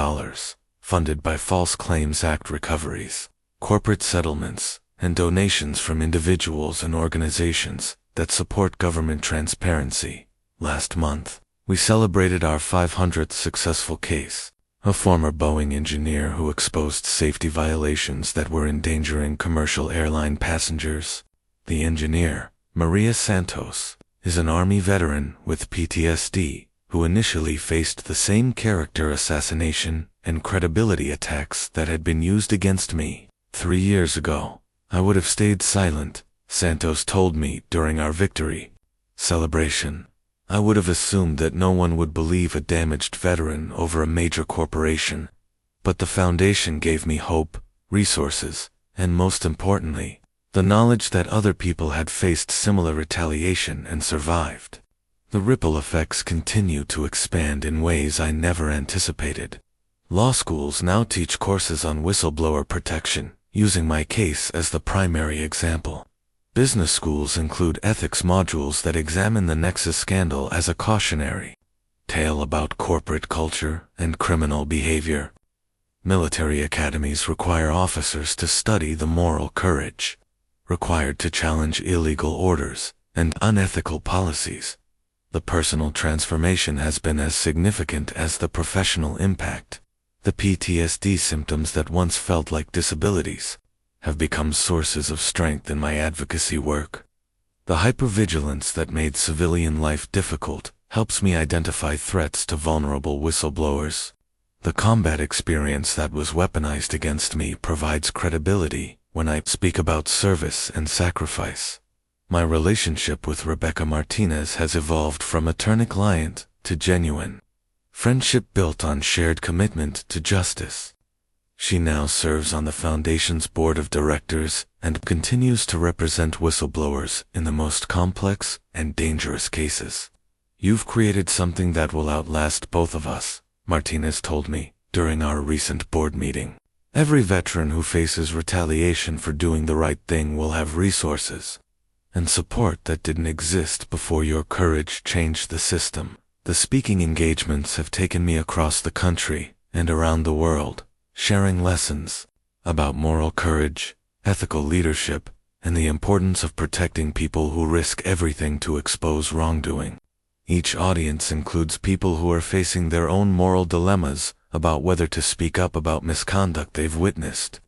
funded by False Claims Act recoveries, corporate settlements, and donations from individuals and organizations that support government transparency. Last month, we celebrated our 500th successful case. A former Boeing engineer who exposed safety violations that were endangering commercial airline passengers. The engineer, Maria Santos, is an Army veteran with PTSD who initially faced the same character assassination and credibility attacks that had been used against me 3 years ago. I would have stayed silent, Santos told me during our victory celebration. I would have assumed that no one would believe a damaged veteran over a major corporation. But the foundation gave me hope, resources, and most importantly, the knowledge that other people had faced similar retaliation and survived. The ripple effects continue to expand in ways I never anticipated. Law schools now teach courses on whistleblower protection, using my case as the primary example. Business schools include ethics modules that examine the Nexus scandal as a cautionary tale about corporate culture and criminal behavior. Military academies require officers to study the moral courage required to challenge illegal orders and unethical policies. The personal transformation has been as significant as the professional impact. The PTSD symptoms that once felt like disabilities have become sources of strength in my advocacy work. The hypervigilance that made civilian life difficult helps me identify threats to vulnerable whistleblowers. The combat experience that was weaponized against me provides credibility when I speak about service and sacrifice. My relationship with Rebecca Martinez has evolved from attorney-client to genuine friendship built on shared commitment to justice. She now serves on the Foundation's board of directors and continues to represent whistleblowers in the most complex and dangerous cases. You've created something that will outlast both of us, Martinez told me during our recent board meeting. Every veteran who faces retaliation for doing the right thing will have resources and support that didn't exist before your courage changed the system. The speaking engagements have taken me across the country and around the world, sharing lessons about moral courage, ethical leadership, and the importance of protecting people who risk everything to expose wrongdoing. Each audience includes people who are facing their own moral dilemmas about whether to speak up about misconduct they've witnessed.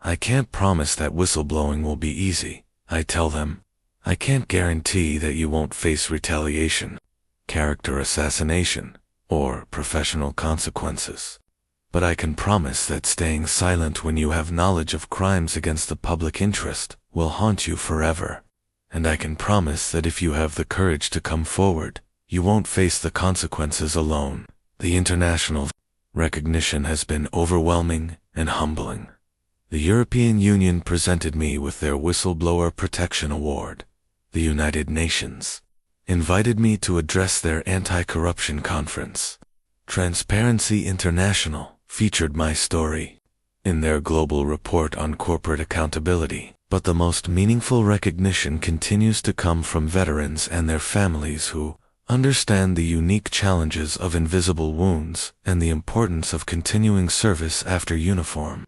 I can't promise that whistleblowing will be easy, I tell them. I can't guarantee that you won't face retaliation, character assassination, or professional consequences. But I can promise that staying silent when you have knowledge of crimes against the public interest will haunt you forever. And I can promise that if you have the courage to come forward, you won't face the consequences alone. The international recognition has been overwhelming and humbling. The European Union presented me with their Whistleblower Protection Award. The United Nations invited me to address their anti-corruption conference. Transparency International featured my story in their global report on corporate accountability. But the most meaningful recognition continues to come from veterans and their families who understand the unique challenges of invisible wounds and the importance of continuing service after uniform.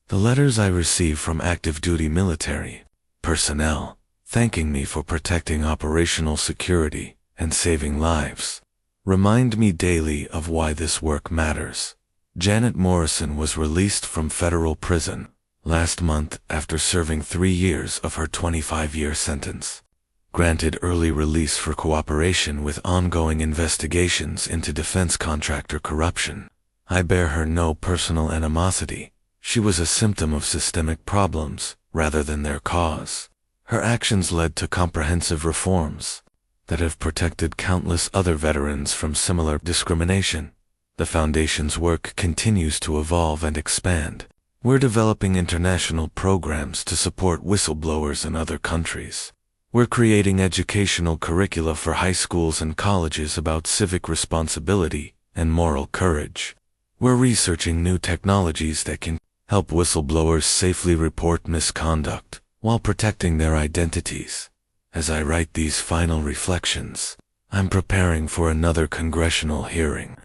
The letters I receive from active duty military personnel thanking me for protecting operational security and saving lives remind me daily of why this work matters. Janet Morrison was released from federal prison last month after serving 3 years of her 25-year sentence. Granted early release for cooperation with ongoing investigations into defense contractor corruption. I bear her no personal animosity. She was a symptom of systemic problems rather than their cause. Her actions led to comprehensive reforms that have protected countless other veterans from similar discrimination. The Foundation's work continues to evolve and expand. We're developing international programs to support whistleblowers in other countries. We're creating educational curricula for high schools and colleges about civic responsibility and moral courage. We're researching new technologies that can help whistleblowers safely report misconduct while protecting their identities. As I write these final reflections, I'm preparing for another congressional hearing,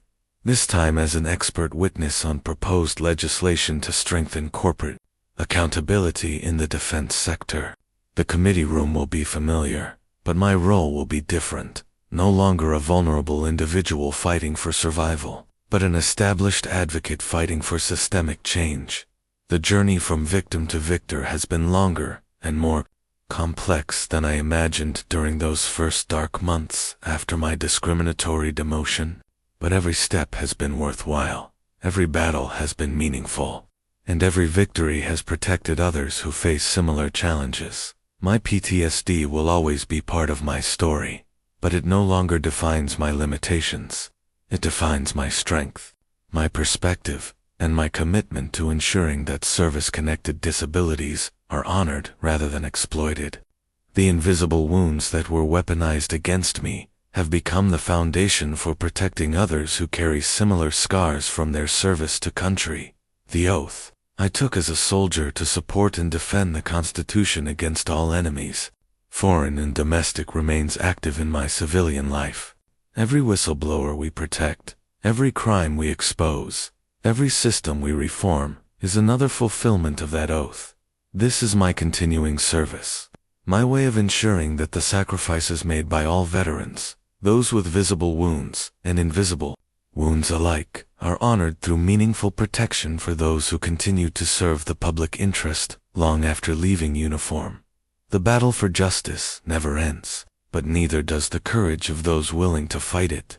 this time as an expert witness on proposed legislation to strengthen corporate accountability in the defense sector. The committee room will be familiar, but my role will be different. No longer a vulnerable individual fighting for survival, but an established advocate fighting for systemic change. The journey from victim to victor has been longer and more complex than I imagined during those first dark months after my discriminatory demotion. But every step has been worthwhile, every battle has been meaningful, and every victory has protected others who face similar challenges. My PTSD will always be part of my story, but it no longer defines my limitations. It defines my strength, my perspective, and my commitment to ensuring that service-connected disabilities are honored rather than exploited. The invisible wounds that were weaponized against me have become the foundation for protecting others who carry similar scars from their service to country. The oath I took as a soldier to support and defend the Constitution against all enemies, foreign and domestic, remains active in my civilian life. Every whistleblower we protect, every crime we expose, every system we reform, is another fulfillment of that oath. This is my continuing service, my way of ensuring that the sacrifices made by all veterans, those with visible wounds and invisible wounds alike, are honored through meaningful protection for those who continue to serve the public interest long after leaving uniform. The battle for justice never ends, but neither does the courage of those willing to fight it.